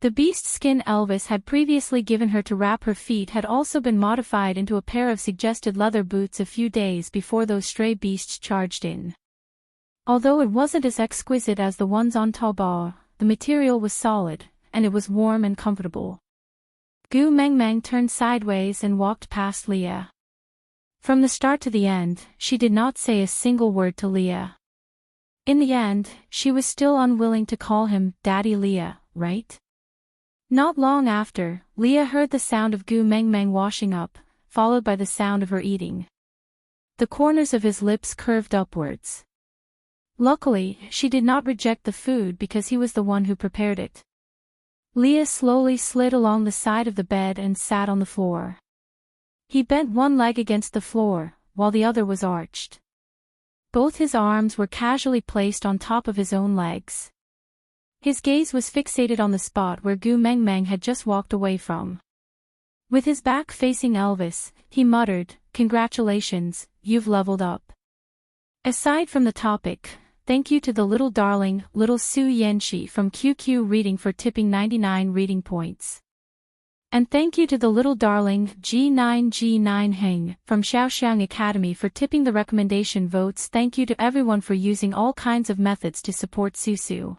The beast skin Elvis had previously given her to wrap her feet had also been modified into a pair of suggested leather boots a few days before those stray beasts charged in. Although it wasn't as exquisite as the ones on Taobao, the material was solid, and it was warm and comfortable. Gu Mengmeng turned sideways and walked past Leah. From the start to the end, she did not say a single word to Leah. In the end, she was still unwilling to call him Daddy Leah, right? Not long after, Leah heard the sound of Gu Mengmeng washing up, followed by the sound of her eating. The corners of his lips curved upwards. Luckily, she did not reject the food because he was the one who prepared it. Leah slowly slid along the side of the bed and sat on the floor. He bent one leg against the floor, while the other was arched. Both his arms were casually placed on top of his own legs. His gaze was fixated on the spot where Gu Mengmeng had just walked away from. With his back facing Elvis, he muttered, "Congratulations, you've leveled up." Aside from the topic, thank you to the little darling, little Su Yanxi from QQ Reading for tipping 99 reading points. And thank you to the little darling G9 Heng from Xiaoxiang Academy for tipping the recommendation votes. Thank you to everyone for using all kinds of methods to support Susu.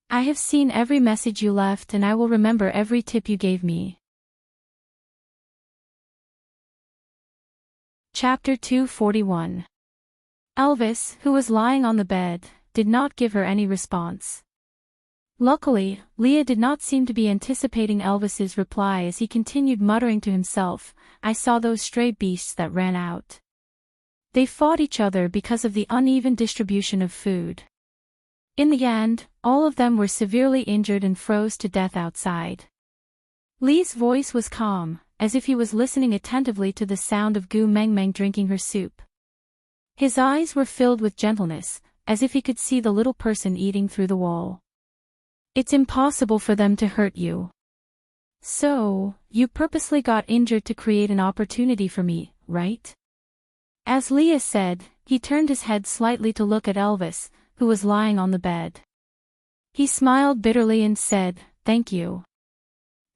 I have seen every message you left and I will remember every tip you gave me. Chapter 241. Elvis, who was lying on the bed, did not give her any response. Luckily, Leah did not seem to be anticipating Elvis's reply as he continued muttering to himself, "I saw those stray beasts that ran out. They fought each other because of the uneven distribution of food. In the end, all of them were severely injured and froze to death outside." Lee's voice was calm, as if he was listening attentively to the sound of Gu Mengmeng drinking her soup. His eyes were filled with gentleness, as if he could see the little person eating through the wall. "It's impossible for them to hurt you. So, you purposely got injured to create an opportunity for me, right?" As Leah said, he turned his head slightly to look at Elvis, who was lying on the bed. He smiled bitterly and said, "Thank you.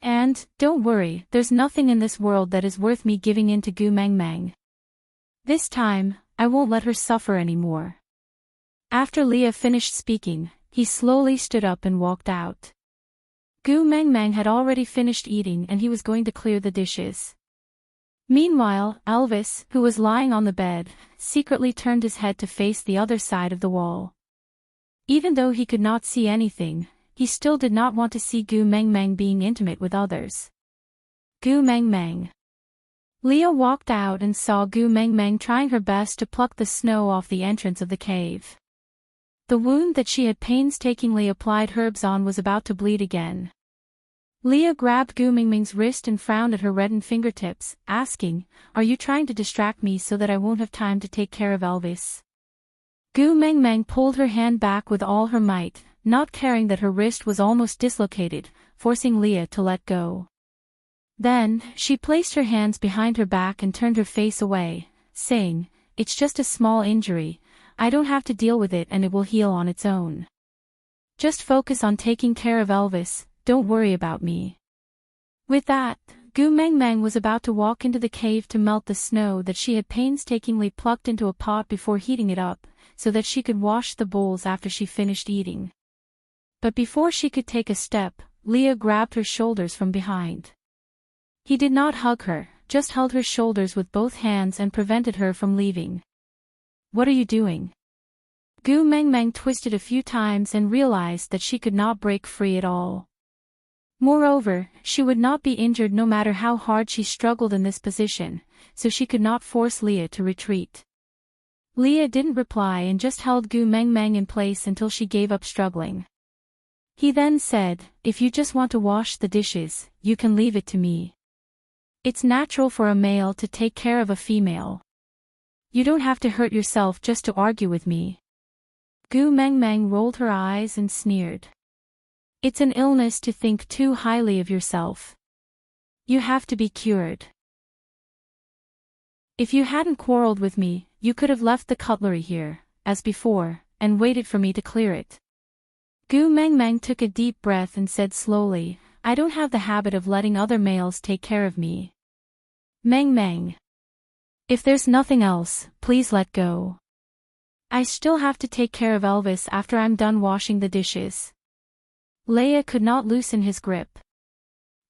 And, don't worry, there's nothing in this world that is worth me giving in to Gu Mengmeng. This time, I won't let her suffer anymore." After Leah finished speaking, he slowly stood up and walked out. Gu Mengmeng had already finished eating and he was going to clear the dishes. Meanwhile, Elvis, who was lying on the bed, secretly turned his head to face the other side of the wall. Even though he could not see anything, he still did not want to see Gu Mengmeng being intimate with others. Gu Mengmeng. Leah walked out and saw Gu Mengmeng trying her best to pluck the snow off the entrance of the cave. The wound that she had painstakingly applied herbs on was about to bleed again. Leah grabbed Gu Mengmeng's wrist and frowned at her reddened fingertips, asking, "Are you trying to distract me so that I won't have time to take care of Elvis?" Gu Mengmeng pulled her hand back with all her might, not caring that her wrist was almost dislocated, forcing Leah to let go. Then, she placed her hands behind her back and turned her face away, saying, "It's just a small injury. I don't have to deal with it and it will heal on its own. Just focus on taking care of Elvis, don't worry about me." With that, Gu Mengmeng was about to walk into the cave to melt the snow that she had painstakingly plucked into a pot before heating it up, so that she could wash the bowls after she finished eating. But before she could take a step, Leah grabbed her shoulders from behind. He did not hug her, just held her shoulders with both hands and prevented her from leaving. "What are you doing?" Gu Mengmeng twisted a few times and realized that she could not break free at all. Moreover, she would not be injured no matter how hard she struggled in this position, so she could not force Leah to retreat. Leah didn't reply and just held Gu Mengmeng in place until she gave up struggling. He then said, "If you just want to wash the dishes, you can leave it to me. It's natural for a male to take care of a female. You don't have to hurt yourself just to argue with me." Gu Mengmeng rolled her eyes and sneered. "It's an illness to think too highly of yourself. You have to be cured. If you hadn't quarreled with me, you could have left the cutlery here, as before, and waited for me to clear it." Gu Mengmeng took a deep breath and said slowly, I don't have the habit of letting other males take care of me. Mengmeng. If there's nothing else, please let go. I still have to take care of Elvis after I'm done washing the dishes. Leia could not loosen his grip.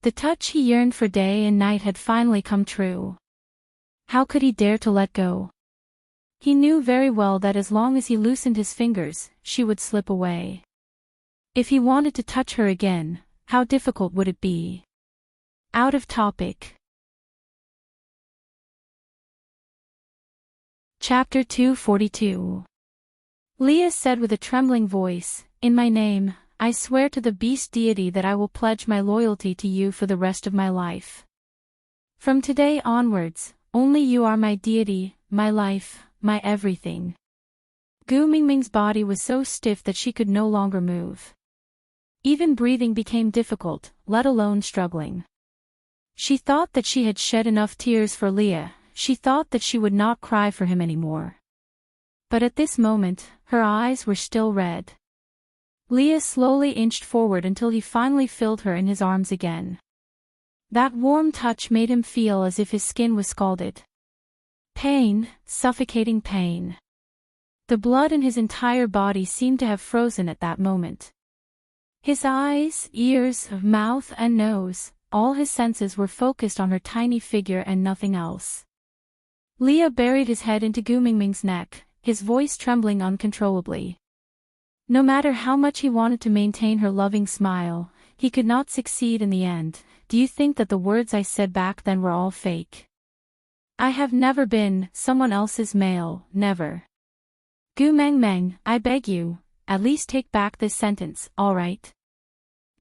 The touch he yearned for day and night had finally come true. How could he dare to let go? He knew very well that as long as he loosened his fingers, she would slip away. If he wanted to touch her again, how difficult would it be? Out of topic. Chapter 242. Leia said with a trembling voice, In my name, I swear to the beast deity that I will pledge my loyalty to you for the rest of my life. From today onwards, only you are my deity, my life, my everything. Gu Mingming's body was so stiff that she could no longer move. Even breathing became difficult, let alone struggling. She thought that she had shed enough tears for Leia, she thought that she would not cry for him anymore. But at this moment, her eyes were still red. Leia slowly inched forward until he finally filled her in his arms again. That warm touch made him feel as if his skin was scalded. Pain, suffocating pain. The blood in his entire body seemed to have frozen at that moment. His eyes, ears, mouth and nose, all his senses were focused on her tiny figure and nothing else. Leia buried his head into Gu Mingming's neck, his voice trembling uncontrollably. No matter how much he wanted to maintain her loving smile, he could not succeed in the end. Do you think that the words I said back then were all fake? I have never been someone else's male, never. Gu Mengmeng, I beg you, at least take back this sentence, all right?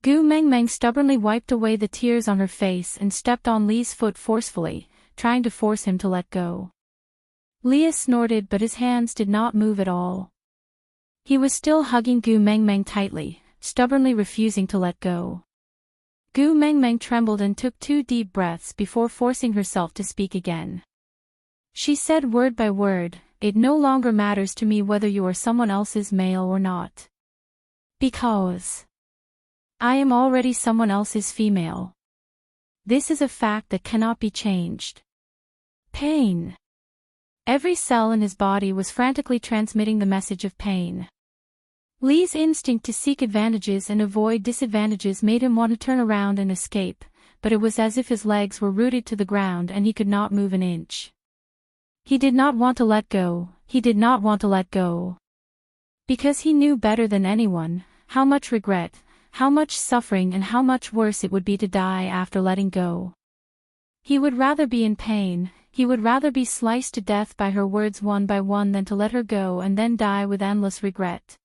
Gu Mengmeng stubbornly wiped away the tears on her face and stepped on Li's foot forcefully, trying to force him to let go. Leia snorted but his hands did not move at all. He was still hugging Gu Mengmeng tightly, stubbornly refusing to let go. Gu Mengmeng trembled and took 2 deep breaths before forcing herself to speak again. She said word by word, It no longer matters to me whether you are someone else's male or not. Because I am already someone else's female. This is a fact that cannot be changed. Pain. Every cell in his body was frantically transmitting the message of pain. Li's instinct to seek advantages and avoid disadvantages made him want to turn around and escape, but it was as if his legs were rooted to the ground and he could not move an inch. He did not want to let go, he did not want to let go. Because he knew better than anyone, how much regret, how much suffering and how much worse it would be to die after letting go. He would rather be in pain, he would rather be sliced to death by her words one by one than to let her go and then die with endless regret.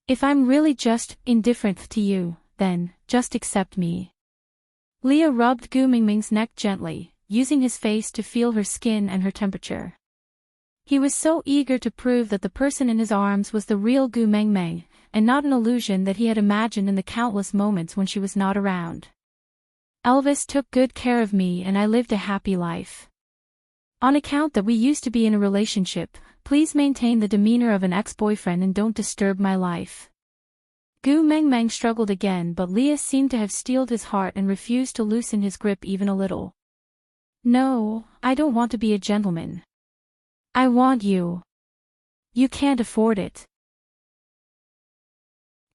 If I'm really just indifferent to you, then just accept me. Leia rubbed Gu Mingming's neck gently, using his face to feel her skin and her temperature. He was so eager to prove that the person in his arms was the real Gu Mengmeng, and not an illusion that he had imagined in the countless moments when she was not around. Elvis took good care of me and I lived a happy life. On account that we used to be in a relationship, please maintain the demeanor of an ex-boyfriend and don't disturb my life. Gu Mengmeng struggled again but Leia seemed to have steeled his heart and refused to loosen his grip even a little. No, I don't want to be a gentleman. I want you. You can't afford it.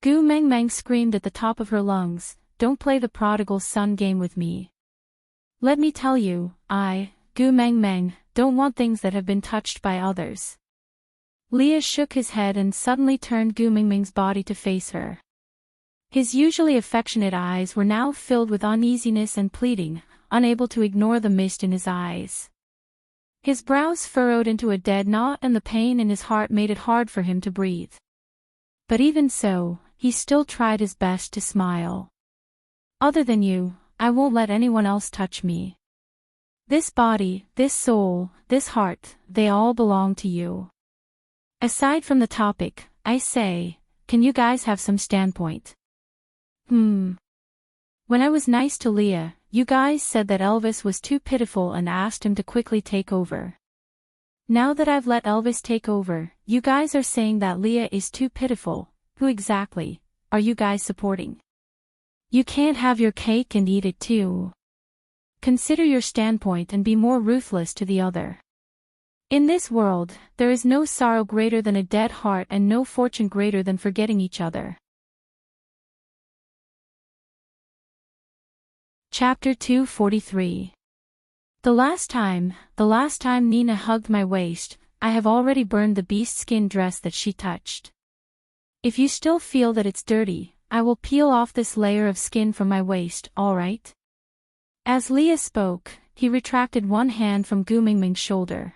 Gu Mengmeng screamed at the top of her lungs, Don't play the prodigal son game with me. Let me tell you, Gu Mengmeng, don't want things that have been touched by others. Leia shook his head and suddenly turned Gu Mingming's body to face her. His usually affectionate eyes were now filled with uneasiness and pleading, unable to ignore the mist in his eyes. His brows furrowed into a dead knot and the pain in his heart made it hard for him to breathe. But even so, he still tried his best to smile. Other than you, I won't let anyone else touch me. This body, this soul, this heart, they all belong to you. Aside from the topic, I say, can you guys have some standpoint? When I was nice to Leia, you guys said that Elvis was too pitiful and asked him to quickly take over. Now that I've let Elvis take over, you guys are saying that Leia is too pitiful. Who exactly are you guys supporting? You can't have your cake and eat it too. Consider your standpoint and be more ruthless to the other. In this world, there is no sorrow greater than a dead heart and no fortune greater than forgetting each other. Chapter 243. The last time Nina hugged my waist, I have already burned the beast skin dress that she touched. If you still feel that it's dirty, I will peel off this layer of skin from my waist, alright? As Leah spoke, he retracted one hand from Gu Mingming's shoulder.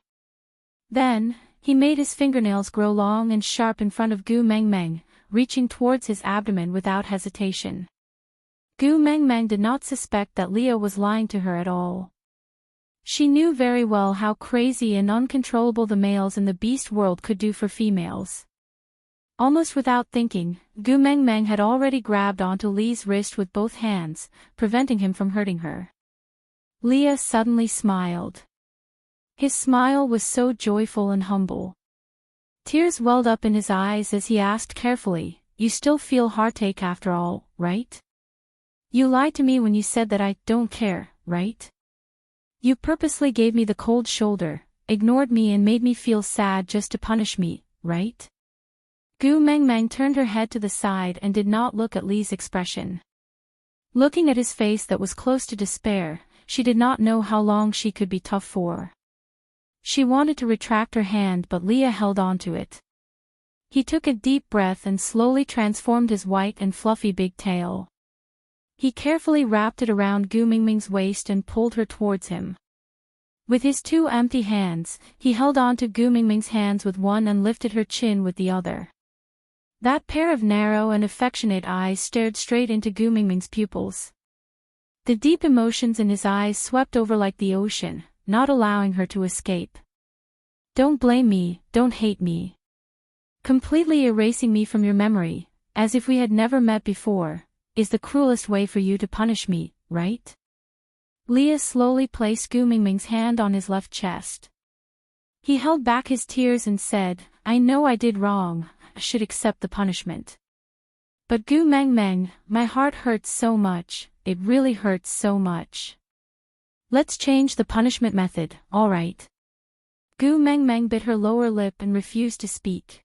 Then, he made his fingernails grow long and sharp in front of Gu Mengmeng, reaching towards his abdomen without hesitation. Gu Mengmeng did not suspect that Leah was lying to her at all. She knew very well how crazy and uncontrollable the males in the beast world could do for females. Almost without thinking, Gu Mengmeng had already grabbed onto Lee's wrist with both hands, preventing him from hurting her. Leah suddenly smiled. His smile was so joyful and humble. Tears welled up in his eyes as he asked carefully, "You still feel heartache after all, right? You lied to me when you said that I don't care, right? You purposely gave me the cold shoulder, ignored me and made me feel sad just to punish me, right?" Gu Mengmeng turned her head to the side and did not look at Lee's expression. Looking at his face that was close to despair, she did not know how long she could be tough for. She wanted to retract her hand but Leah held on to it. He took a deep breath and slowly transformed his white and fluffy big tail. He carefully wrapped it around Gu Mingming's waist and pulled her towards him. With his two empty hands, he held on to Gu Mingming's hands with one and lifted her chin with the other. That pair of narrow and affectionate eyes stared straight into Gu Mingming's pupils. The deep emotions in his eyes swept over like the ocean, not allowing her to escape. "Don't blame me, don't hate me. Completely erasing me from your memory, as if we had never met before, is the cruelest way for you to punish me, right?" Leah slowly placed Gu Mingming's hand on his left chest. He held back his tears and said, "I know I did wrong, I should accept the punishment. But Gu Mengmeng, my heart hurts so much, it really hurts so much. Let's change the punishment method, alright?" Gu Mengmeng bit her lower lip and refused to speak.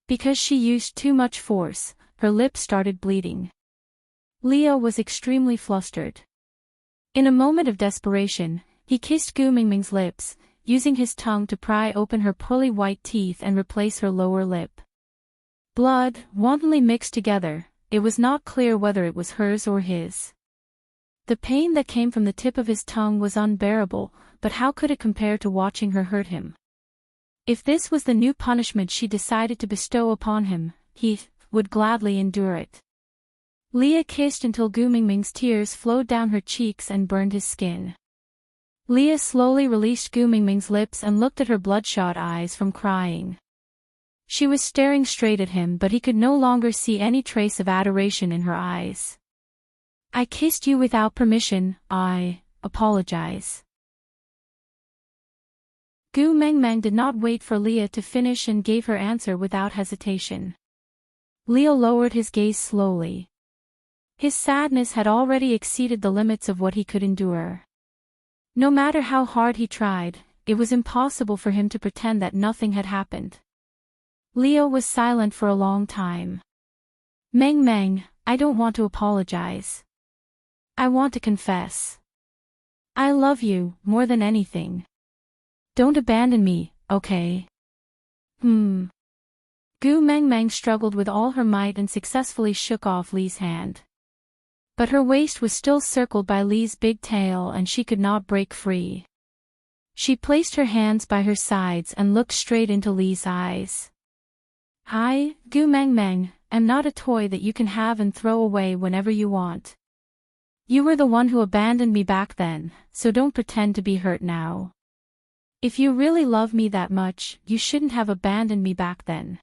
Because she used too much force, her lips started bleeding. Leah was extremely flustered. In a moment of desperation, he kissed Gu Mingming's lips, using his tongue to pry open her pearly white teeth and replace her lower lip. Blood, wantonly mixed together, it was not clear whether it was hers or his. The pain that came from the tip of his tongue was unbearable, but how could it compare to watching her hurt him? If this was the new punishment she decided to bestow upon him, he would gladly endure it. Leah kissed until Gu Mingming's tears flowed down her cheeks and burned his skin. Leah slowly released Gu Mingming's lips and looked at her bloodshot eyes from crying. She was staring straight at him but he could no longer see any trace of adoration in her eyes. "I kissed you without permission, I apologize." Gu Mengmeng did not wait for Leah to finish and gave her answer without hesitation. Leah lowered his gaze slowly. His sadness had already exceeded the limits of what he could endure. No matter how hard he tried, it was impossible for him to pretend that nothing had happened. Leah was silent for a long time. "Mengmeng, I don't want to apologize. I want to confess. I love you, more than anything. Don't abandon me, okay?" Gu Mengmeng struggled with all her might and successfully shook off Lee's hand. But her waist was still circled by Lee's big tail and she could not break free. She placed her hands by her sides and looked straight into Lee's eyes. "I, Gu Mengmeng, am not a toy that you can have and throw away whenever you want. You were the one who abandoned me back then, so don't pretend to be hurt now. If you really love me that much, you shouldn't have abandoned me back then."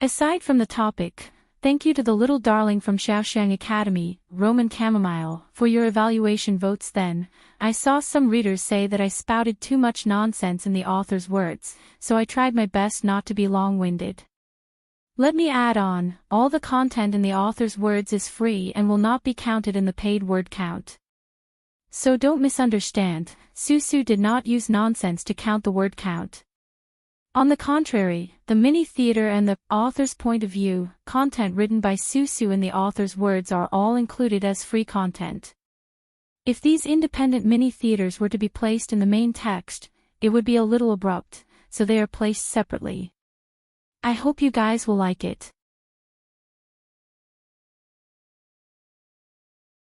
Aside from the topic, thank you to the little darling from Shaoxiang Academy, Roman Chamomile, for your evaluation votes. Then, I saw some readers say that I spouted too much nonsense in the author's words, so I tried my best not to be long-winded. Let me add on, all the content in the author's words is free and will not be counted in the paid word count. So don't misunderstand, Susu did not use nonsense to count the word count. On the contrary, the mini-theater and the author's point of view content written by Susu in the author's words are all included as free content. If these independent mini-theaters were to be placed in the main text, it would be a little abrupt, so they are placed separately. I hope you guys will like it.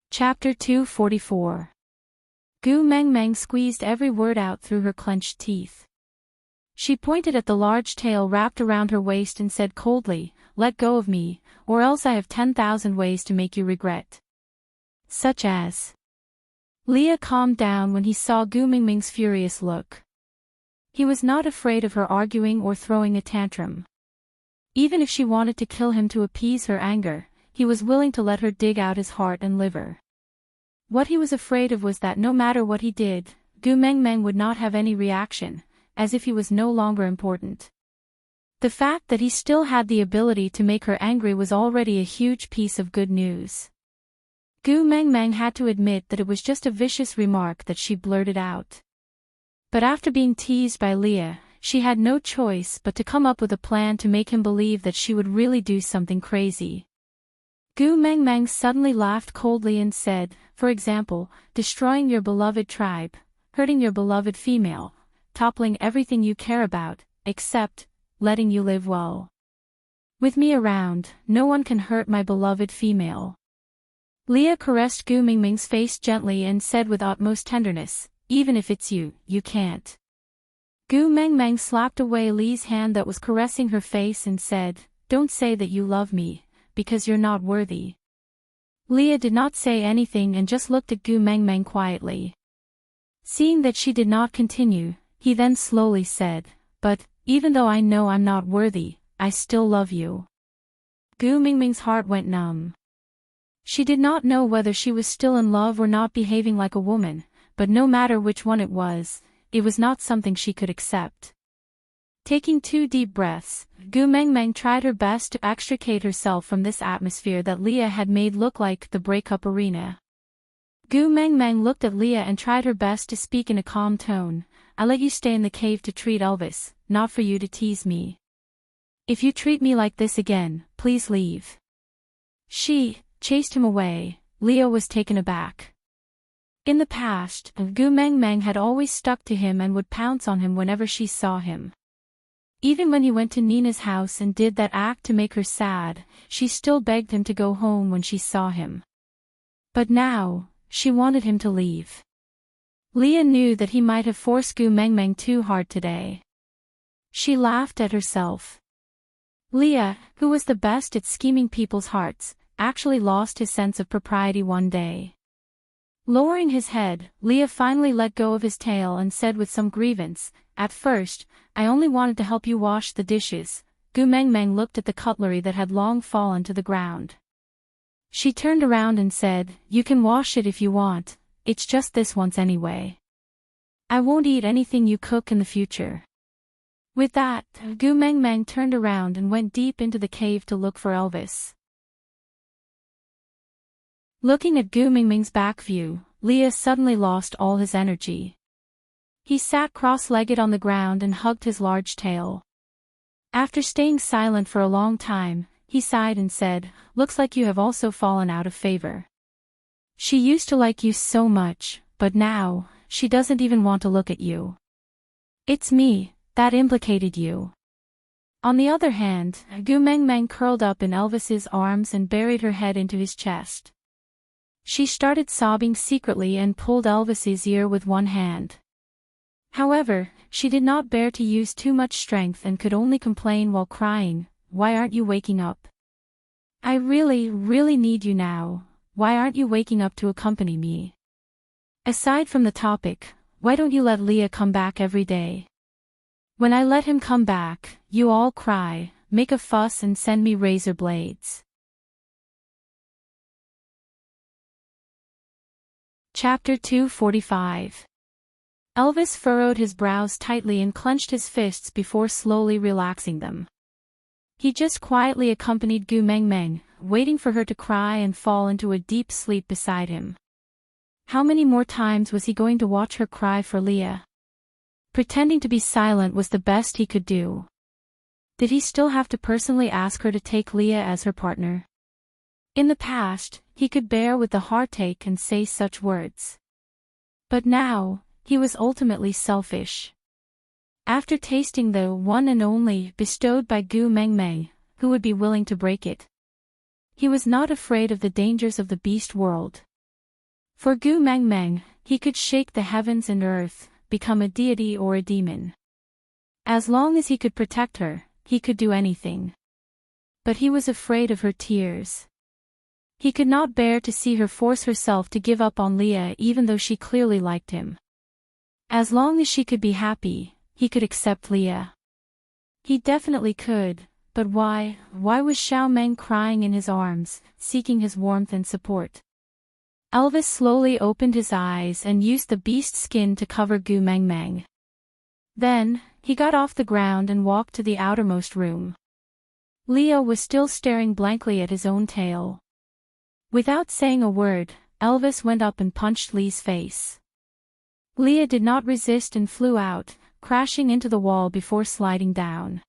Chapter 244. Gu Mengmeng squeezed every word out through her clenched teeth. She pointed at the large tail wrapped around her waist and said coldly, "Let go of me, or else I have 10,000 ways to make you regret." Such as. Leah calmed down when he saw Gu Mengmeng's furious look. He was not afraid of her arguing or throwing a tantrum. Even if she wanted to kill him to appease her anger, he was willing to let her dig out his heart and liver. What he was afraid of was that no matter what he did, Gu Mengmeng would not have any reaction, as if he was no longer important. The fact that he still had the ability to make her angry was already a huge piece of good news. Gu Mengmeng had to admit that it was just a vicious remark that she blurted out. But after being teased by Leah, she had no choice but to come up with a plan to make him believe that she would really do something crazy. Gu Mengmeng suddenly laughed coldly and said, for example, destroying your beloved tribe, hurting your beloved female, toppling everything you care about, except letting you live well. With me around, no one can hurt my beloved female. Leah caressed Gu Mengmeng's face gently and said with utmost tenderness, even if it's you, you can't. Gu Mengmeng slapped away Lee's hand that was caressing her face and said, don't say that you love me, because you're not worthy. Leah did not say anything and just looked at Gu Mengmeng quietly. Seeing that she did not continue, he then slowly said, but, even though I know I'm not worthy, I still love you. Gu Mengmeng's heart went numb. She did not know whether she was still in love or not behaving like a woman, but no matter which one it was not something she could accept. Taking 2 deep breaths, Gu Mengmeng tried her best to extricate herself from this atmosphere that Leah had made look like the breakup arena. Gu Mengmeng looked at Leah and tried her best to speak in a calm tone. I let you stay in the cave to treat Elvis, not for you to tease me. If you treat me like this again, please leave. She chased him away. Leah was taken aback. In the past, Gu Mengmeng had always stuck to him and would pounce on him whenever she saw him. Even when he went to Nina's house and did that act to make her sad, she still begged him to go home when she saw him. But now, she wanted him to leave. Leah knew that he might have forced Gu Mengmeng too hard today. She laughed at herself. Leah, who was the best at scheming people's hearts, actually lost his sense of propriety one day. Lowering his head, Leah finally let go of his tail and said with some grievance, at first, I only wanted to help you wash the dishes. Gu Mengmeng looked at the cutlery that had long fallen to the ground. She turned around and said, you can wash it if you want, it's just this once anyway. I won't eat anything you cook in the future. With that, Gu Mengmeng turned around and went deep into the cave to look for Elvis. Looking at Gu Mengmeng's back view, Leah suddenly lost all his energy. He sat cross-legged on the ground and hugged his large tail. After staying silent for a long time, he sighed and said, looks like you have also fallen out of favor. She used to like you so much, but now, she doesn't even want to look at you. It's me that implicated you. On the other hand, Gu Mengmeng curled up in Elvis's arms and buried her head into his chest. She started sobbing secretly and pulled Elvis's ear with one hand. However, she did not bear to use too much strength and could only complain while crying, why aren't you waking up? I really need you now, why aren't you waking up to accompany me? Aside from the topic, why don't you let Leah come back every day? When I let him come back, you all cry, make a fuss and send me razor blades. Chapter 245. Elvis furrowed his brows tightly and clenched his fists before slowly relaxing them. He just quietly accompanied Gu Mengmeng, waiting for her to cry and fall into a deep sleep beside him. How many more times was he going to watch her cry for Leah? Pretending to be silent was the best he could do. Did he still have to personally ask her to take Leah as her partner? In the past, he could bear with the heartache and say such words. But now, he was ultimately selfish. After tasting the one and only bestowed by Gu Mengmeng, who would be willing to break it? He was not afraid of the dangers of the beast world. For Gu Mengmeng, he could shake the heavens and earth, become a deity or a demon. As long as he could protect her, he could do anything. But he was afraid of her tears. He could not bear to see her force herself to give up on Leah even though she clearly liked him. As long as she could be happy, he could accept Leah. He definitely could, but why was Xiao Meng crying in his arms, seeking his warmth and support? Elvis slowly opened his eyes and used the beast skin to cover Gu Mengmeng. Then, he got off the ground and walked to the outermost room. Leah was still staring blankly at his own tail. Without saying a word, Elvis went up and punched Lee's face. Leah did not resist and flew out, crashing into the wall before sliding down.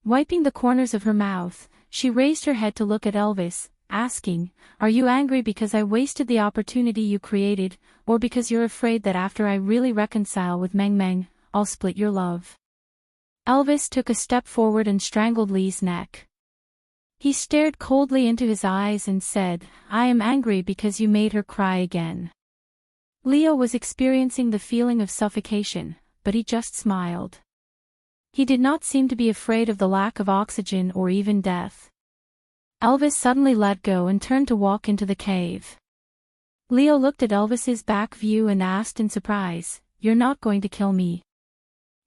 Wiping the corners of her mouth, she raised her head to look at Elvis, asking, "Are you angry because I wasted the opportunity you created, or because you're afraid that after I really reconcile with Meng Meng, I'll split your love?" Elvis took a step forward and strangled Lee's neck. He stared coldly into his eyes and said, "I am angry because you made her cry again." Leo was experiencing the feeling of suffocation, but he just smiled. He did not seem to be afraid of the lack of oxygen or even death. Elvis suddenly let go and turned to walk into the cave. Leo looked at Elvis's back view and asked in surprise, "You're not going to kill me?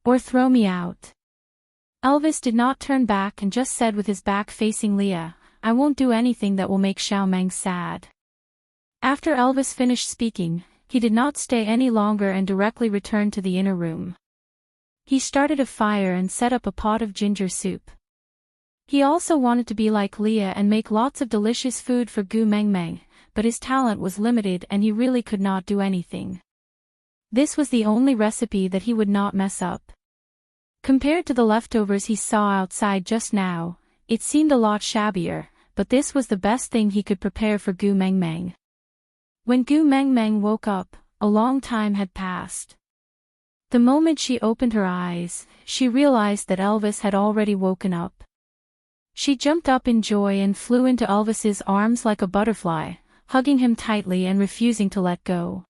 Or throw me out?" Elvis did not turn back and just said with his back facing Leah, "I won't do anything that will make Xiao Meng sad." After Elvis finished speaking, he did not stay any longer and directly returned to the inner room. He started a fire and set up a pot of ginger soup. He also wanted to be like Leah and make lots of delicious food for Gu Mengmeng, but his talent was limited and he really could not do anything. This was the only recipe that he would not mess up. Compared to the leftovers he saw outside just now, it seemed a lot shabbier, but this was the best thing he could prepare for Gu Mengmeng. When Gu Mengmeng woke up, a long time had passed. The moment she opened her eyes, she realized that Elvis had already woken up. She jumped up in joy and flew into Elvis's arms like a butterfly, hugging him tightly and refusing to let go.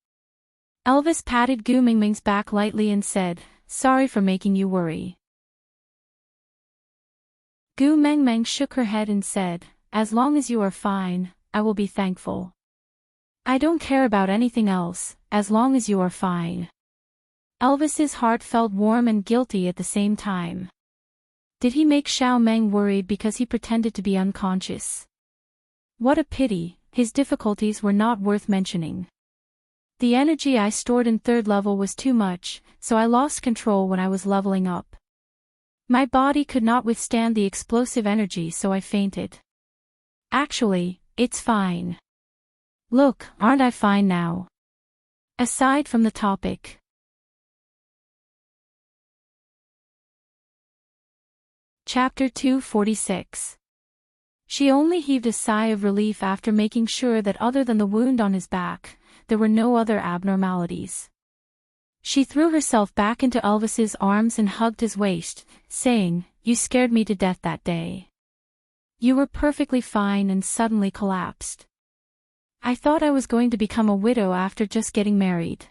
Elvis patted Gu Mengmeng's back lightly and said, "Sorry for making you worry." Gu Mengmeng shook her head and said, "As long as you are fine, I will be thankful. I don't care about anything else, as long as you are fine." Elvis's heart felt warm and guilty at the same time. Did he make Xiao Meng worried because he pretended to be unconscious? What a pity, his difficulties were not worth mentioning. The energy I stored in third level was too much, so I lost control when I was leveling up. My body could not withstand the explosive energy, so I fainted. Actually, it's fine. Look, aren't I fine now? Aside from the topic. Chapter 246. She only heaved a sigh of relief after making sure that other than the wound on his back, there were no other abnormalities. She threw herself back into Elvis's arms and hugged his waist, saying, "You scared me to death that day. You were perfectly fine and suddenly collapsed. I thought I was going to become a widow after just getting married."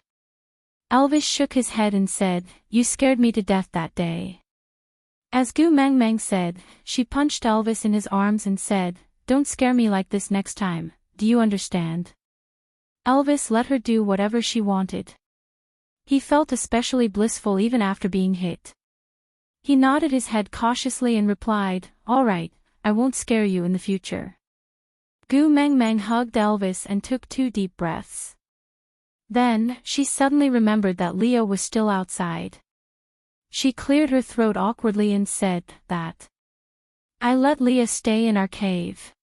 Elvis shook his head and said, "You scared me to death that day." As Gu Mengmeng said, she punched Elvis in his arms and said, "Don't scare me like this next time, do you understand?" Elvis let her do whatever she wanted. He felt especially blissful even after being hit. He nodded his head cautiously and replied, "All right, I won't scare you in the future." Gu Mengmeng hugged Elvis and took 2 deep breaths. Then, she suddenly remembered that Leo was still outside. She cleared her throat awkwardly and said, I let Leah stay in our cave."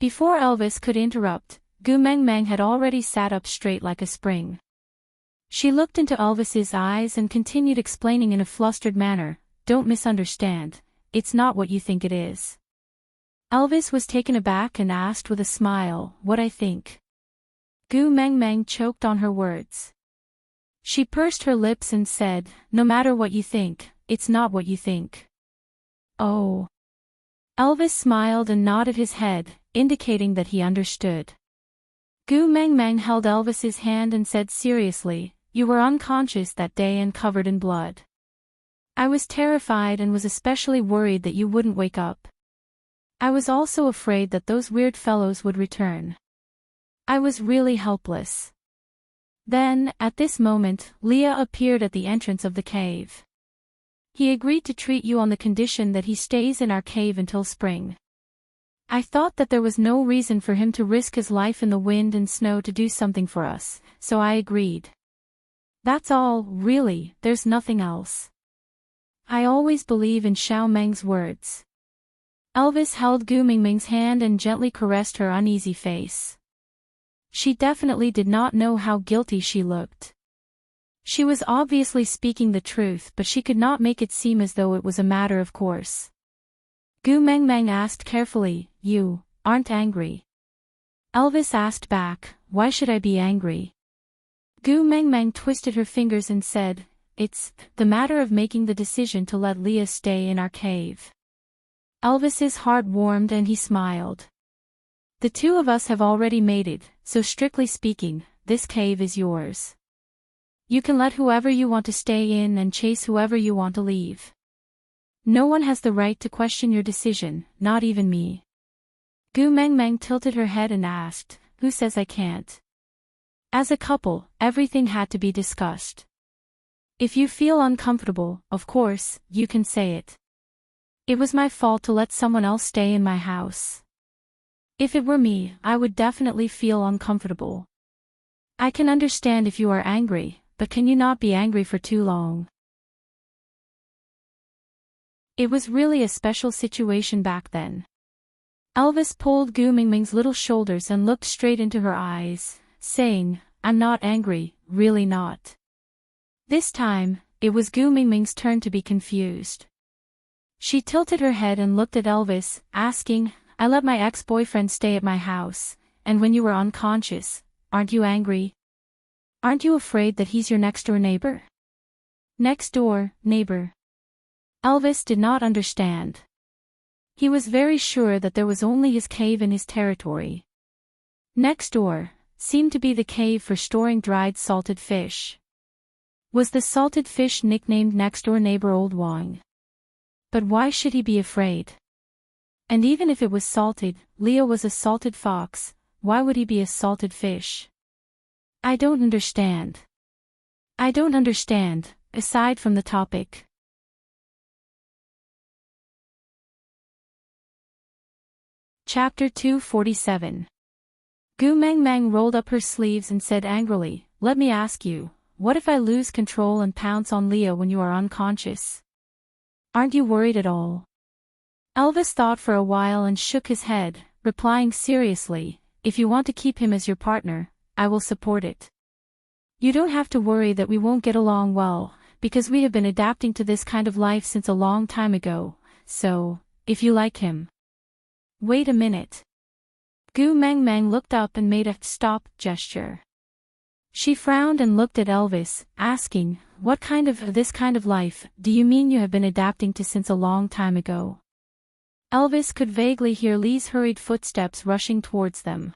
Before Elvis could interrupt, Gu Meng Meng had already sat up straight like a spring. She looked into Elvis's eyes and continued explaining in a flustered manner, "Don't misunderstand, it's not what you think it is." Elvis was taken aback and asked with a smile, "What I think?" Gu Meng Meng choked on her words. She pursed her lips and said, "No matter what you think, it's not what you think." "Oh." Elvis smiled and nodded his head, indicating that he understood. Gu Meng Meng held Elvis's hand and said seriously, "You were unconscious that day and covered in blood. I was terrified and was especially worried that you wouldn't wake up. I was also afraid that those weird fellows would return. I was really helpless." Then, at this moment, Leah appeared at the entrance of the cave. "He agreed to treat you on the condition that he stays in our cave until spring. I thought that there was no reason for him to risk his life in the wind and snow to do something for us, so I agreed. That's all, really, there's nothing else. I always believe in Xiao Meng's words." Elvis held Gu Mingming's hand and gently caressed her uneasy face. She definitely did not know how guilty she looked. She was obviously speaking the truth, but she could not make it seem as though it was a matter of course. Gu Meng Meng asked carefully, "You aren't angry?" Elvis asked back, "Why should I be angry?" Gu Meng Meng twisted her fingers and said, "It's the matter of making the decision to let Leah stay in our cave." Elvis's heart warmed and he smiled. "The two of us have already made it, so strictly speaking, this cave is yours. You can let whoever you want to stay in and chase whoever you want to leave. No one has the right to question your decision, not even me." Gu Meng Meng tilted her head and asked, "Who says I can't?" As a couple, everything had to be discussed. If you feel uncomfortable, of course, you can say it. It was my fault to let someone else stay in my house. If it were me, I would definitely feel uncomfortable. I can understand if you are angry, but can you not be angry for too long? It was really a special situation back then. Elvis pulled Gu Mingming's little shoulders and looked straight into her eyes, saying, "I'm not angry, really not." This time, it was Gu Mingming's turn to be confused. She tilted her head and looked at Elvis, asking, "I let my ex-boyfriend stay at my house, and when you were unconscious, aren't you angry? Aren't you afraid that he's your next-door neighbor?" Next-door neighbor. Elvis did not understand. He was very sure that there was only his cave in his territory. Next door seemed to be the cave for storing dried salted fish. Was the salted fish nicknamed next-door neighbor Old Wang? But why should he be afraid? And even if it was salted, Leo was a salted fox, why would he be a salted fish? I don't understand. I don't understand, aside from the topic. Chapter 247. Gu Meng Meng rolled up her sleeves and said angrily, "Let me ask you, what if I lose control and pounce on Leo when you are unconscious? Aren't you worried at all?" Elvis thought for a while and shook his head, replying seriously, "If you want to keep him as your partner, I will support it. You don't have to worry that we won't get along well, because we have been adapting to this kind of life since a long time ago, so, if you like him." Wait a minute. Gu Meng Meng looked up and made a stop gesture. She frowned and looked at Elvis, asking, "What kind of this kind of life do you mean you have been adapting to since a long time ago?" Elvis could vaguely hear Lee's hurried footsteps rushing towards them.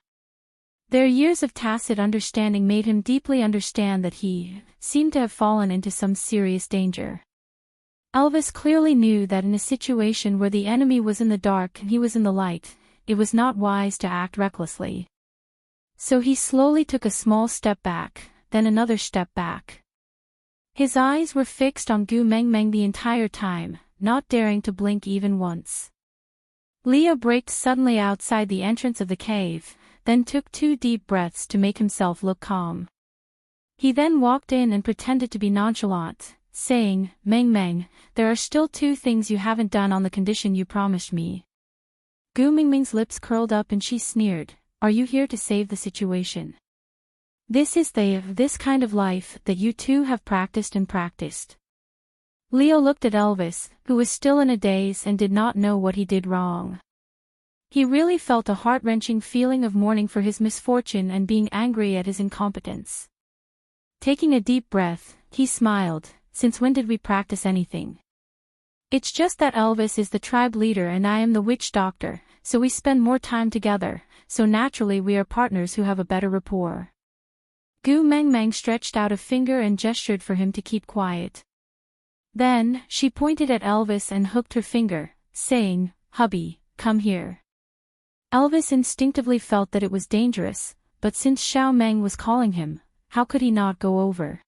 Their years of tacit understanding made him deeply understand that he seemed to have fallen into some serious danger. Elvis clearly knew that in a situation where the enemy was in the dark and he was in the light, it was not wise to act recklessly. So he slowly took a small step back, then another step back. His eyes were fixed on Gu Meng Meng the entire time, not daring to blink even once. Leo braked suddenly outside the entrance of the cave, then took 2 deep breaths to make himself look calm. He then walked in and pretended to be nonchalant, saying, "Meng Meng, there are still 2 things you haven't done on the condition you promised me." Gu Mingming's lips curled up and she sneered, "Are you here to save the situation? This is this kind of life that you two have practiced and practiced." Leo looked at Elvis, who was still in a daze and did not know what he did wrong. He really felt a heart-wrenching feeling of mourning for his misfortune and being angry at his incompetence. Taking a deep breath, he smiled, "Since when did we practice anything? It's just that Elvis is the tribe leader and I am the witch doctor, so we spend more time together, so naturally we are partners who have a better rapport." Gu Mengmeng stretched out a finger and gestured for him to keep quiet. Then, she pointed at Elvis and hooked her finger, saying, "Hubby, come here." Elvis instinctively felt that it was dangerous, but since Xiao Meng was calling him, how could he not go over?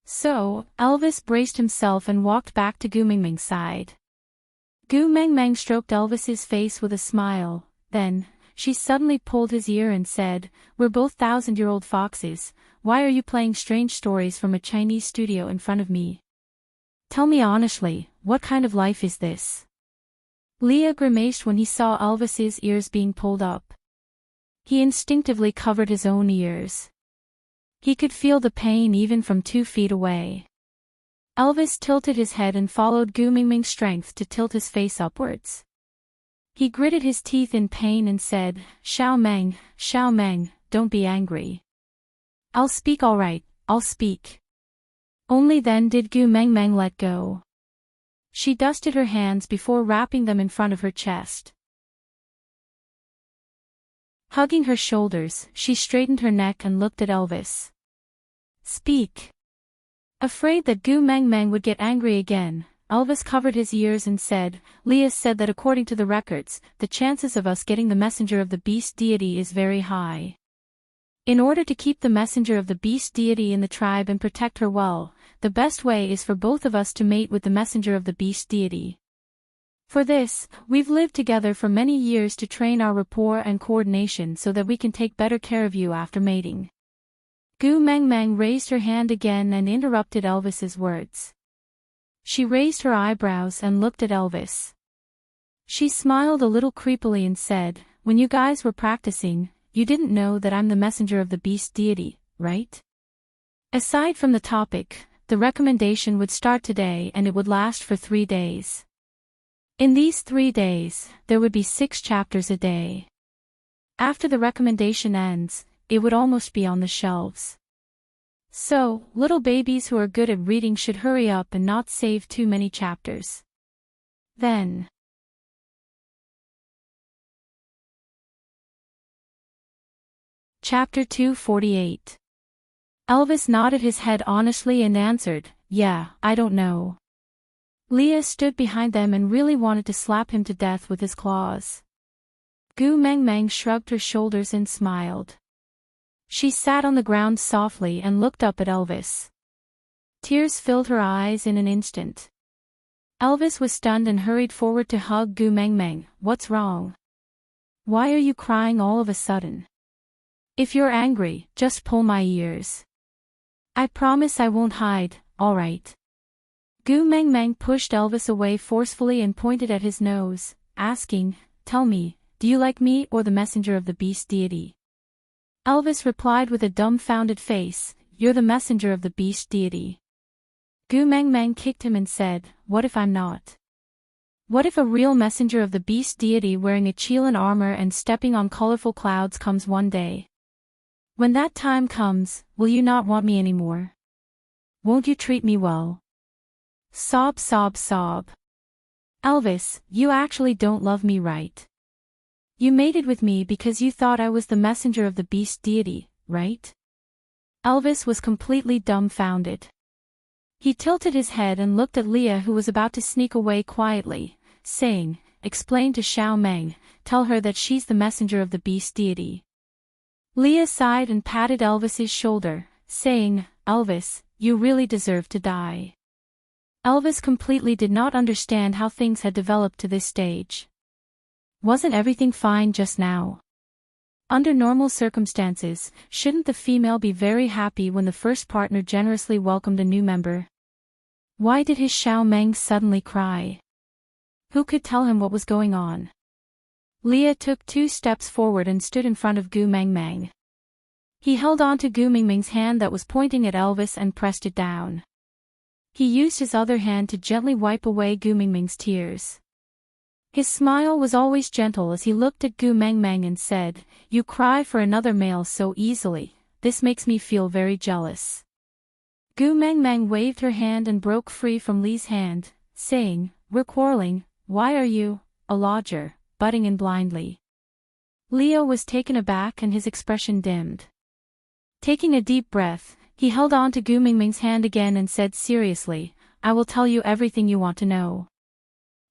So, Elvis braced himself and walked back to Gu Mingming's side. Gu Mengmeng stroked Elvis's face with a smile, then, she suddenly pulled his ear and said, "We're both 1,000-year-old foxes, why are you playing strange stories from a Chinese studio in front of me? Tell me honestly, what kind of life is this?" Leah grimaced when he saw Elvis's ears being pulled up. He instinctively covered his own ears. He could feel the pain even from 2 feet away. Elvis tilted his head and followed Gu Mingming's strength to tilt his face upwards. He gritted his teeth in pain and said, Xiao Meng, don't be angry. I'll speak all right, I'll speak." Only then did Gu Mengmeng let go. She dusted her hands before wrapping them in front of her chest. Hugging her shoulders, she straightened her neck and looked at Elvis. "Speak." Afraid that Gu Mengmeng would get angry again, Elvis covered his ears and said, "Leah said that according to the records, the chances of us getting the messenger of the beast deity is very high. In order to keep the messenger of the beast deity in the tribe and protect her well, the best way is for both of us to mate with the messenger of the beast deity. For this, we've lived together for many years to train our rapport and coordination so that we can take better care of you after mating." Gu Mengmeng raised her hand again and interrupted Elvis's words. She raised her eyebrows and looked at Elvis. She smiled a little creepily and said, "When you guys were practicing, you didn't know that I'm the messenger of the beast deity, right? Aside from the topic, the recommendation would start today and it would last for 3 days. In these 3 days, there would be 6 chapters a day. After the recommendation ends, it would almost be on the shelves. So, little babies who are good at reading should hurry up and not save too many chapters. Then. Chapter 248. Elvis nodded his head honestly and answered, "Yeah, I don't know." Leah stood behind them and really wanted to slap him to death with his claws. Gu Mengmeng shrugged her shoulders and smiled. She sat on the ground softly and looked up at Elvis. Tears filled her eyes in an instant. Elvis was stunned and hurried forward to hug Gu Mengmeng. "What's wrong? Why are you crying all of a sudden? If you're angry, just pull my ears. I promise I won't hide, alright?" Gu Mengmeng pushed Elvis away forcefully and pointed at his nose, asking, "Tell me, do you like me or the messenger of the beast deity?" Elvis replied with a dumbfounded face, "You're the messenger of the beast deity." Gu Mengmeng kicked him and said, "What if I'm not? What if a real messenger of the beast deity wearing a Qilin armor and stepping on colorful clouds comes one day? When that time comes, will you not want me anymore? Won't you treat me well?" Sob, sob, sob. "Elvis, you actually don't love me, right? You mated with me because you thought I was the messenger of the beast deity, right?" Elvis was completely dumbfounded. He tilted his head and looked at Leah, who was about to sneak away quietly, saying, "Explain to Xiao Meng, tell her that she's the messenger of the beast deity." Leah sighed and patted Elvis's shoulder, saying, "Elvis, you really deserve to die." Elvis completely did not understand how things had developed to this stage. Wasn't everything fine just now? Under normal circumstances, shouldn't the female be very happy when the first partner generously welcomed a new member? Why did his Xiao Meng suddenly cry? Who could tell him what was going on? Leah took 2 steps forward and stood in front of Gu Mengmeng. He held on to Gu Mingming's hand that was pointing at Elvis and pressed it down. He used his other hand to gently wipe away Gu Mingming's tears. His smile was always gentle as he looked at Gu Mengmeng and said, "You cry for another male so easily, this makes me feel very jealous." Gu Mengmeng waved her hand and broke free from Li's hand, saying, "We're quarreling, why are you, a lodger, butting in blindly?" Leo was taken aback and his expression dimmed. Taking a deep breath, he held on to Gu Mingming's hand again and said seriously, "I will tell you everything you want to know.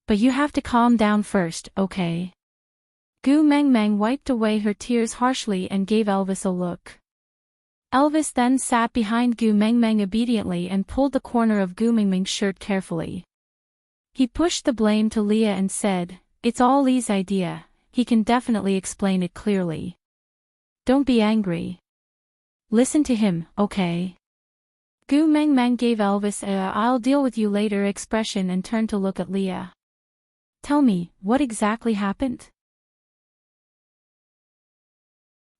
But you have to calm down first, okay?" Gu Mengmeng wiped away her tears harshly and gave Elvis a look. Elvis then sat behind Gu Mengmeng obediently and pulled the corner of Gu Mingming's shirt carefully. He pushed the blame to Leah and said, "It's all Li's idea, he can definitely explain it clearly. Don't be angry. Listen to him, okay?" Gu Mengmeng gave Elvis a "I'll deal with you later" expression and turned to look at Leah. "Tell me, what exactly happened?"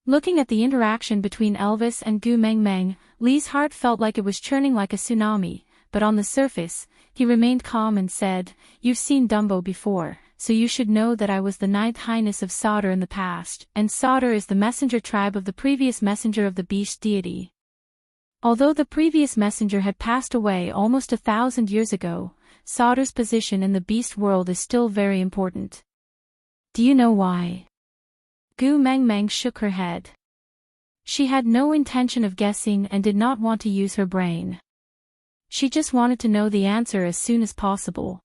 Looking at the interaction between Elvis and Gu Mengmeng, Li's heart felt like it was churning like a tsunami, but on the surface, he remained calm and said, "You've seen Dumbo before, so you should know that I was the 9th Highness of Sauter in the past, and Sauter is the messenger tribe of the previous messenger of the beast deity. Although the previous messenger had passed away almost 1,000 years ago, Sauter's position in the beast world is still very important. Do you know why?" Gu Mengmeng shook her head. She had no intention of guessing and did not want to use her brain. She just wanted to know the answer as soon as possible.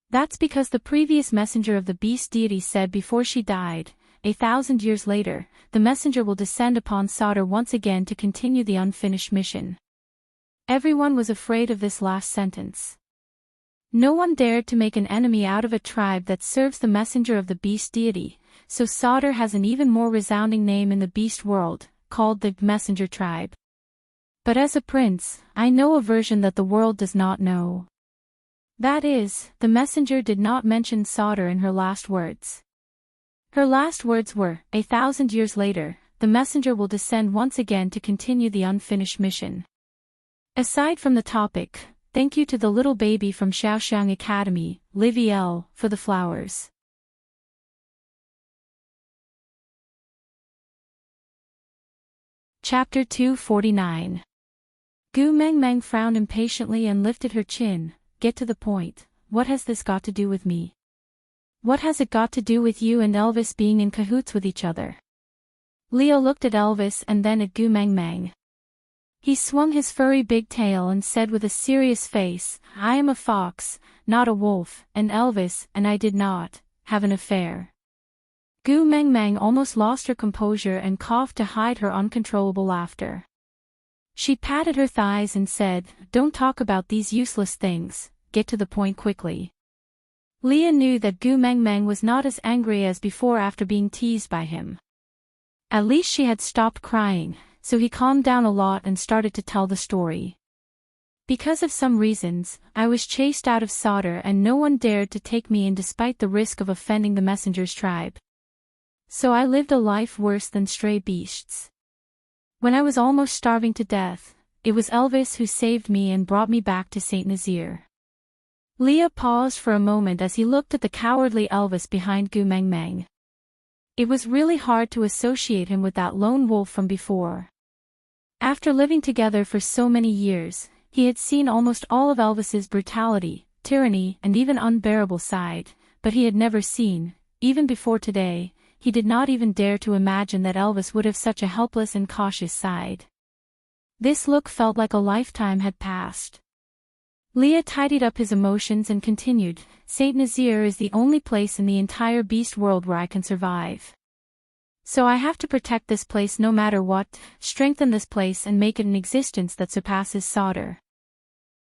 "That's because the previous messenger of the beast deity said before she died, 1,000 years later, the messenger will descend upon Sauter once again to continue the unfinished mission." Everyone was afraid of this last sentence. No one dared to make an enemy out of a tribe that serves the messenger of the beast deity, so Sauter has an even more resounding name in the beast world, called the messenger tribe. But as a prince, I know a version that the world does not know. That is, the messenger did not mention Sauter in her last words. Her last words were, 1,000 years later, the messenger will descend once again to continue the unfinished mission. Aside from the topic, thank you to the little baby from Xiaoxiang Academy, Livy L, for the flowers. Chapter 249. Gu Mengmeng frowned impatiently and lifted her chin. "Get to the point, what has this got to do with me? What has it got to do with you and Elvis being in cahoots with each other?" Leo looked at Elvis and then at Gu Mengmeng. He swung his furry big tail and said with a serious face, "I am a fox, not a wolf, and Elvis and I did not have an affair." Gu Mengmeng almost lost her composure and coughed to hide her uncontrollable laughter. She patted her thighs and said, "Don't talk about these useless things, get to the point quickly." Leah knew that Gu Mengmeng was not as angry as before after being teased by him. At least she had stopped crying, so he calmed down a lot and started to tell the story. "Because of some reasons, I was chased out of Sauter and no one dared to take me in despite the risk of offending the messenger's tribe. So I lived a life worse than stray beasts. When I was almost starving to death, it was Elvis who saved me and brought me back to Saint Nazaire." Leah paused for a moment as he looked at the cowardly Elvis behind Gu Mengmeng. It was really hard to associate him with that lone wolf from before. After living together for so many years, he had seen almost all of Elvis's brutality, tyranny, and even unbearable side, but he had never seen, even before today, he did not even dare to imagine that Elvis would have such a helpless and cautious side. This look felt like a lifetime had passed. Leah tidied up his emotions and continued, "Saint Nazaire is the only place in the entire beast world where I can survive. So I have to protect this place no matter what, strengthen this place and make it an existence that surpasses Sauter.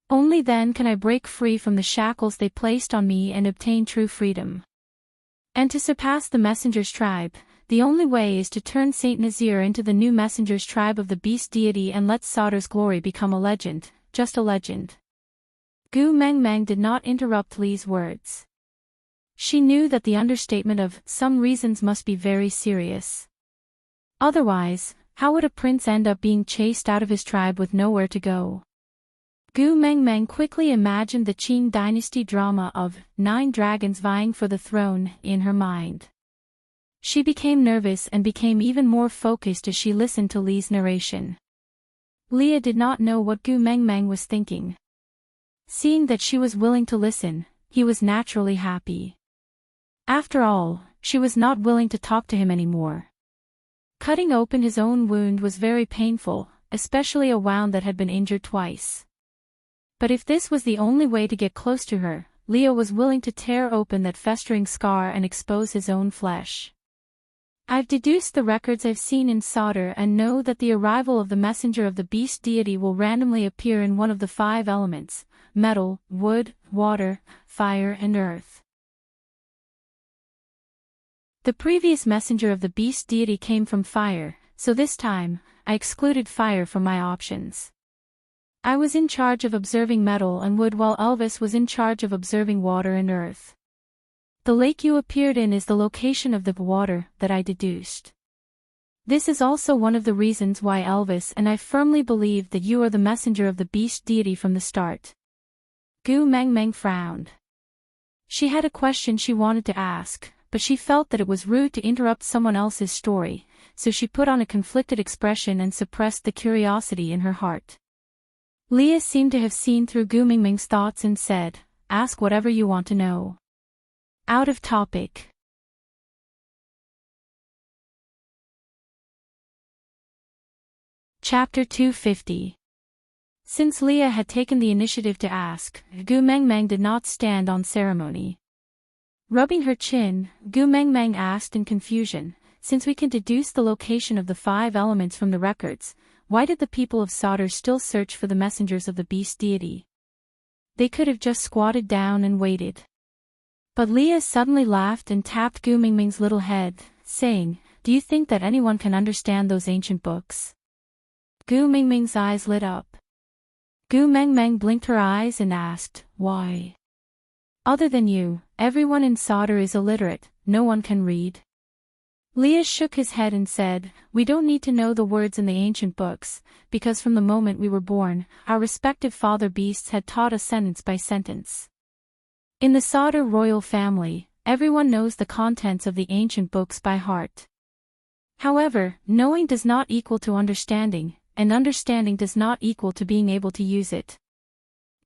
Only then can I break free from the shackles they placed on me and obtain true freedom. And to surpass the messenger's tribe, the only way is to turn Saint Nazaire into the new messenger's tribe of the beast deity and let Sauter's glory become a legend, just a legend." Gu Mengmeng did not interrupt Li's words. She knew that the understatement of some reasons must be very serious. Otherwise, how would a prince end up being chased out of his tribe with nowhere to go? Gu Mengmeng quickly imagined the Qing dynasty drama of 9 dragons vying for the throne in her mind. She became nervous and became even more focused as she listened to Li's narration. Leah did not know what Gu Mengmeng was thinking. Seeing that she was willing to listen, he was naturally happy. After all, she was not willing to talk to him anymore. Cutting open his own wound was very painful, especially a wound that had been injured twice. But if this was the only way to get close to her, Leo was willing to tear open that festering scar and expose his own flesh. I've deduced the records I've seen in Solder and know that the arrival of the messenger of the beast deity will randomly appear in one of the 5 elements: metal, wood, water, fire and earth. The previous messenger of the beast deity came from fire, so this time, I excluded fire from my options. I was in charge of observing metal and wood while Elvis was in charge of observing water and earth. The lake you appeared in is the location of the water that I deduced. This is also one of the reasons why Elvis and I firmly believe that you are the messenger of the beast deity from the start. Gu Mengmeng frowned. She had a question she wanted to ask, but she felt that it was rude to interrupt someone else's story, so she put on a conflicted expression and suppressed the curiosity in her heart. Leah seemed to have seen through Gu Mengmeng's thoughts and said, "Ask whatever you want to know." Out of topic. Chapter 250. Since Leah had taken the initiative to ask, Gu Mengmeng did not stand on ceremony. Rubbing her chin, Gu Mengmeng asked in confusion, "Since we can deduce the location of the 5 elements from the records, why did the people of Solder still search for the messengers of the beast deity? They could have just squatted down and waited." But Leah suddenly laughed and tapped Gu Mengmeng's little head, saying, "Do you think that anyone can understand those ancient books?" Gu Mengmeng's eyes lit up. Gu Mengmeng blinked her eyes and asked, "Why?" "Other than you, everyone in Solder is illiterate, no one can read." Leah shook his head and said, "We don't need to know the words in the ancient books, because from the moment we were born, our respective father beasts had taught us sentence by sentence. In the Solder royal family, everyone knows the contents of the ancient books by heart. However, knowing does not equal to understanding, and understanding does not equal to being able to use it."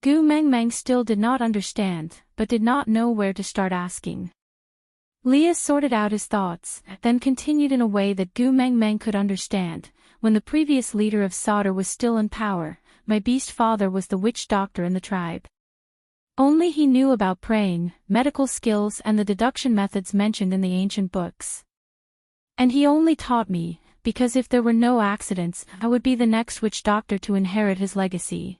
Gu Mengmeng still did not understand, but did not know where to start asking. Leah sorted out his thoughts, then continued in a way that Gu Mengmeng could understand. "When the previous leader of Solder was still in power, my beast father was the witch doctor in the tribe. Only he knew about praying, medical skills and the deduction methods mentioned in the ancient books. And he only taught me, because if there were no accidents, I would be the next witch doctor to inherit his legacy.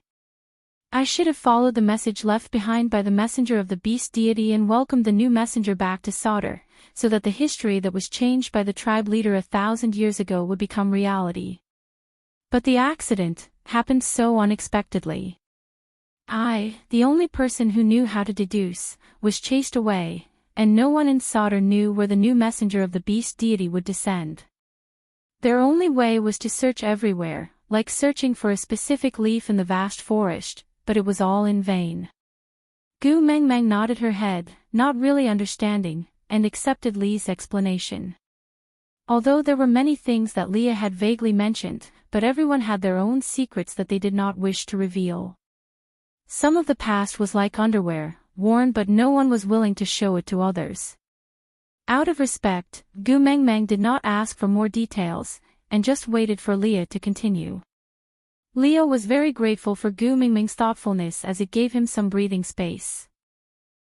I should have followed the message left behind by the messenger of the beast deity and welcomed the new messenger back to Solder, so that the history that was changed by the tribe leader 1,000 years ago would become reality. But the accident happened so unexpectedly. I, the only person who knew how to deduce, was chased away, and no one in Solder knew where the new messenger of the beast deity would descend. Their only way was to search everywhere, like searching for a specific leaf in the vast forest, but it was all in vain." Gu Mengmeng nodded her head, not really understanding, and accepted Li's explanation. Although there were many things that Leah had vaguely mentioned, but everyone had their own secrets that they did not wish to reveal. Some of the past was like underwear, worn but no one was willing to show it to others. Out of respect, Gu Mengmeng did not ask for more details, and just waited for Leah to continue. Leo was very grateful for Gu Mengmeng's thoughtfulness as it gave him some breathing space.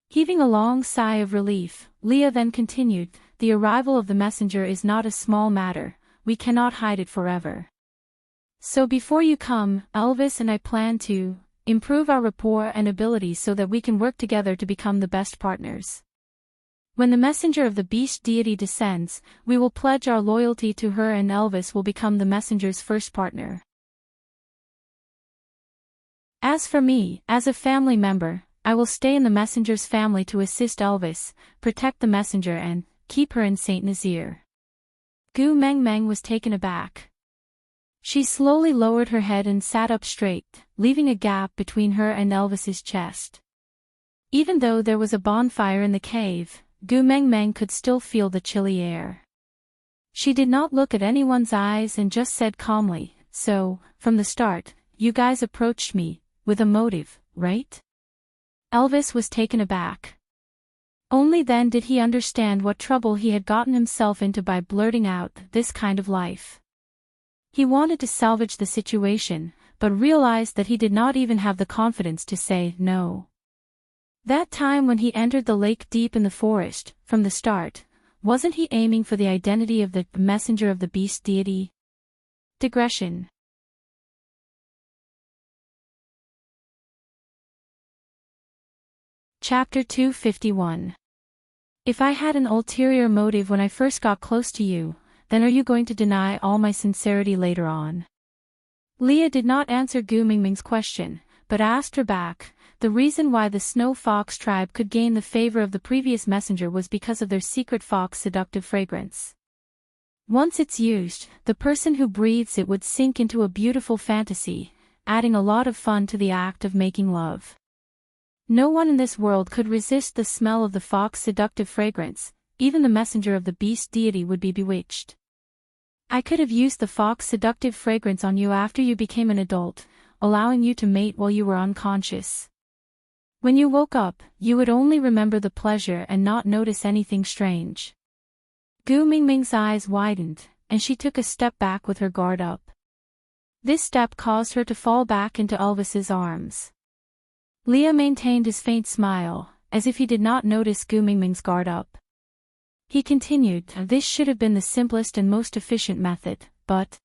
Heaving a long sigh of relief, Leah then continued, "The arrival of the messenger is not a small matter, we cannot hide it forever. So before you come, Elvis and I plan to improve our rapport and abilities so that we can work together to become the best partners. When the messenger of the beast deity descends, we will pledge our loyalty to her and Elvis will become the messenger's first partner." As for me, as a family member, I will stay in the messenger's family to assist Elvis, protect the messenger and keep her in Saint Nazaire. Gu Meng Meng was taken aback. She slowly lowered her head and sat up straight, leaving a gap between her and Elvis's chest. Even though there was a bonfire in the cave, Gu Meng Meng could still feel the chilly air. She did not look at anyone's eyes and just said calmly, "So, from the start, you guys approached me, with a motive, right?" Elvis was taken aback. Only then did he understand what trouble he had gotten himself into by blurting out this kind of life. He wanted to salvage the situation, but realized that he did not even have the confidence to say no. That time when he entered the lake deep in the forest, from the start, wasn't he aiming for the identity of the messenger of the beast deity? Digression. Chapter 251. If I had an ulterior motive when I first got close to you, then are you going to deny all my sincerity later on? Leah did not answer Gu Mingming's question, but asked her back. The reason why the Snow Fox tribe could gain the favor of the previous messenger was because of their secret fox seductive fragrance. Once it's used, the person who breathes it would sink into a beautiful fantasy, adding a lot of fun to the act of making love. No one in this world could resist the smell of the fox seductive fragrance. Even the messenger of the beast deity would be bewitched. I could have used the fox seductive fragrance on you after you became an adult, allowing you to mate while you were unconscious. When you woke up, you would only remember the pleasure and not notice anything strange. Gu Mingming's eyes widened, and she took a step back with her guard up. This step caused her to fall back into Elvis's arms. Leah maintained his faint smile, as if he did not notice Gu Mingming's guard up. He continued, "This should have been the simplest and most efficient method, but..."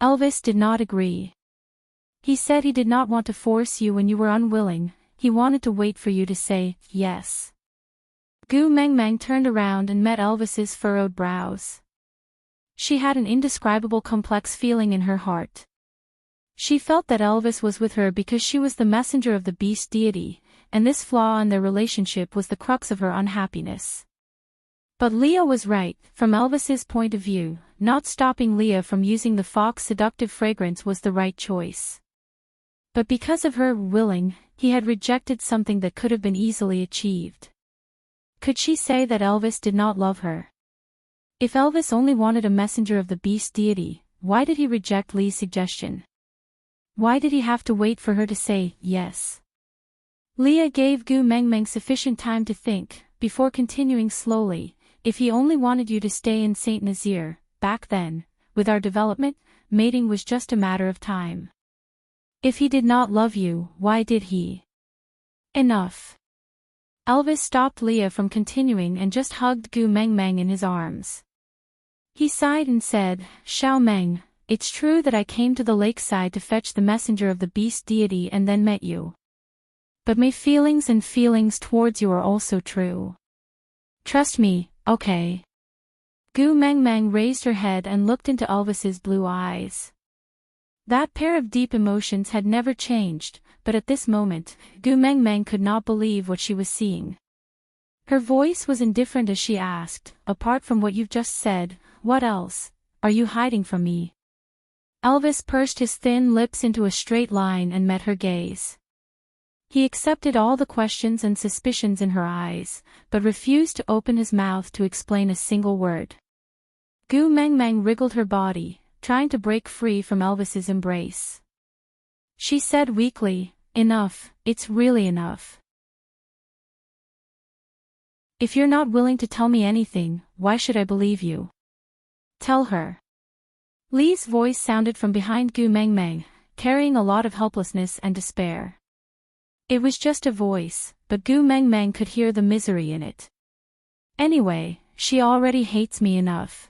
Elvis did not agree. He said he did not want to force you when you were unwilling, he wanted to wait for you to say yes. Gu Meng Meng turned around and met Elvis's furrowed brows. She had an indescribable complex feeling in her heart. She felt that Elvis was with her because she was the messenger of the beast deity, and this flaw in their relationship was the crux of her unhappiness. But Leah was right. From Elvis's point of view, not stopping Leah from using the fox seductive fragrance was the right choice. But because of her willing, he had rejected something that could have been easily achieved. Could she say that Elvis did not love her? If Elvis only wanted a messenger of the beast deity, why did he reject Leah's suggestion? Why did he have to wait for her to say yes? Leah gave Gu Meng Meng sufficient time to think, before continuing slowly. If he only wanted you to stay in Saint Nazaire, back then, with our development, mating was just a matter of time. If he did not love you, why did he? Enough. Elvis stopped Leah from continuing and just hugged Gu Meng Meng in his arms. He sighed and said, "Xiao Meng, it's true that I came to the lakeside to fetch the messenger of the beast deity and then met you. But my feelings towards you are also true. Trust me, okay?" Gu Meng Meng raised her head and looked into Elvis's blue eyes. That pair of deep emotions had never changed, but at this moment, Gu Meng Meng could not believe what she was seeing. Her voice was indifferent as she asked, "Apart from what you've just said, what else are you hiding from me?" Elvis pursed his thin lips into a straight line and met her gaze. He accepted all the questions and suspicions in her eyes, but refused to open his mouth to explain a single word. Gu Meng Meng wriggled her body, trying to break free from Elvis's embrace. She said weakly, "Enough, it's really enough. If you're not willing to tell me anything, why should I believe you? Tell her." Lee's voice sounded from behind Gu Meng Meng, carrying a lot of helplessness and despair. It was just a voice, but Gu Meng Meng could hear the misery in it. Anyway, she already hates me enough.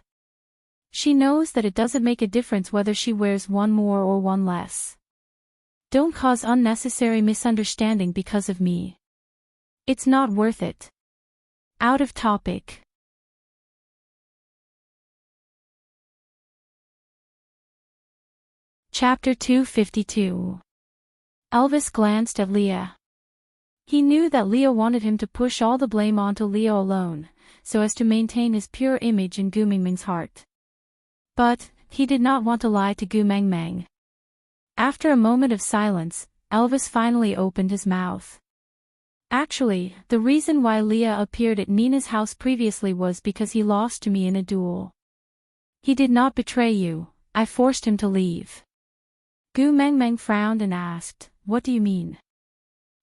She knows that it doesn't make a difference whether she wears one more or one less. Don't cause unnecessary misunderstanding because of me. It's not worth it. Out of topic. Chapter 252. Elvis glanced at Leah. He knew that Leah wanted him to push all the blame onto Leah alone, so as to maintain his pure image in Gu Mingming's heart. But he did not want to lie to Gu Mengmeng. After a moment of silence, Elvis finally opened his mouth. Actually, the reason why Leah appeared at Nina's house previously was because he lost to me in a duel. He did not betray you, I forced him to leave. Gu Mengmeng frowned and asked, "What do you mean?"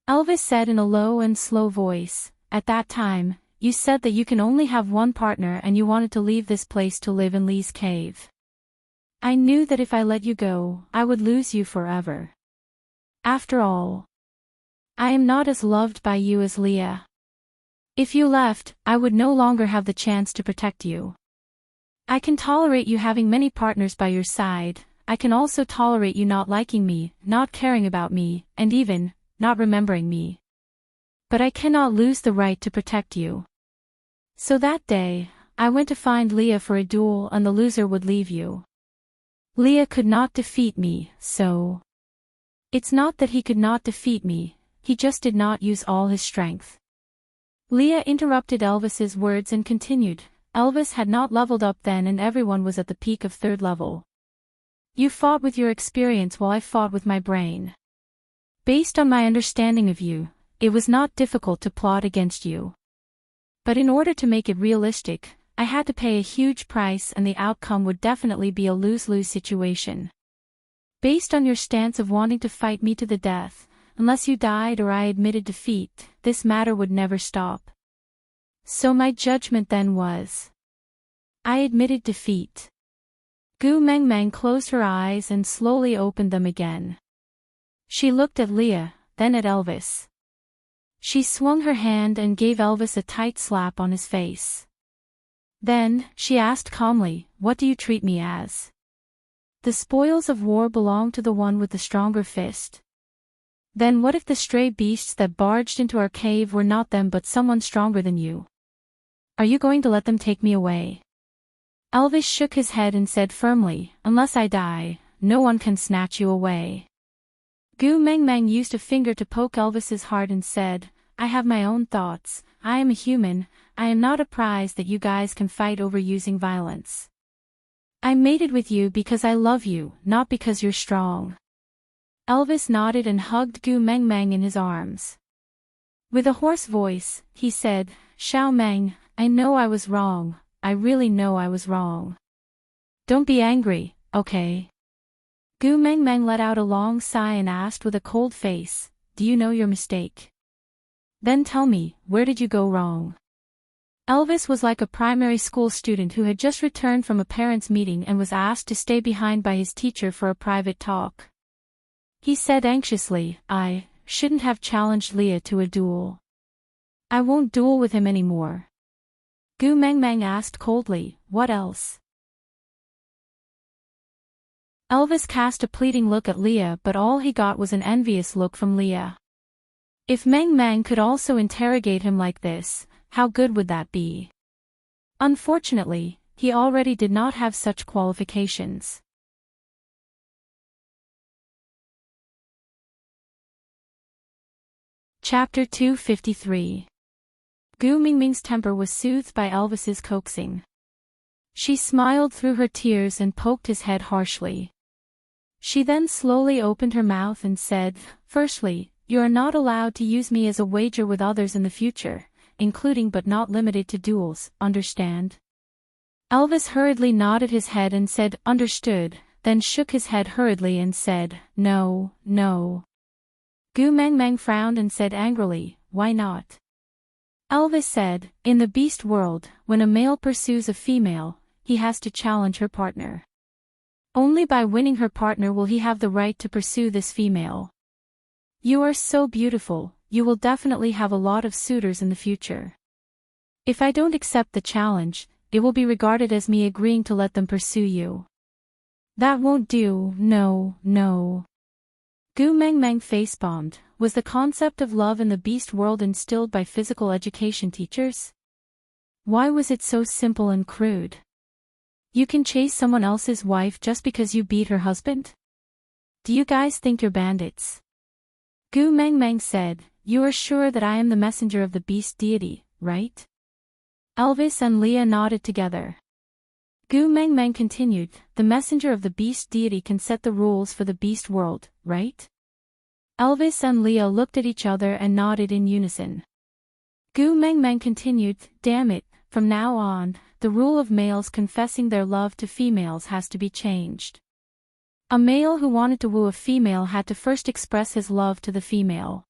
Elvis said in a low and slow voice, "At that time, you said that you can only have one partner and you wanted to leave this place to live in Lee's cave. I knew that if I let you go, I would lose you forever. After all, I am not as loved by you as Leah. If you left, I would no longer have the chance to protect you. I can tolerate you having many partners by your side, I can also tolerate you not liking me, not caring about me, and even not remembering me. But I cannot lose the right to protect you. So that day, I went to find Leah for a duel and the loser would leave you. Leah could not defeat me, so... It's not that he could not defeat me, he just did not use all his strength." Leah interrupted Elvis's words and continued, "Elvis had not leveled up then and everyone was at the peak of 3rd level. You fought with your experience while I fought with my brain. Based on my understanding of you, it was not difficult to plot against you. But in order to make it realistic, I had to pay a huge price and the outcome would definitely be a lose-lose situation. Based on your stance of wanting to fight me to the death, unless you died or I admitted defeat, this matter would never stop. So my judgment then was... I admitted defeat." Gu Mengmeng closed her eyes and slowly opened them again. She looked at Leah, then at Elvis. She swung her hand and gave Elvis a tight slap on his face. Then, she asked calmly, "What do you treat me as? The spoils of war belong to the one with the stronger fist. Then what if the stray beasts that barged into our cave were not them but someone stronger than you? Are you going to let them take me away?" Elvis shook his head and said firmly, "Unless I die, no one can snatch you away." Gu Mengmeng used a finger to poke Elvis's heart and said, "I have my own thoughts, I am a human, I am not a prize that you guys can fight over using violence. I mated with you because I love you, not because you're strong." Elvis nodded and hugged Gu Mengmeng in his arms. With a hoarse voice, he said, "Xiao Meng, I know I was wrong, I really know I was wrong. Don't be angry, okay?" Gu Mengmeng let out a long sigh and asked with a cold face, "Do you know your mistake? Then tell me, where did you go wrong?" Elvis was like a primary school student who had just returned from a parents' meeting and was asked to stay behind by his teacher for a private talk. He said anxiously, "I shouldn't have challenged Leah to a duel. I won't duel with him anymore." Gu Mengmeng asked coldly, "What else?" Elvis cast a pleading look at Leah but all he got was an envious look from Leah. If Mengmeng could also interrogate him like this, how good would that be? Unfortunately, he already did not have such qualifications. Chapter 253. Gu Mingming's temper was soothed by Elvis's coaxing. She smiled through her tears and poked his head harshly. She then slowly opened her mouth and said, "Firstly, you are not allowed to use me as a wager with others in the future, including but not limited to duels, understand?" Elvis hurriedly nodded his head and said, "Understood," then shook his head hurriedly and said, "No, no." Gu Mengmeng frowned and said angrily, "Why not?" Elvis said, "In the beast world, when a male pursues a female, he has to challenge her partner. Only by winning her partner will he have the right to pursue this female. You are so beautiful, you will definitely have a lot of suitors in the future. If I don't accept the challenge, it will be regarded as me agreeing to let them pursue you. That won't do, no, no." Gu Mengmeng face-bombed. Was the concept of love in the beast world instilled by physical education teachers? Why was it so simple and crude? You can chase someone else's wife just because you beat her husband? Do you guys think you're bandits? Gu Mengmeng said, "You are sure that I am the messenger of the beast deity, right?" Elvis and Leah nodded together. Gu Mengmeng continued, "The messenger of the beast deity can set the rules for the beast world, right?" Elvis and Leah looked at each other and nodded in unison. Gu Mengmeng continued, "Damn it, from now on, the rule of males confessing their love to females has to be changed. A male who wanted to woo a female had to first express his love to the female.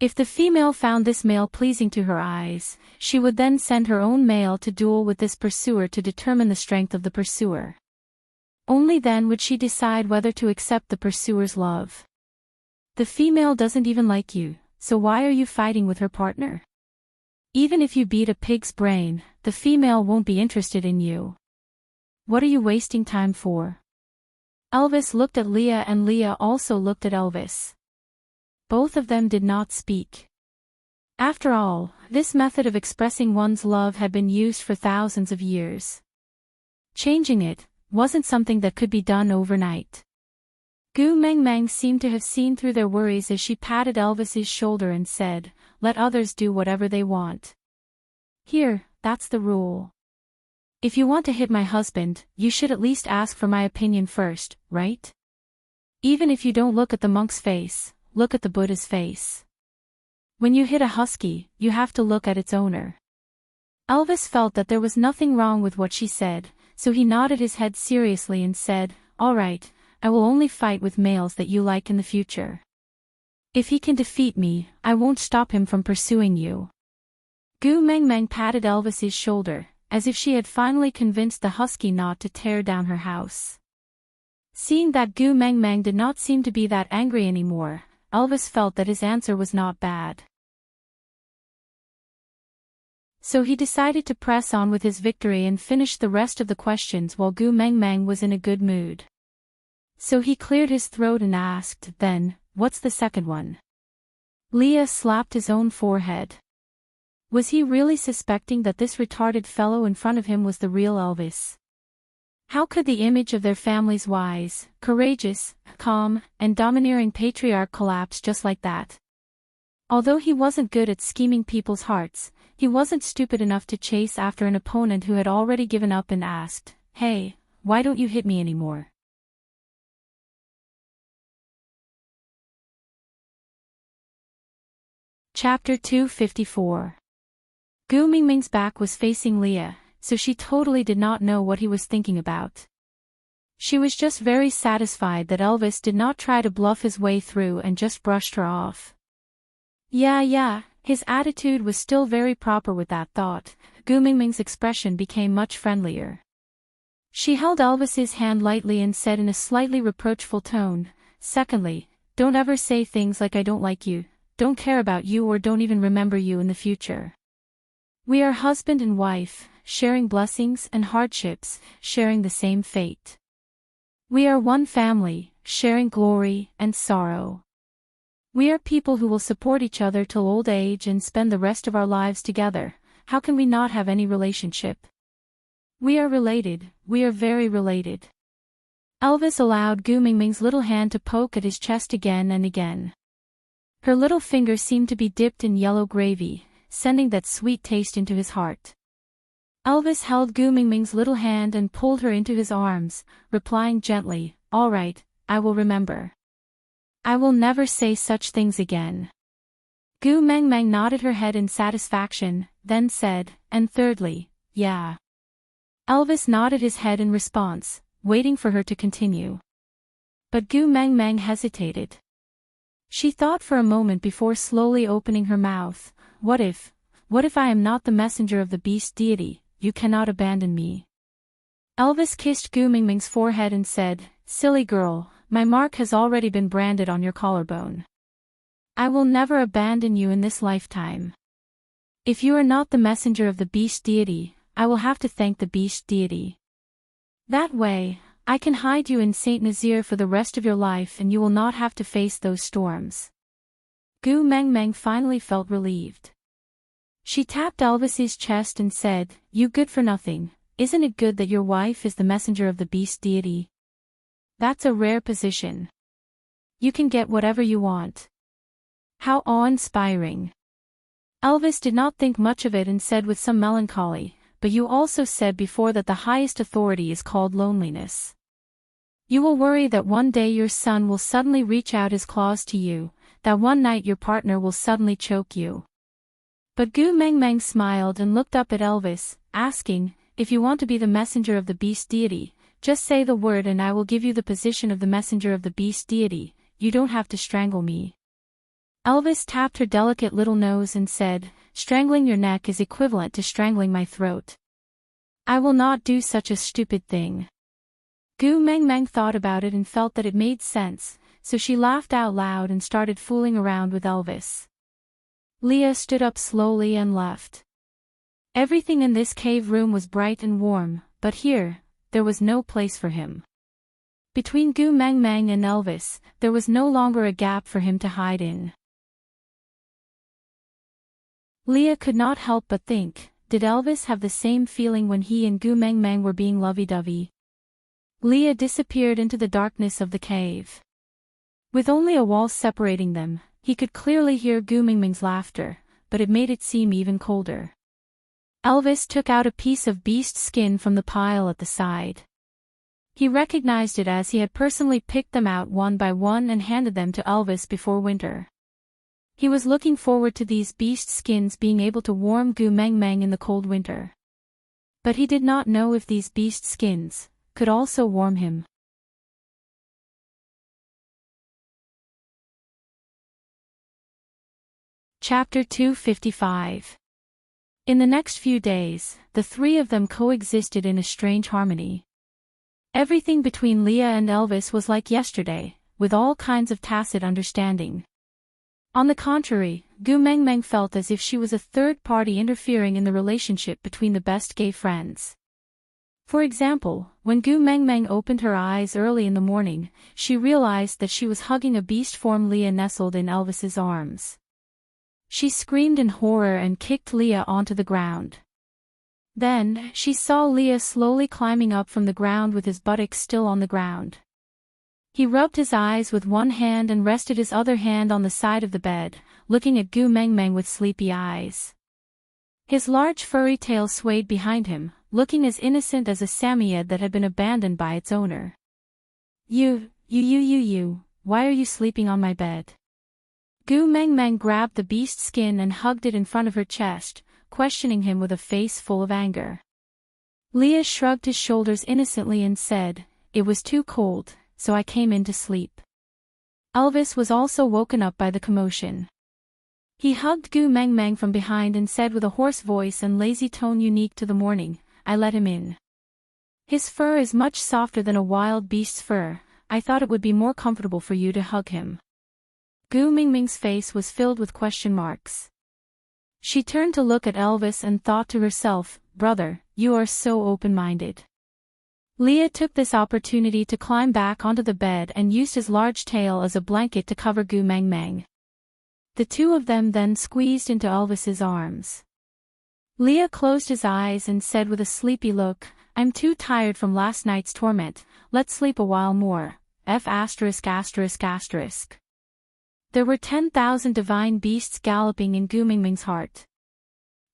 If the female found this male pleasing to her eyes, she would then send her own male to duel with this pursuer to determine the strength of the pursuer. Only then would she decide whether to accept the pursuer's love. The female doesn't even like you, so why are you fighting with her partner? Even if you beat a pig's brain, the female won't be interested in you. What are you wasting time for?" Elvis looked at Leah and Leah also looked at Elvis. Both of them did not speak. After all, this method of expressing one's love had been used for thousands of years. Changing it wasn't something that could be done overnight. Gu Mengmeng seemed to have seen through their worries as she patted Elvis's shoulder and said, "Let others do whatever they want. Here, that's the rule. If you want to hit my husband, you should at least ask for my opinion first, right? Even if you don't look at the monk's face, look at the Buddha's face. When you hit a husky, you have to look at its owner." Elvis felt that there was nothing wrong with what she said, so he nodded his head seriously and said, "All right, I will only fight with males that you like in the future. If he can defeat me, I won't stop him from pursuing you." Gu Mengmeng patted Elvis's shoulder, as if she had finally convinced the husky not to tear down her house. Seeing that Gu Mengmeng did not seem to be that angry anymore, Elvis felt that his answer was not bad. So he decided to press on with his victory and finish the rest of the questions while Gu Mengmeng was in a good mood. So he cleared his throat and asked, "Then, what's the second one?" Leah slapped his own forehead. Was he really suspecting that this retarded fellow in front of him was the real Elvis? How could the image of their family's wise, courageous, calm, and domineering patriarch collapse just like that? Although he wasn't good at scheming people's hearts, he wasn't stupid enough to chase after an opponent who had already given up and asked, "Hey, why don't you hit me anymore?" Chapter 254. Gu Mingming's back was facing Leah, so she totally did not know what he was thinking about. She was just very satisfied that Elvis did not try to bluff his way through and just brushed her off. Yeah, his attitude was still very proper with that thought. Gu Mingming's expression became much friendlier. She held Elvis's hand lightly and said in a slightly reproachful tone, "Secondly, don't ever say things like I don't like you, don't care about you or don't even remember you in the future. We are husband and wife, sharing blessings and hardships, sharing the same fate. We are one family, sharing glory and sorrow. We are people who will support each other till old age and spend the rest of our lives together. How can we not have any relationship? We are related, we are very related." Elvis allowed Gu Mingming's little hand to poke at his chest again and again. Her little finger seemed to be dipped in yellow gravy, sending that sweet taste into his heart. Elvis held Gu Mingming's little hand and pulled her into his arms, replying gently, "All right, I will remember. I will never say such things again." Gu Mengmeng nodded her head in satisfaction, then said, "And thirdly, yeah." Elvis nodded his head in response, waiting for her to continue. But Gu Mengmeng hesitated. She thought for a moment before slowly opening her mouth. What if I am not the messenger of the beast deity, you cannot abandon me?" Elvis kissed Gu Mingming's forehead and said, "Silly girl, my mark has already been branded on your collarbone. I will never abandon you in this lifetime. If you are not the messenger of the beast deity, I will have to thank the beast deity. That way, I can hide you in Saint Nazaire for the rest of your life and you will not have to face those storms." Gu Mengmeng finally felt relieved. She tapped Elvis's chest and said, "You good for nothing, isn't it good that your wife is the messenger of the beast deity? That's a rare position. You can get whatever you want. How awe-inspiring. Elvis did not think much of it and said with some melancholy, but you also said before that the highest authority is called loneliness. You will worry that one day your son will suddenly reach out his claws to you, that one night your partner will suddenly choke you. But Gu Meng Meng smiled and looked up at Elvis, asking, if you want to be the messenger of the beast deity, just say the word and I will give you the position of the messenger of the beast deity, you don't have to strangle me. Elvis tapped her delicate little nose and said, strangling your neck is equivalent to strangling my throat. I will not do such a stupid thing. Gu Meng Meng thought about it and felt that it made sense, so she laughed out loud and started fooling around with Elvis. Leah stood up slowly and left. Everything in this cave room was bright and warm, but here, there was no place for him. Between Gu Meng Meng and Elvis, there was no longer a gap for him to hide in. Leah could not help but think, did Elvis have the same feeling when he and Gu Meng Meng were being lovey-dovey? Leah disappeared into the darkness of the cave. With only a wall separating them, he could clearly hear Gu Meng Meng's laughter, but it made it seem even colder. Elvis took out a piece of beast skin from the pile at the side. He recognized it as he had personally picked them out one by one and handed them to Elvis before winter. He was looking forward to these beast skins being able to warm Gu Meng Meng in the cold winter. But he did not know if these beast skins could also warm him. Chapter 255. In the next few days, the three of them coexisted in a strange harmony. Everything between Leah and Elvis was like yesterday, with all kinds of tacit understanding. On the contrary, Gu Meng Meng felt as if she was a third party interfering in the relationship between the best gay friends. For example, when Gu Meng Meng opened her eyes early in the morning, she realized that she was hugging a beast form Leah nestled in Elvis's arms. She screamed in horror and kicked Leah onto the ground. Then, she saw Leah slowly climbing up from the ground with his buttocks still on the ground. He rubbed his eyes with one hand and rested his other hand on the side of the bed, looking at Gu Meng Meng with sleepy eyes. His large furry tail swayed behind him, looking as innocent as a Samoyed that had been abandoned by its owner. You, why are you sleeping on my bed? Gu Meng Meng grabbed the beast skin and hugged it in front of her chest, questioning him with a face full of anger. Leah shrugged his shoulders innocently and said, it was too cold, so I came in to sleep. Elvis was also woken up by the commotion. He hugged Gu Meng Meng from behind and said with a hoarse voice and lazy tone unique to the morning, I let him in. His fur is much softer than a wild beast's fur, I thought it would be more comfortable for you to hug him. Gu Meng Meng's face was filled with question marks. She turned to look at Elvis and thought to herself, brother, you are so open-minded. Leah took this opportunity to climb back onto the bed and used his large tail as a blanket to cover Gu Meng Meng. The two of them then squeezed into Elvis's arms. Leah closed his eyes and said with a sleepy look, I'm too tired from last night's torment, let's sleep a while more, There were 10,000 divine beasts galloping in Gu Meng Meng's heart.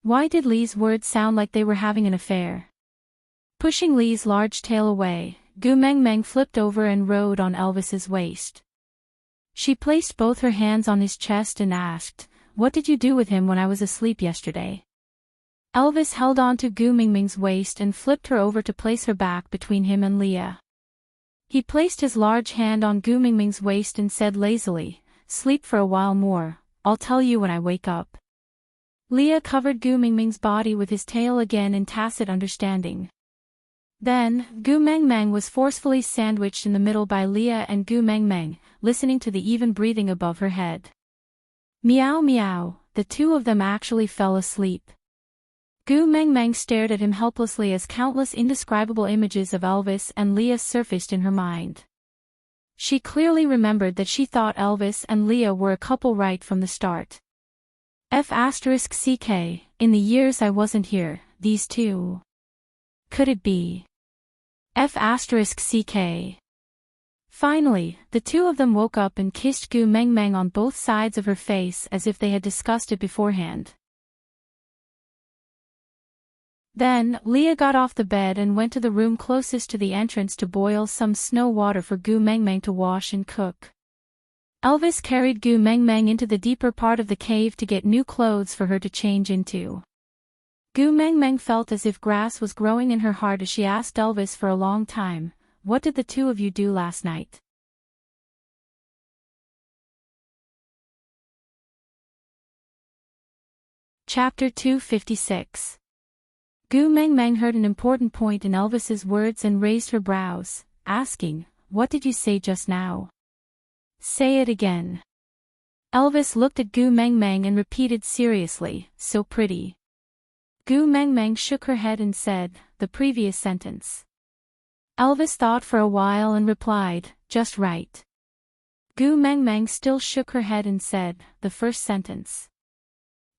Why did Lee's words sound like they were having an affair? Pushing Lee's large tail away, Gu Meng Meng flipped over and rode on Elvis's waist. She placed both her hands on his chest and asked, what did you do with him when I was asleep yesterday? Elvis held on to Gu Meng Meng's waist and flipped her over to place her back between him and Leah. He placed his large hand on Gu Meng Meng's waist and said lazily, sleep for a while more, I'll tell you when I wake up. Leah covered Gu Meng Meng's body with his tail again in tacit understanding. Then, Gu Meng Meng was forcefully sandwiched in the middle by Leah and Gu Meng Meng, listening to the even breathing above her head. Meow meow, the two of them actually fell asleep. Gu Meng Meng stared at him helplessly as countless indescribable images of Elvis and Leah surfaced in her mind. She clearly remembered that she thought Elvis and Leah were a couple right from the start. F***ck, in the years I wasn't here, these two. Could it be? F***ck. Finally, the two of them woke up and kissed Gu Meng Meng on both sides of her face as if they had discussed it beforehand. Then, Leah got off the bed and went to the room closest to the entrance to boil some snow water for Gu Meng Meng to wash and cook. Elvis carried Gu Meng Meng into the deeper part of the cave to get new clothes for her to change into. Gu Meng Meng felt as if grass was growing in her heart as she asked Elvis for a long time, "What did the two of you do last night?" Chapter 256. Gu Meng Meng heard an important point in Elvis's words and raised her brows, asking, "What did you say just now? Say it again." Elvis looked at Gu Meng Meng and repeated seriously, "So pretty." Gu Meng Meng shook her head and said, "The previous sentence." Elvis thought for a while and replied, "Just right." Gu Meng Meng still shook her head and said, "The first sentence."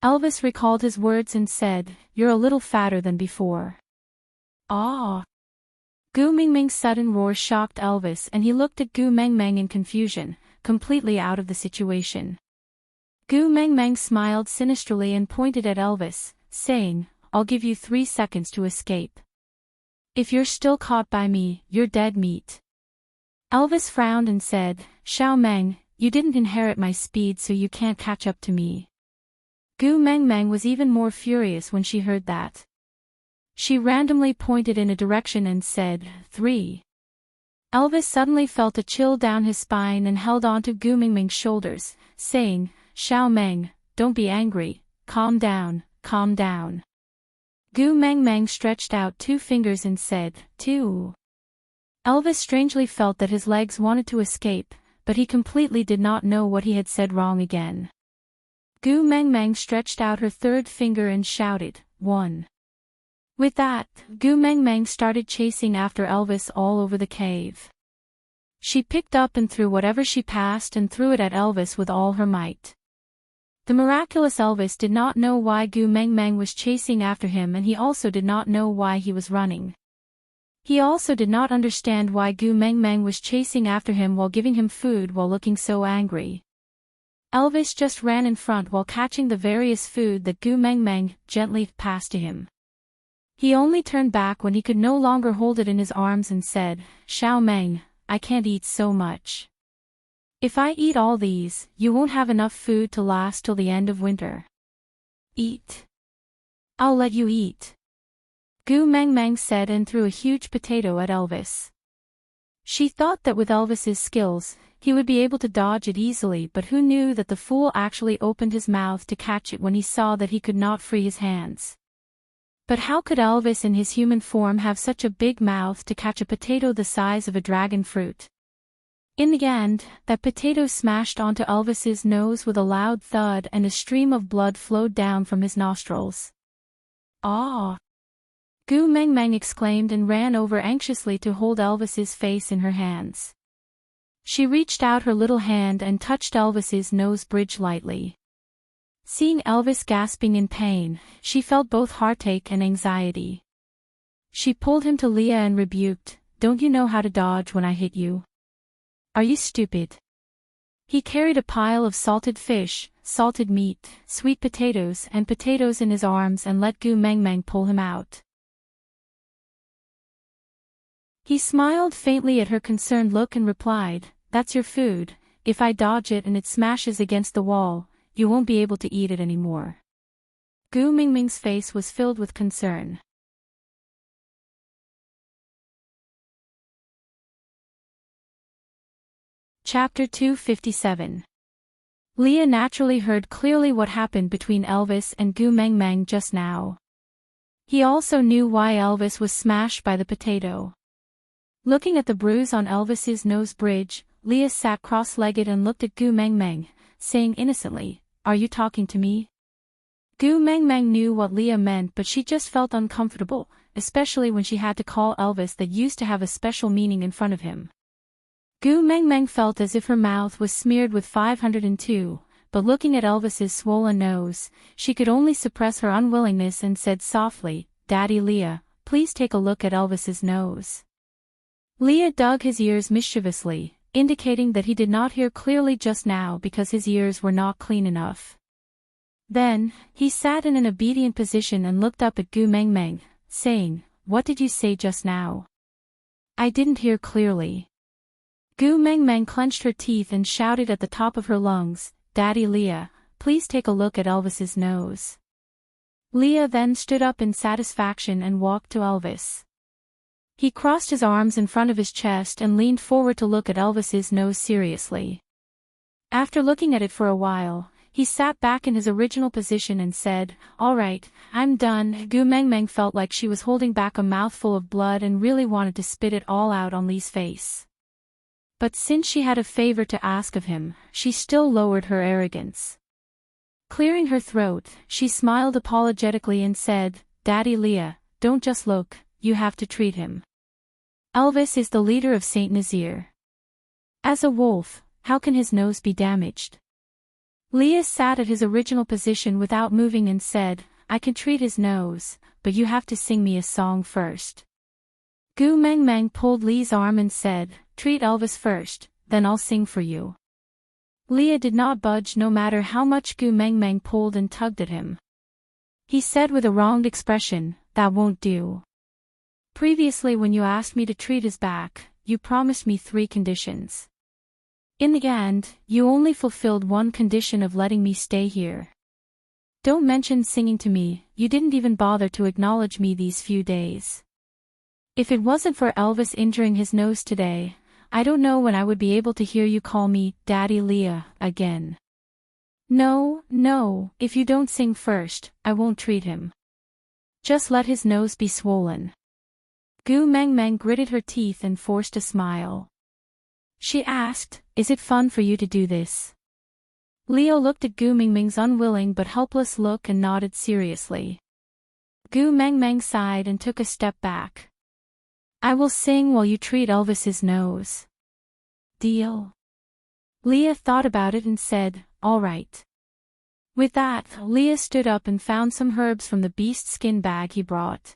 Elvis recalled his words and said, "You're a little fatter than before." "Ah!" Gu Meng Meng's sudden roar shocked Elvis and he looked at Gu Meng Meng in confusion, completely out of the situation. Gu Meng Meng smiled sinisterly and pointed at Elvis, saying, "I'll give you 3 seconds to escape. If you're still caught by me, you're dead meat." Elvis frowned and said, "Xiao Meng, you didn't inherit my speed so you can't catch up to me." Gu Meng Meng was even more furious when she heard that. She randomly pointed in a direction and said, 3. Elvis suddenly felt a chill down his spine and held onto Gu Meng Meng's shoulders, saying, "Xiao Meng, don't be angry, calm down, calm down." Gu Meng Meng stretched out 2 fingers and said, 2. Elvis strangely felt that his legs wanted to escape, but he completely did not know what he had said wrong again. Gu Meng Meng stretched out her 3rd finger and shouted, 1. With that, Gu Meng Meng started chasing after Elvis all over the cave. She picked up and threw whatever she passed and threw it at Elvis with all her might. The miraculous Elvis did not know why Gu Meng Meng was chasing after him and he also did not know why he was running. He also did not understand why Gu Meng Meng was chasing after him while giving him food while looking so angry. Elvis just ran in front while catching the various food that Gu Meng Meng gently passed to him. He only turned back when he could no longer hold it in his arms and said, "Xiao Meng, I can't eat so much. If I eat all these, you won't have enough food to last till the end of winter. Eat. I'll let you eat." Gu Meng Meng said and threw a huge potato at Elvis. She thought that with Elvis's skills, he would be able to dodge it easily, but who knew that the fool actually opened his mouth to catch it when he saw that he could not free his hands. But how could Elvis in his human form have such a big mouth to catch a potato the size of a dragon fruit? In the end, that potato smashed onto Elvis's nose with a loud thud and a stream of blood flowed down from his nostrils. "Ah!" Gu Meng Meng exclaimed and ran over anxiously to hold Elvis's face in her hands. She reached out her little hand and touched Elvis's nose bridge lightly. Seeing Elvis gasping in pain, she felt both heartache and anxiety. She pulled him to Leah and rebuked, "Don't you know how to dodge when I hit you? Are you stupid?" He carried a pile of salted fish, salted meat, sweet potatoes and potatoes in his arms and let Gu Meng Meng pull him out. He smiled faintly at her concerned look and replied, "That's your food. If I dodge it and it smashes against the wall, you won't be able to eat it anymore." Gu Meng Meng's face was filled with concern. Chapter 257. Leah naturally heard clearly what happened between Elvis and Gu Meng Meng just now. He also knew why Elvis was smashed by the potato. Looking at the bruise on Elvis's nose bridge, Leah sat cross-legged and looked at Gu Meng Meng, saying innocently, "Are you talking to me?" Gu Meng Meng knew what Leah meant, but she just felt uncomfortable, especially when she had to call Elvis that used to have a special meaning in front of him. Gu Meng Meng felt as if her mouth was smeared with 502, but looking at Elvis's swollen nose, she could only suppress her unwillingness and said softly, "Daddy Leah, please take a look at Elvis's nose." Leah dug his ears mischievously, indicating that he did not hear clearly just now because his ears were not clean enough. Then, he sat in an obedient position and looked up at Gu Mengmeng, saying, "What did you say just now?" "I didn't hear clearly." Gu Mengmeng clenched her teeth and shouted at the top of her lungs, "Daddy Leah, please take a look at Elvis's nose." Leah then stood up in satisfaction and walked to Elvis. He crossed his arms in front of his chest and leaned forward to look at Elvis's nose seriously. After looking at it for a while, he sat back in his original position and said, "All right, I'm done." Gu Mengmeng felt like she was holding back a mouthful of blood and really wanted to spit it all out on Lee's face. But since she had a favor to ask of him, she still lowered her arrogance. Clearing her throat, she smiled apologetically and said, "Daddy Leah, don't just look, you have to treat him. Elvis is the leader of Saint Nazir. As a wolf, how can his nose be damaged?" Leah sat at his original position without moving and said, "I can treat his nose, but you have to sing me a song first." Gu Mengmeng pulled Lee's arm and said, "Treat Elvis first, then I'll sing for you." Leah did not budge no matter how much Gu Mengmeng pulled and tugged at him. He said with a wronged expression, "That won't do. Previously when you asked me to treat his back, you promised me 3 conditions. In the end, you only fulfilled 1 condition of letting me stay here. Don't mention singing to me, you didn't even bother to acknowledge me these few days. If it wasn't for Elvis injuring his nose today, I don't know when I would be able to hear you call me Daddy Leah again. No, if you don't sing first, I won't treat him. Just let his nose be swollen." Gu Mengmeng gritted her teeth and forced a smile. She asked, "Is it fun for you to do this?" Leo looked at Gu Mengmeng's unwilling but helpless look and nodded seriously. Gu Mengmeng sighed and took a step back. "I will sing while you treat Elvis's nose. Deal?" Leah thought about it and said, "All right." With that, Leah stood up and found some herbs from the beast skin bag he brought.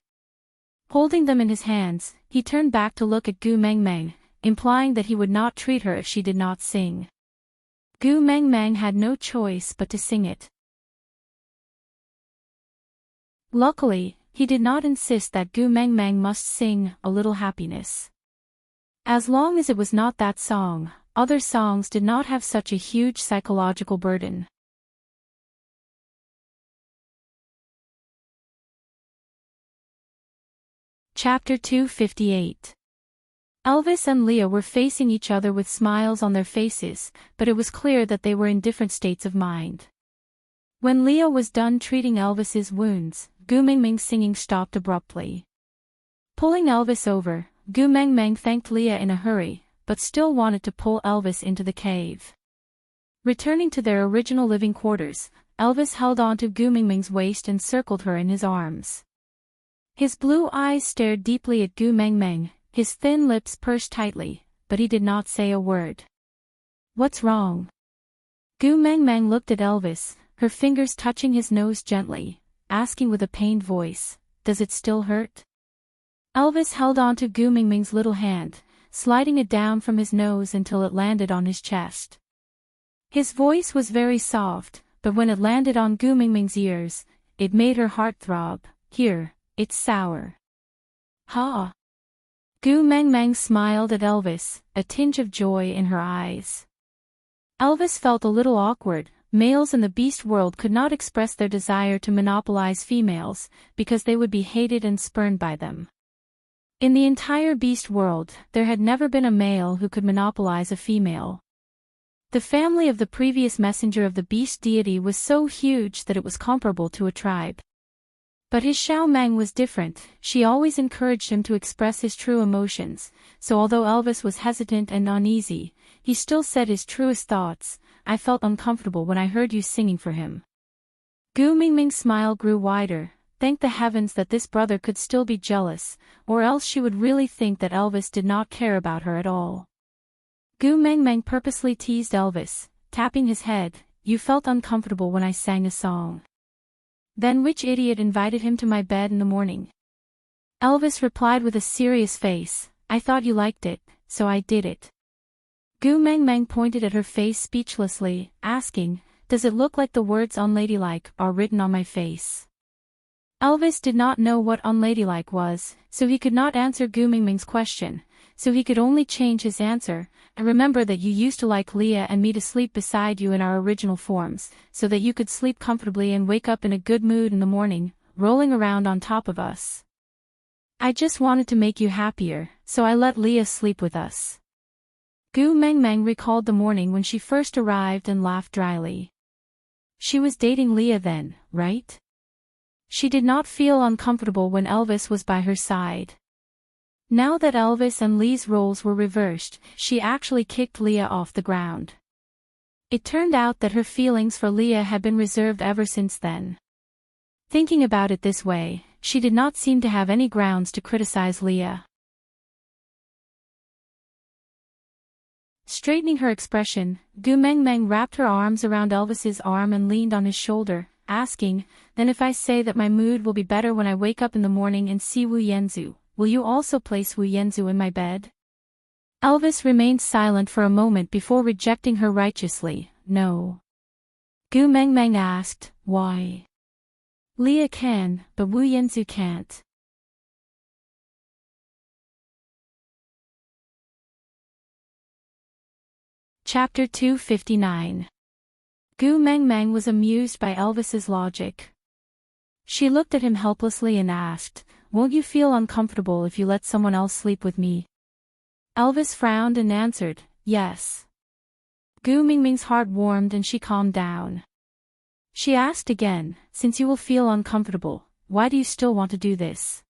Holding them in his hands, he turned back to look at Gu Mengmeng, implying that he would not treat her if she did not sing. Gu Mengmeng had no choice but to sing it. Luckily, he did not insist that Gu Mengmeng must sing "A Little Happiness." As long as it was not that song, other songs did not have such a huge psychological burden. Chapter 258. Elvis and Leah were facing each other with smiles on their faces, but it was clear that they were in different states of mind. When Leah was done treating Elvis's wounds, Gu Mengmeng's singing stopped abruptly. Pulling Elvis over, Gu Mengmeng thanked Leah in a hurry, but still wanted to pull Elvis into the cave. Returning to their original living quarters, Elvis held on to Gu Mengmeng's waist and circled her in his arms. His blue eyes stared deeply at Gu Mengmeng, his thin lips pursed tightly, but he did not say a word. "What's wrong?" Gu Mengmeng looked at Elvis, her fingers touching his nose gently, asking with a pained voice, "Does it still hurt?" Elvis held on to Gu Mengmeng's little hand, sliding it down from his nose until it landed on his chest. His voice was very soft, but when it landed on Gu Mengmeng's ears, it made her heart throb. "Here, it's sour." "Ha!" Gu Mengmeng smiled at Elvis, a tinge of joy in her eyes. Elvis felt a little awkward. Males in the beast world could not express their desire to monopolize females, because they would be hated and spurned by them. In the entire beast world, there had never been a male who could monopolize a female. The family of the previous messenger of the beast deity was so huge that it was comparable to a tribe. But his Xiao Meng was different. She always encouraged him to express his true emotions, so although Elvis was hesitant and uneasy, he still said his truest thoughts. "I felt uncomfortable when I heard you singing for him." Gu Mengmeng's smile grew wider. Thank the heavens that this brother could still be jealous, or else she would really think that Elvis did not care about her at all. Gu Mengmeng purposely teased Elvis, tapping his head. "You felt uncomfortable when I sang a song. Then which idiot invited him to my bed in the morning?" Elvis replied with a serious face, "I thought you liked it, so I did it." Gu Mengmeng pointed at her face speechlessly, asking, "Does it look like the words unladylike are written on my face?" Elvis did not know what unladylike was, so he could not answer Gu Mengmeng's question, so he could only change his answer. "I remember that you used to like Leah and me to sleep beside you in our original forms, so that you could sleep comfortably and wake up in a good mood in the morning, rolling around on top of us. I just wanted to make you happier, so I let Leah sleep with us." Gu Mengmeng recalled the morning when she first arrived and laughed dryly. She was dating Leah then, right? She did not feel uncomfortable when Elvis was by her side. Now that Elvis and Lee's roles were reversed, she actually kicked Leah off the ground. It turned out that her feelings for Leah had been reserved ever since then. Thinking about it this way, she did not seem to have any grounds to criticize Leah. Straightening her expression, Gu Mengmeng wrapped her arms around Elvis's arm and leaned on his shoulder, asking, "Then if I say that my mood will be better when I wake up in the morning and see Wu Yanzu, will you also place Wu Yanzu in my bed?" Elvis remained silent for a moment before rejecting her righteously. "No." Gu Mengmeng asked, "Why?" "Leah can, but Wu Yanzu can't." Chapter 259. Gu Mengmeng was amused by Elvis's logic. She looked at him helplessly and asked, "Won't you feel uncomfortable if you let someone else sleep with me?" Elvis frowned and answered, "Yes." Gu Mengmeng's heart warmed and she calmed down. She asked again, "Since you will feel uncomfortable, why do you still want to do this?"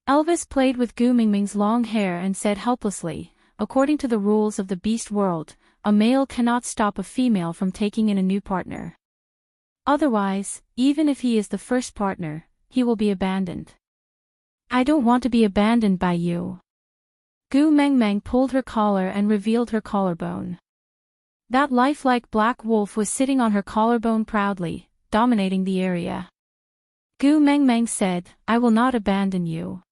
Elvis played with Gu Mengmeng's long hair and said helplessly, "According to the rules of the beast world, a male cannot stop a female from taking in a new partner. Otherwise, even if he is the first partner, he will be abandoned. I don't want to be abandoned by you." Gu Mengmeng pulled her collar and revealed her collarbone. That lifelike black wolf was sitting on her collarbone proudly, dominating the area. Gu Mengmeng said, "I will not abandon you.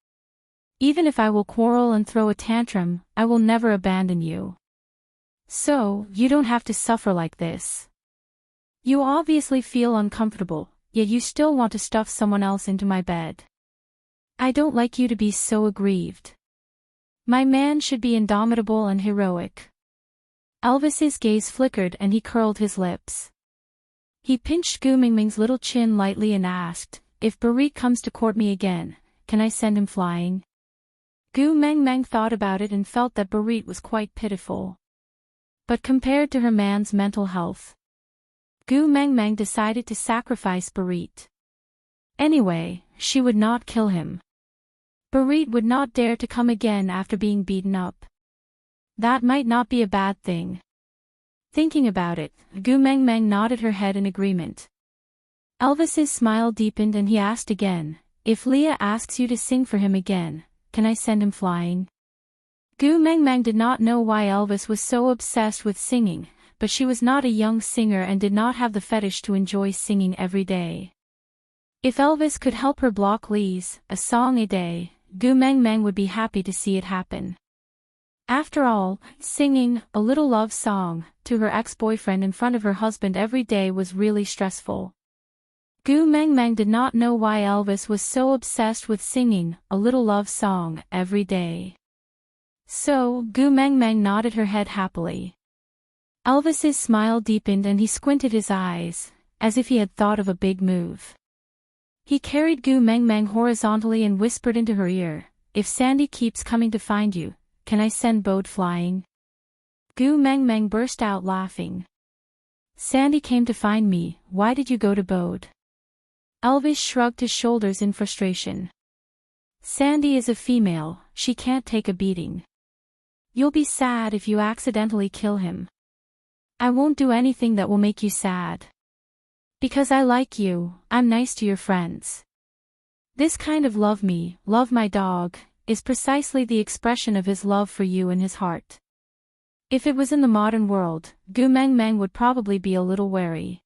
Even if I will quarrel and throw a tantrum, I will never abandon you. So, you don't have to suffer like this. You obviously feel uncomfortable, yet you still want to stuff someone else into my bed. I don't like you to be so aggrieved. My man should be indomitable and heroic." Elvis's gaze flickered and he curled his lips. He pinched Gu Mengmeng's little chin lightly and asked, "If Barit comes to court me again, can I send him flying?" Gu Mengmeng thought about it and felt that Barit was quite pitiful. But compared to her man's mental health, Gu Mengmeng decided to sacrifice Barit. Anyway, she would not kill him. Barit would not dare to come again after being beaten up. That might not be a bad thing. Thinking about it, Gu Mengmeng nodded her head in agreement. Elvis's smile deepened and he asked again, "If Leah asks you to sing for him again, can I send him flying?" Gu Mengmeng did not know why Elvis was so obsessed with singing, but she was not a young singer and did not have the fetish to enjoy singing every day. If Elvis could help her block Lee's "a song a day," Gu Mengmeng would be happy to see it happen. After all, singing "a little love song" to her ex-boyfriend in front of her husband every day was really stressful. Gu Mengmeng did not know why Elvis was so obsessed with singing "a little love song" every day. So, Gu Mengmeng nodded her head happily. Elvis's smile deepened and he squinted his eyes, as if he had thought of a big move. He carried Gu Mengmeng horizontally and whispered into her ear, "If Sandy keeps coming to find you, can I send Bode flying?" Gu Mengmeng burst out laughing. "Sandy came to find me, why did you go to Bode?" Elvis shrugged his shoulders in frustration. "Sandy is a female, she can't take a beating. You'll be sad if you accidentally kill him. I won't do anything that will make you sad. Because I like you, I'm nice to your friends. This kind of love me, love my dog, is precisely the expression of his love for you in his heart." If it was in the modern world, Gu Mengmeng would probably be a little wary.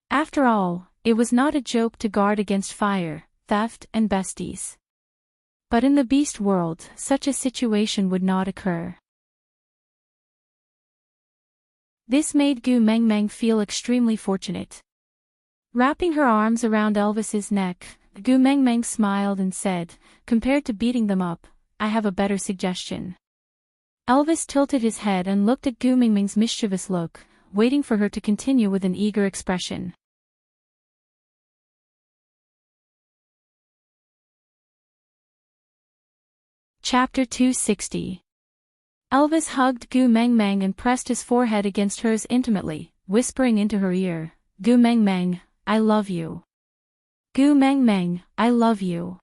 After all, it was not a joke to guard against fire, theft, and besties. But in the beast world, such a situation would not occur. This made Gu Meng Meng feel extremely fortunate. Wrapping her arms around Elvis's neck, Gu Meng Meng smiled and said, "Compared to beating them up, I have a better suggestion." Elvis tilted his head and looked at Gu Meng Meng's mischievous look, waiting for her to continue with an eager expression. Chapter 260. Elvis hugged Gu Meng Meng and pressed his forehead against hers intimately, whispering into her ear, "Gu Meng Meng, I love you. Gu Meng Meng, I love you.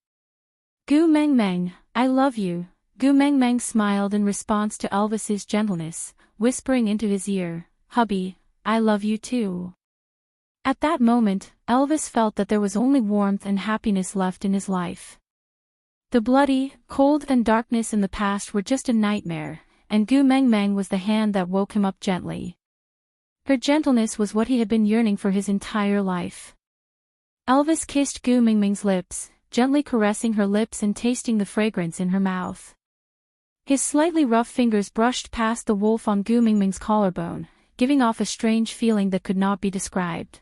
Gu Meng Meng, I love you." Gu Meng Meng smiled in response to Elvis's gentleness, whispering into his ear, "Hubby, I love you too." At that moment, Elvis felt that there was only warmth and happiness left in his life. The bloody, cold and darkness in the past were just a nightmare, and Gu Meng Meng was the hand that woke him up gently. Her gentleness was what he had been yearning for his entire life. Elvis kissed Gu Meng Meng's lips, gently caressing her lips and tasting the fragrance in her mouth. His slightly rough fingers brushed past the wolf on Gu Meng Meng's collarbone, giving off a strange feeling that could not be described.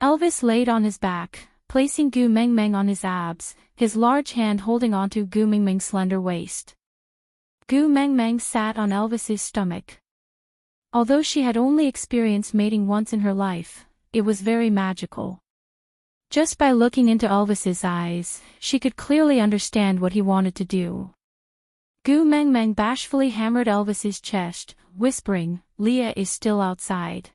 Elvis laid on his back, placing Gu Meng Meng on his abs, his large hand holding onto Gu Meng Meng's slender waist. Gu Meng Meng sat on Elvis's stomach. Although she had only experienced mating once in her life, it was very magical. Just by looking into Elvis's eyes, she could clearly understand what he wanted to do. Gu Meng Meng bashfully hammered Elvis's chest, whispering, "Leah is still outside."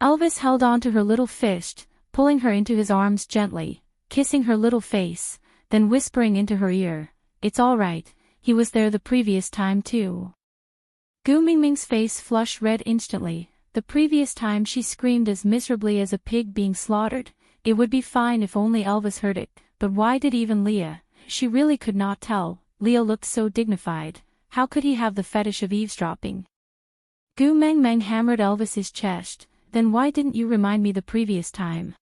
Elvis held onto her little fist, pulling her into his arms gently, kissing her little face, then whispering into her ear, "It's all right, he was there the previous time too." Gu Meng Meng's face flushed red instantly. The previous time she screamed as miserably as a pig being slaughtered. It would be fine if only Elvis heard it, but why did even Leah? She really could not tell. Leah looked so dignified. How could he have the fetish of eavesdropping? Gu Meng Meng hammered Elvis's chest. "Then why didn't you remind me the previous time?"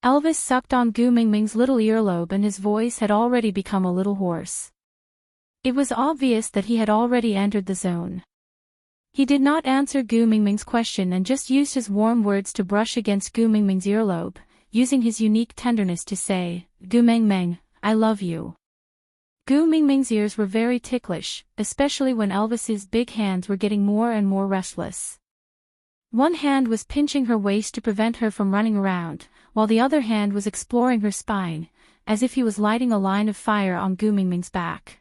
Elvis sucked on Gu Meng Meng's little earlobe and his voice had already become a little hoarse. It was obvious that he had already entered the zone. He did not answer Gu Meng Meng's question and just used his warm words to brush against Gu Meng Meng's earlobe, using his unique tenderness to say, "Gu Meng Meng, I love you." Gu Meng Meng's ears were very ticklish, especially when Elvis's big hands were getting more and more restless. One hand was pinching her waist to prevent her from running around, while the other hand was exploring her spine, as if he was lighting a line of fire on Gu Meng Meng's back.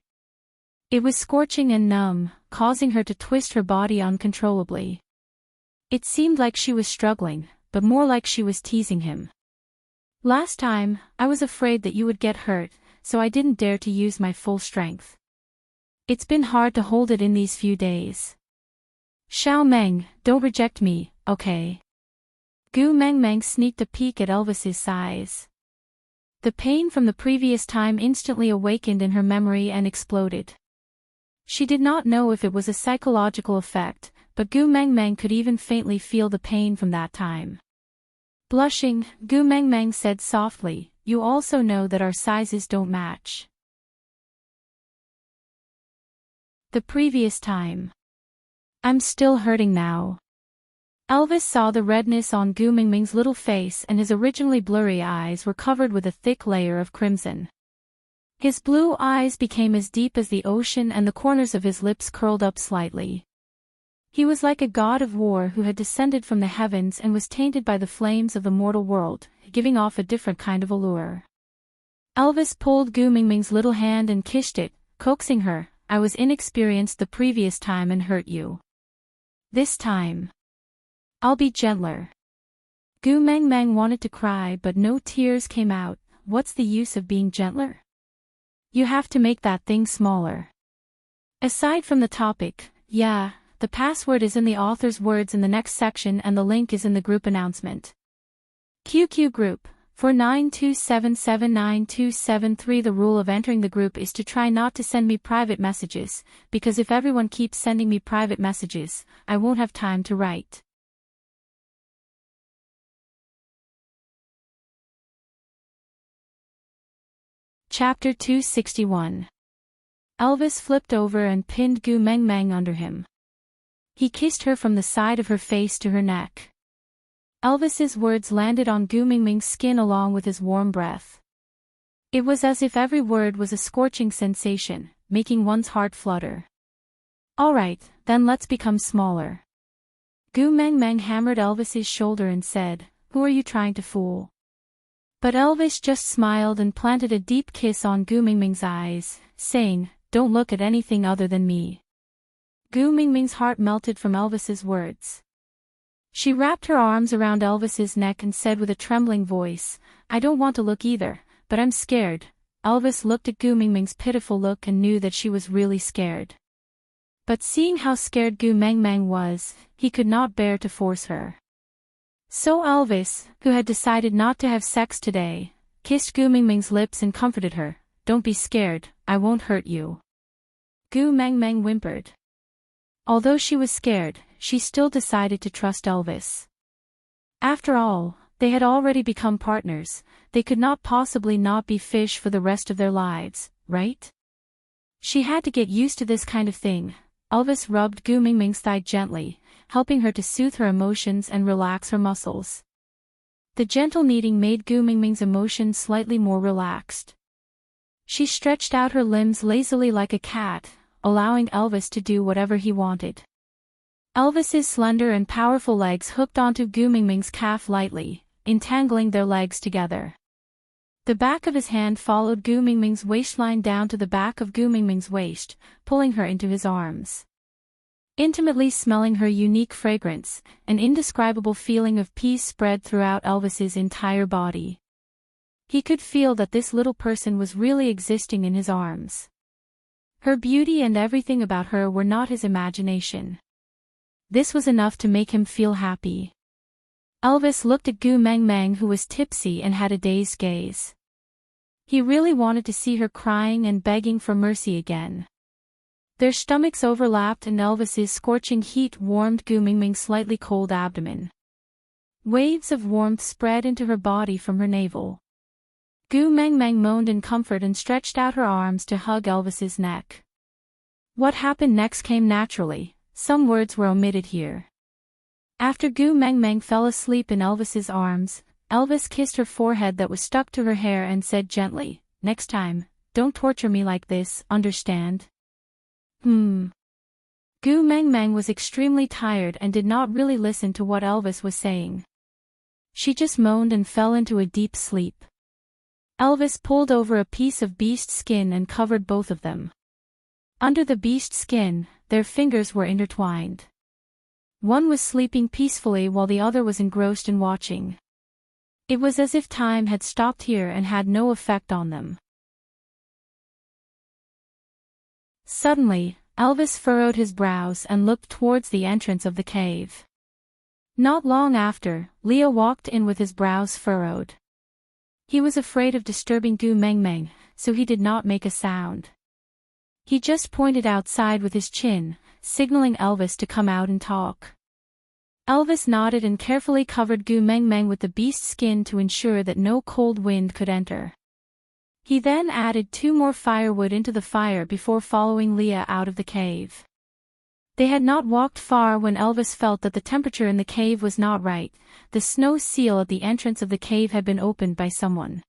It was scorching and numb, causing her to twist her body uncontrollably. It seemed like she was struggling, but more like she was teasing him. "Last time, I was afraid that you would get hurt, so I didn't dare to use my full strength. It's been hard to hold it in these few days. Xiao Meng, don't reject me, okay?" Gu Meng Meng sneaked a peek at Elvis's size. The pain from the previous time instantly awakened in her memory and exploded. She did not know if it was a psychological effect, but Gu Meng Meng could even faintly feel the pain from that time. Blushing, Gu Meng Meng said softly, "You also know that our sizes don't match." The previous time. "I'm still hurting now." Elvis saw the redness on Gu Meng Meng's little face and his originally blurry eyes were covered with a thick layer of crimson. His blue eyes became as deep as the ocean and the corners of his lips curled up slightly. He was like a god of war who had descended from the heavens and was tainted by the flames of the mortal world, giving off a different kind of allure. Elvis pulled Gu Meng Meng's little hand and kissed it, coaxing her, "I was inexperienced the previous time and hurt you. This time, I'll be gentler." Gu Meng Meng wanted to cry but no tears came out. What's the use of being gentler? You have to make that thing smaller. Aside from the topic, yeah, the password is in the author's words in the next section and the link is in the group announcement. QQ Group, for 927792773. The rule of entering the group is to try not to send me private messages, because if everyone keeps sending me private messages, I won't have time to write. Chapter 261. Elvis flipped over and pinned Gu Meng Meng under him. He kissed her from the side of her face to her neck. Elvis's words landed on Gu Mingming's skin along with his warm breath. It was as if every word was a scorching sensation, making one's heart flutter. "All right, then let's become smaller." Gu Mengmeng hammered Elvis's shoulder and said, "Who are you trying to fool?" But Elvis just smiled and planted a deep kiss on Gu Mingming's eyes, saying, "Don't look at anything other than me." Gu Mingming's heart melted from Elvis's words. She wrapped her arms around Elvis's neck and said with a trembling voice, "I don't want to look either, but I'm scared." Elvis looked at Gu Mingming's pitiful look and knew that she was really scared. But seeing how scared Gu Mengmeng was, he could not bear to force her. So Elvis, who had decided not to have sex today, kissed Gu Mingming's lips and comforted her. "Don't be scared, I won't hurt you." Gu Mengmeng whimpered. Although she was scared, she still decided to trust Elvis. After all, they had already become partners, they could not possibly not be fish for the rest of their lives, right? She had to get used to this kind of thing. Elvis rubbed Gu Mingming's thigh gently, helping her to soothe her emotions and relax her muscles. The gentle kneading made Gu Mingming's emotions slightly more relaxed. She stretched out her limbs lazily like a cat, allowing Elvis to do whatever he wanted. Elvis's slender and powerful legs hooked onto Gu Mingming's calf lightly, entangling their legs together. The back of his hand followed Gu Mingming's waistline down to the back of Gu Mingming's waist, pulling her into his arms. Intimately smelling her unique fragrance, an indescribable feeling of peace spread throughout Elvis's entire body. He could feel that this little person was really existing in his arms. Her beauty and everything about her were not his imagination. This was enough to make him feel happy. Elvis looked at Gu Mengmeng, who was tipsy and had a dazed gaze. He really wanted to see her crying and begging for mercy again. Their stomachs overlapped and Elvis's scorching heat warmed Gu Mingming's slightly cold abdomen. Waves of warmth spread into her body from her navel. Gu Mengmeng moaned in comfort and stretched out her arms to hug Elvis's neck. What happened next came naturally, some words were omitted here. After Gu Mengmeng fell asleep in Elvis's arms, Elvis kissed her forehead that was stuck to her hair and said gently, "Next time, don't torture me like this, understand?" Gu Mengmeng was extremely tired and did not really listen to what Elvis was saying. She just moaned and fell into a deep sleep. Elvis pulled over a piece of beast skin and covered both of them. Under the beast skin, their fingers were intertwined. One was sleeping peacefully while the other was engrossed in watching. It was as if time had stopped here and had no effect on them. Suddenly, Elvis furrowed his brows and looked towards the entrance of the cave. Not long after, Leo walked in with his brows furrowed. He was afraid of disturbing Gu Mengmeng, so he did not make a sound. He just pointed outside with his chin, signaling Elvis to come out and talk. Elvis nodded and carefully covered Gu Mengmeng with the beast skin to ensure that no cold wind could enter. He then added 2 more firewood into the fire before following Leah out of the cave. They had not walked far when Elvis felt that the temperature in the cave was not right. The snow seal at the entrance of the cave had been opened by someone.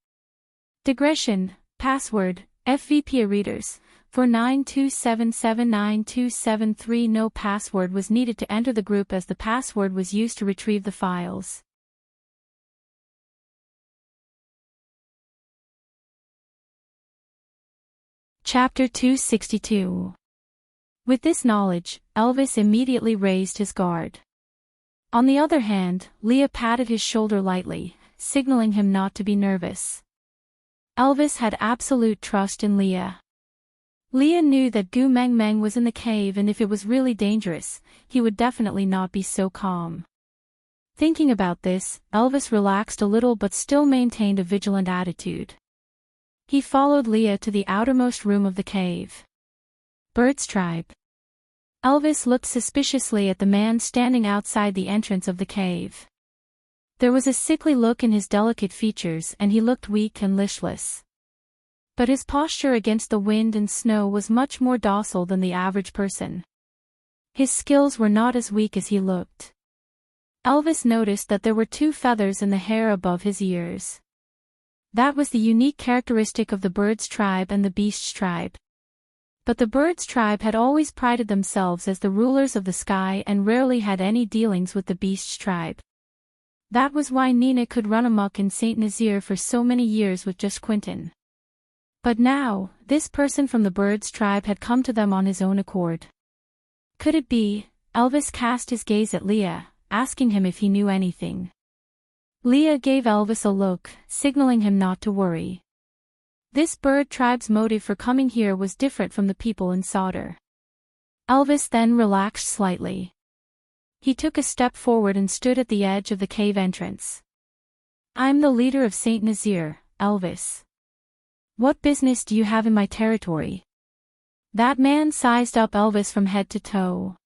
Digression, password, FVP readers, for 927792773 no password was needed to enter the group as the password was used to retrieve the files. Chapter 262. With this knowledge, Elvis immediately raised his guard. On the other hand, Leah patted his shoulder lightly, signaling him not to be nervous. Elvis had absolute trust in Leah. Leah knew that Gu Mengmeng was in the cave and if it was really dangerous, he would definitely not be so calm. Thinking about this, Elvis relaxed a little but still maintained a vigilant attitude. He followed Leah to the outermost room of the cave. Bird's tribe. Elvis looked suspiciously at the man standing outside the entrance of the cave. There was a sickly look in his delicate features and he looked weak and listless. But his posture against the wind and snow was much more docile than the average person. His skills were not as weak as he looked. Elvis noticed that there were 2 feathers in the hair above his ears. That was the unique characteristic of the bird's tribe and the beast's tribe. But the bird's tribe had always prided themselves as the rulers of the sky and rarely had any dealings with the beast's tribe. That was why Nina could run amok in Saint Nazaire for so many years with just Quentin. But now, this person from the bird's tribe had come to them on his own accord. Could it be? Elvis cast his gaze at Leah, asking him if he knew anything. Leah gave Elvis a look, signaling him not to worry. This bird tribe's motive for coming here was different from the people in Sodor. Elvis then relaxed slightly. He took a step forward and stood at the edge of the cave entrance. "I'm the leader of Saint Nazaire, Elvis. What business do you have in my territory?" That man sized up Elvis from head to toe.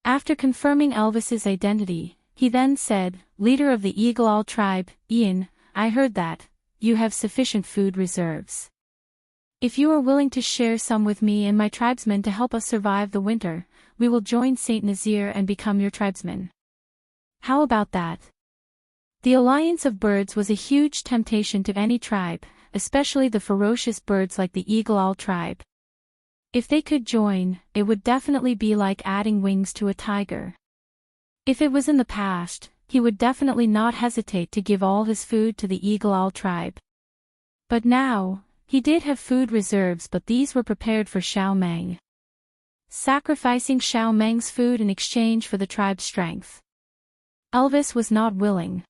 After confirming Elvis's identity, he then said, "Leader of the Eagle Owl tribe, Ian, I heard that you have sufficient food reserves. If you are willing to share some with me and my tribesmen to help us survive the winter, we will join Saint Nazaire and become your tribesmen. How about that?" The alliance of birds was a huge temptation to any tribe, especially the ferocious birds like the Eagle Owl tribe. If they could join, it would definitely be like adding wings to a tiger. If it was in the past, he would definitely not hesitate to give all his food to the Eagle Owl tribe. But now, he did have food reserves, but these were prepared for Xiao Meng. Sacrificing Xiao Meng's food in exchange for the tribe's strength. Elvis was not willing.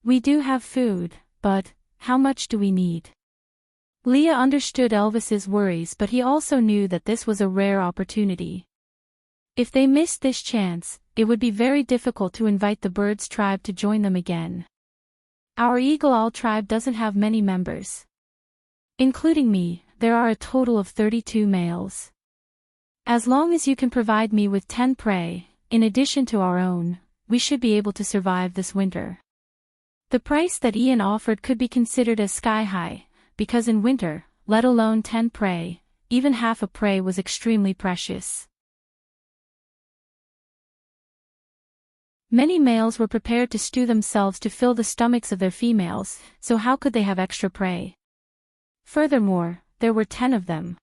"We do have food, but how much do we need?" Leah understood Elvis's worries, but he also knew that this was a rare opportunity. If they missed this chance, it would be very difficult to invite the bird's tribe to join them again. "Our Eagle Owl tribe doesn't have many members. Including me, there are a total of 32 males. As long as you can provide me with 10 prey, in addition to our own, we should be able to survive this winter." The price that Ian offered could be considered as sky-high, because in winter, let alone 10 prey, even half a prey was extremely precious. Many males were prepared to stew themselves to fill the stomachs of their females, so how could they have extra prey? Furthermore, there were 10 of them.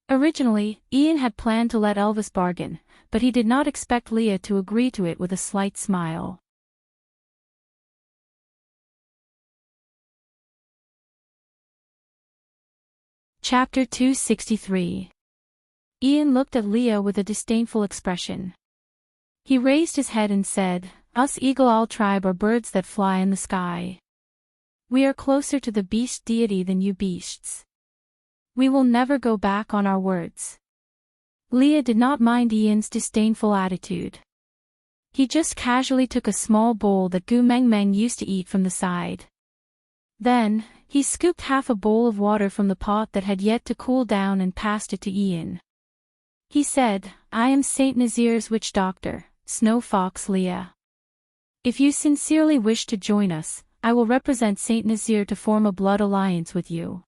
Originally, Ian had planned to let Elvis bargain, but he did not expect Leah to agree to it with a slight smile. Chapter 263. Ian looked at Leah with a disdainful expression. He raised his head and said, "Us Eagle Owl tribe are birds that fly in the sky. We are closer to the beast deity than you beasts. We will never go back on our words." Leah did not mind Ian's disdainful attitude. He just casually took a small bowl that Gu Meng Meng used to eat from the side. Then, he scooped half a bowl of water from the pot that had yet to cool down and passed it to Ian. He said, "I am Saint Nazaire's witch doctor, Snow Fox Leah. If you sincerely wish to join us, I will represent Saint Nazaire to form a blood alliance with you.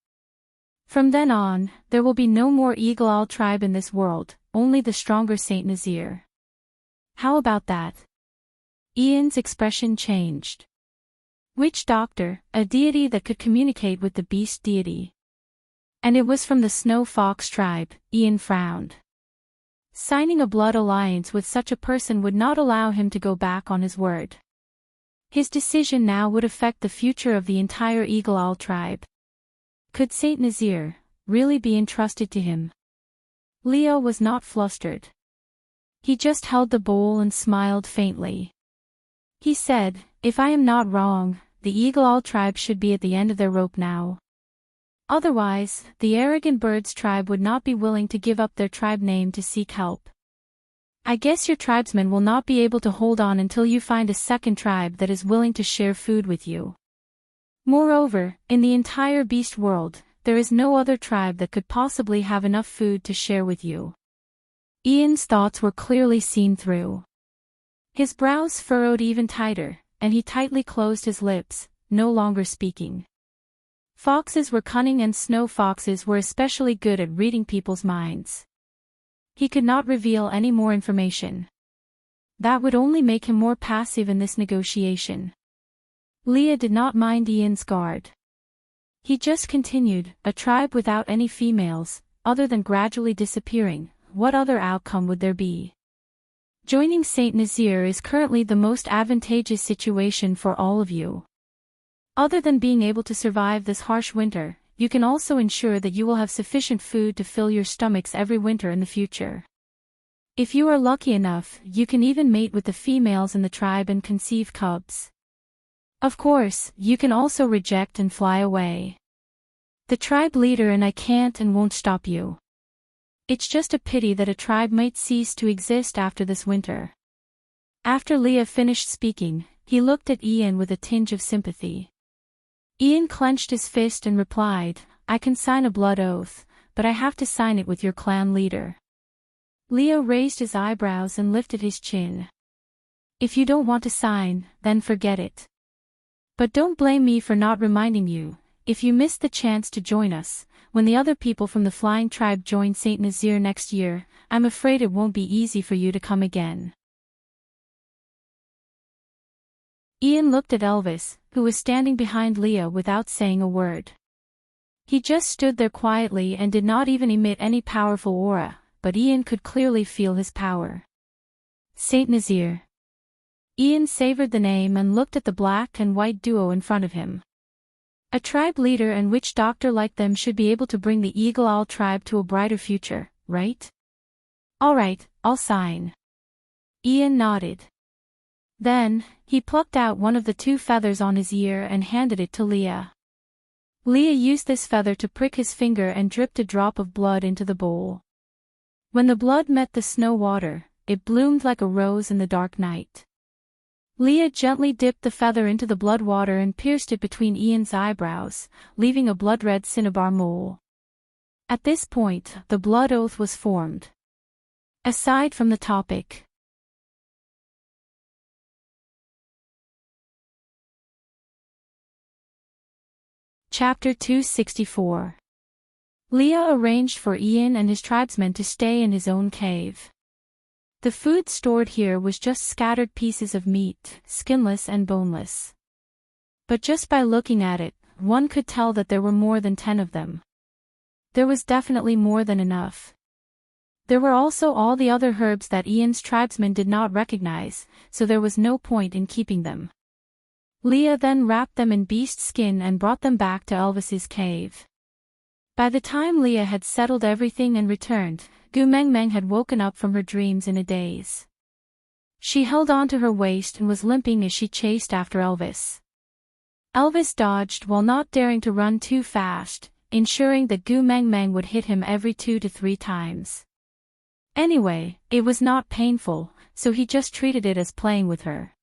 From then on, there will be no more Eagle Owl tribe in this world, only the stronger Saint Nazaire. How about that?" Ian's expression changed. Witch doctor, a deity that could communicate with the beast deity. And it was from the Snow Fox tribe. Ian frowned. Signing a blood alliance with such a person would not allow him to go back on his word. His decision now would affect the future of the entire Eagle Owl tribe. Could Saint Nazaire really be entrusted to him? Leo was not flustered. He just held the bowl and smiled faintly. He said, "If I am not wrong, the Eagle Owl tribe should be at the end of their rope now. Otherwise, the arrogant birds tribe would not be willing to give up their tribe name to seek help. I guess your tribesmen will not be able to hold on until you find a second tribe that is willing to share food with you. Moreover, in the entire beast world, there is no other tribe that could possibly have enough food to share with you." Ian's thoughts were clearly seen through. His brows furrowed even tighter, and he tightly closed his lips, no longer speaking. Foxes were cunning and snow foxes were especially good at reading people's minds. He could not reveal any more information. That would only make him more passive in this negotiation. Leah did not mind Ian's guard. He just continued, a tribe without any females, other than gradually disappearing, what other outcome would there be? Joining Saint Nazir is currently the most advantageous situation for all of you. Other than being able to survive this harsh winter, you can also ensure that you will have sufficient food to fill your stomachs every winter in the future. If you are lucky enough, you can even mate with the females in the tribe and conceive cubs. Of course, you can also reject and fly away. The tribe leader and I can't and won't stop you. It's just a pity that a tribe might cease to exist after this winter. After Leah finished speaking, he looked at Ian with a tinge of sympathy. Ian clenched his fist and replied, I can sign a blood oath, but I have to sign it with your clan leader. Leah raised his eyebrows and lifted his chin. If you don't want to sign, then forget it. But don't blame me for not reminding you, if you missed the chance to join us, when the other people from the Flying Tribe join Saint Nazir next year, I'm afraid it won't be easy for you to come again. Ian looked at Elvis, who was standing behind Leah without saying a word. He just stood there quietly and did not even emit any powerful aura, but Ian could clearly feel his power. Saint Nazir. Ian savored the name and looked at the black and white duo in front of him. A tribe leader and witch doctor like them should be able to bring the Eagle Owl tribe to a brighter future, right? Alright, I'll sign. Ian nodded. Then, he plucked out one of the 2 feathers on his ear and handed it to Leah. Leah used this feather to prick his finger and dripped a drop of blood into the bowl. When the blood met the snow water, it bloomed like a rose in the dark night. Leah gently dipped the feather into the blood water and pierced it between Ian's eyebrows, leaving a blood-red cinnabar mole. At this point, the blood oath was formed. Aside from the topic. Chapter 264. Leah arranged for Ian and his tribesmen to stay in his own cave. The food stored here was just scattered pieces of meat, skinless and boneless. But just by looking at it, one could tell that there were more than 10 of them. There was definitely more than enough. There were also all the other herbs that Ian's tribesmen did not recognize, so there was no point in keeping them. Leah then wrapped them in beast skin and brought them back to Elvis's cave. By the time Leah had settled everything and returned, Gu Meng Meng had woken up from her dreams in a daze. She held on to her waist and was limping as she chased after Elvis. Elvis dodged while not daring to run too fast, ensuring that Gu Meng Meng would hit him every 2 to 3 times. Anyway, it was not painful, so he just treated it as playing with her.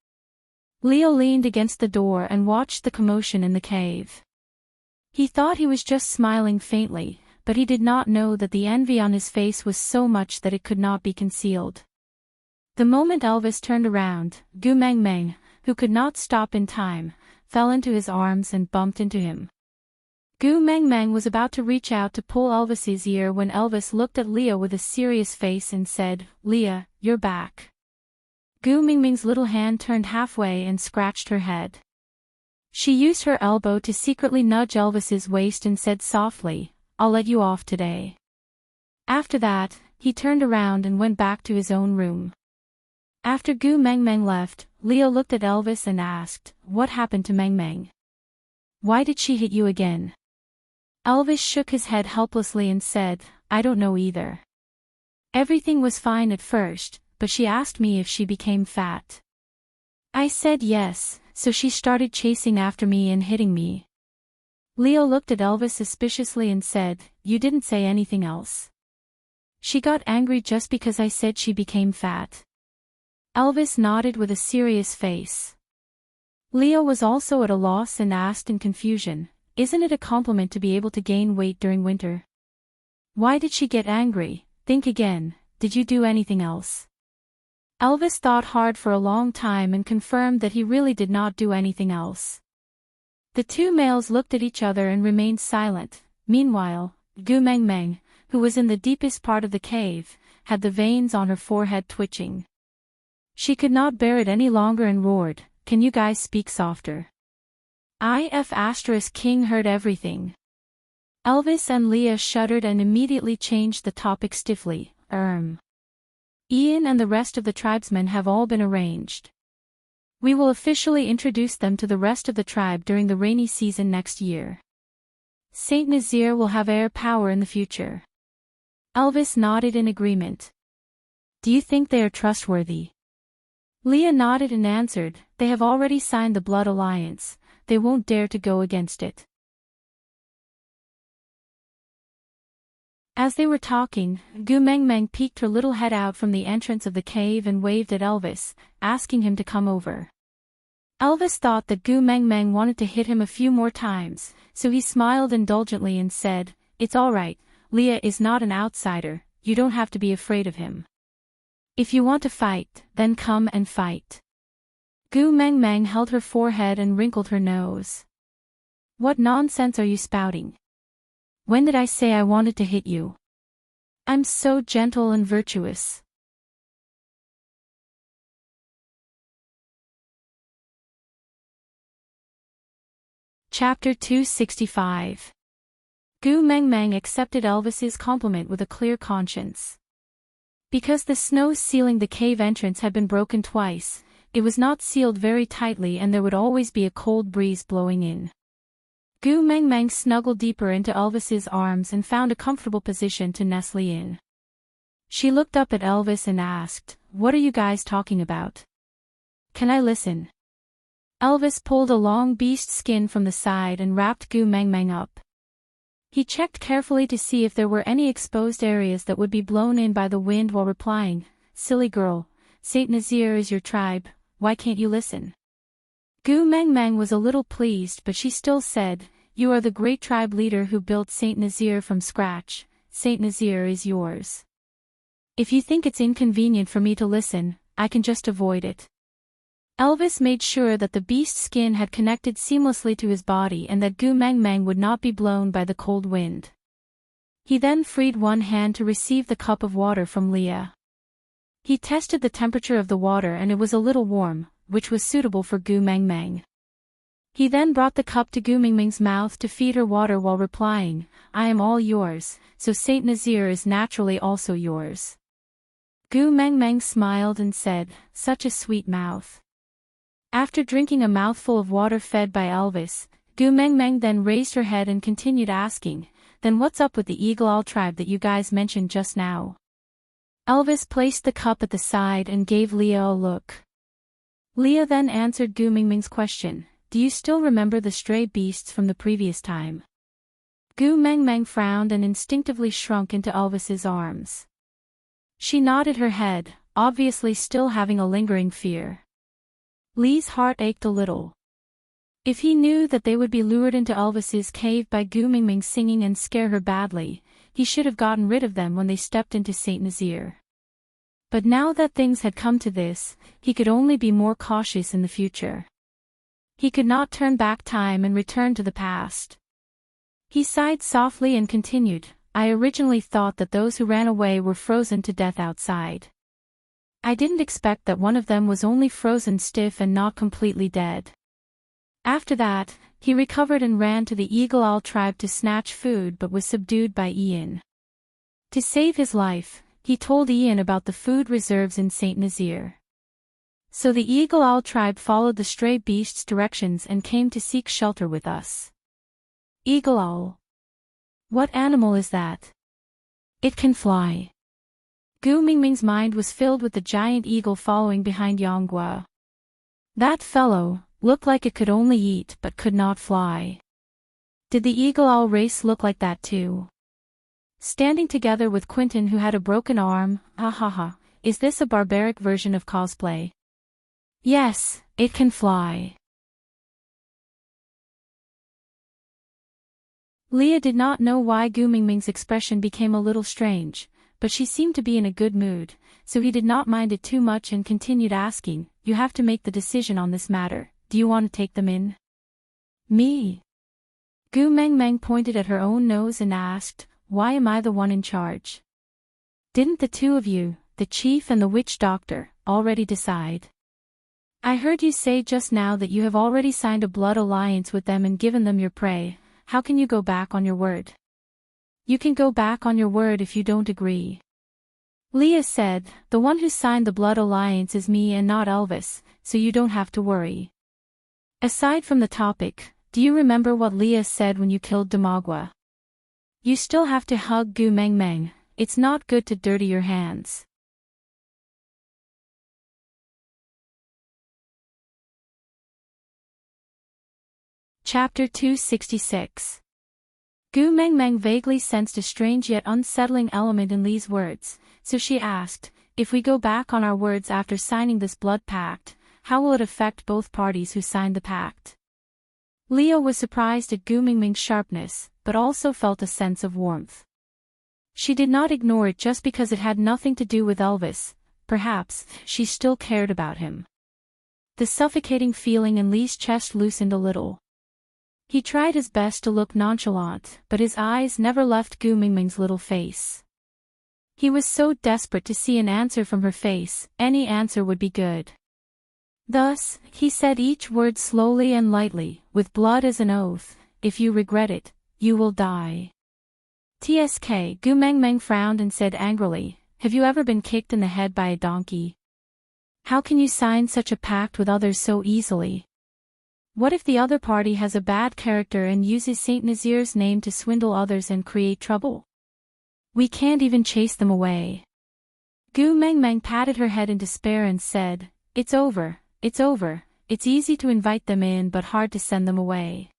Leo leaned against the door and watched the commotion in the cave. He thought he was just smiling faintly, but he did not know that the envy on his face was so much that it could not be concealed. The moment Elvis turned around, Gu Meng Meng, who could not stop in time, fell into his arms and bumped into him. Gu Meng Meng was about to reach out to pull Elvis's ear when Elvis looked at Leah with a serious face and said, "Leah, you're back." Gu Meng Meng's little hand turned halfway and scratched her head. She used her elbow to secretly nudge Elvis's waist and said softly, "I'll let you off today." After that, he turned around and went back to his own room. After Gu Meng Meng left, Leo looked at Elvis and asked, "What happened to Meng Meng? Why did she hit you again?" Elvis shook his head helplessly and said, "I don't know either. Everything was fine at first, but she asked me if she became fat. I said yes, so she started chasing after me and hitting me." Leo looked at Elvis suspiciously and said, "You didn't say anything else. She got angry just because I said she became fat." Elvis nodded with a serious face. Leo was also at a loss and asked in confusion, "Isn't it a compliment to be able to gain weight during winter? Why did she get angry? Think again, did you do anything else?" Elvis thought hard for a long time and confirmed that he really did not do anything else. The two males looked at each other and remained silent. Meanwhile, Gu Meng Meng, who was in the deepest part of the cave, had the veins on her forehead twitching. She could not bear it any longer and roared, "Can you guys speak softer?" King heard everything. Elvis and Leah shuddered and immediately changed the topic stiffly. Ian and the rest of the tribesmen have all been arranged. We will officially introduce them to the rest of the tribe during the rainy season next year. Saint Nazaire will have air power in the future. Elvis nodded in agreement. Do you think they are trustworthy? Leah nodded and answered, they have already signed the blood alliance, they won't dare to go against it. As they were talking, Gu Mengmeng peeked her little head out from the entrance of the cave and waved at Elvis, asking him to come over. Elvis thought that Gu Mengmeng wanted to hit him a few more times, so he smiled indulgently and said, "It's all right, Leah is not an outsider, you don't have to be afraid of him. If you want to fight, then come and fight." Gu Mengmeng held her forehead and wrinkled her nose. "What nonsense are you spouting? When did I say I wanted to hit you? I'm so gentle and virtuous." Chapter 265. Gu Mengmeng accepted Elvis's compliment with a clear conscience. Because the snow sealing the cave entrance had been broken twice, it was not sealed very tightly and there would always be a cold breeze blowing in. Gu Mengmeng snuggled deeper into Elvis's arms and found a comfortable position to nestle in. She looked up at Elvis and asked, "What are you guys talking about? Can I listen?" Elvis pulled a long beast skin from the side and wrapped Gu Mengmeng up. He checked carefully to see if there were any exposed areas that would be blown in by the wind while replying, "Silly girl, Saint Nazaire is your tribe, why can't you listen?" Gu Mengmeng was a little pleased but she still said, "You are the great tribe leader who built Saint Nazaire from scratch, Saint Nazaire is yours. If you think it's inconvenient for me to listen, I can just avoid it." Elvis made sure that the beast skin had connected seamlessly to his body and that Gu Mengmeng would not be blown by the cold wind. He then freed one hand to receive the cup of water from Leah. He tested the temperature of the water and it was a little warm, which was suitable for Gu Mengmeng. He then brought the cup to Gu Mengmeng's mouth to feed her water while replying, "I am all yours, so Saint Nazaire is naturally also yours." Gu Mengmeng smiled and said, "Such a sweet mouth." After drinking a mouthful of water fed by Elvis, Gu Mengmeng then raised her head and continued asking, "Then what's up with the Eagle Owl tribe that you guys mentioned just now?" Elvis placed the cup at the side and gave Leah a look. Leah then answered Gu Mengmeng's question, "Do you still remember the stray beasts from the previous time?" Gu Mengmeng frowned and instinctively shrunk into Elvis's arms. She nodded her head, obviously still having a lingering fear. Lee's heart ached a little. If he knew that they would be lured into Elvis's cave by Gu Mengmeng singing and scare her badly, he should have gotten rid of them when they stepped into Saint Nazaire. But now that things had come to this, he could only be more cautious in the future. He could not turn back time and return to the past. He sighed softly and continued, "I originally thought that those who ran away were frozen to death outside. I didn't expect that one of them was only frozen stiff and not completely dead." After that, he recovered and ran to the Eagle Owl tribe to snatch food but was subdued by Ian. To save his life, he told Ian about the food reserves in Saint Nazaire. So the Eagle Owl tribe followed the stray beast's directions and came to seek shelter with us. Eagle Owl. What animal is that? It can fly. Gu Mengmeng's mind was filled with the giant eagle following behind Yonghua. That fellow looked like it could only eat but could not fly. Did the Eagle Owl race look like that too? Standing together with Quentin who had a broken arm, is this a barbaric version of cosplay? Yes, it can fly. Leah did not know why Gu Mengmeng's expression became a little strange, but she seemed to be in a good mood, so he did not mind it too much and continued asking, "You have to make the decision on this matter, do you want to take them in?" "Me?" Gu Mengmeng pointed at her own nose and asked, "Why am I the one in charge?" Didn't the two of you, the chief and the witch doctor, already decide? I heard you say just now that you have already signed a blood alliance with them and given them your prey. How can you go back on your word? You can go back on your word if you don't agree. Leah said, the one who signed the blood alliance is me and not Elvis, so you don't have to worry. Aside from the topic, do you remember what Leah said when you killed Damagwa? You still have to hug Gu Meng Meng. It's not good to dirty your hands. Chapter 266. Gu Meng Meng vaguely sensed a strange yet unsettling element in Li's words, so she asked, if we go back on our words after signing this blood pact, how will it affect both parties who signed the pact? Leo was surprised at Gu Meng Meng's sharpness, but also felt a sense of warmth. She did not ignore it just because it had nothing to do with Elvis. Perhaps she still cared about him. The suffocating feeling in Li's chest loosened a little. He tried his best to look nonchalant, but his eyes never left Gu Meng Meng's little face. He was so desperate to see an answer from her face. Any answer would be good. Thus, he said each word slowly and lightly, with blood as an oath. If you regret it, you will die. TSK. Gu Meng Meng frowned and said angrily, have you ever been kicked in the head by a donkey? How can you sign such a pact with others so easily? What if the other party has a bad character and uses Saint Nazir's name to swindle others and create trouble? We can't even chase them away. Gu Meng Meng patted her head in despair and said, it's over, it's over. It's easy to invite them in but hard to send them away.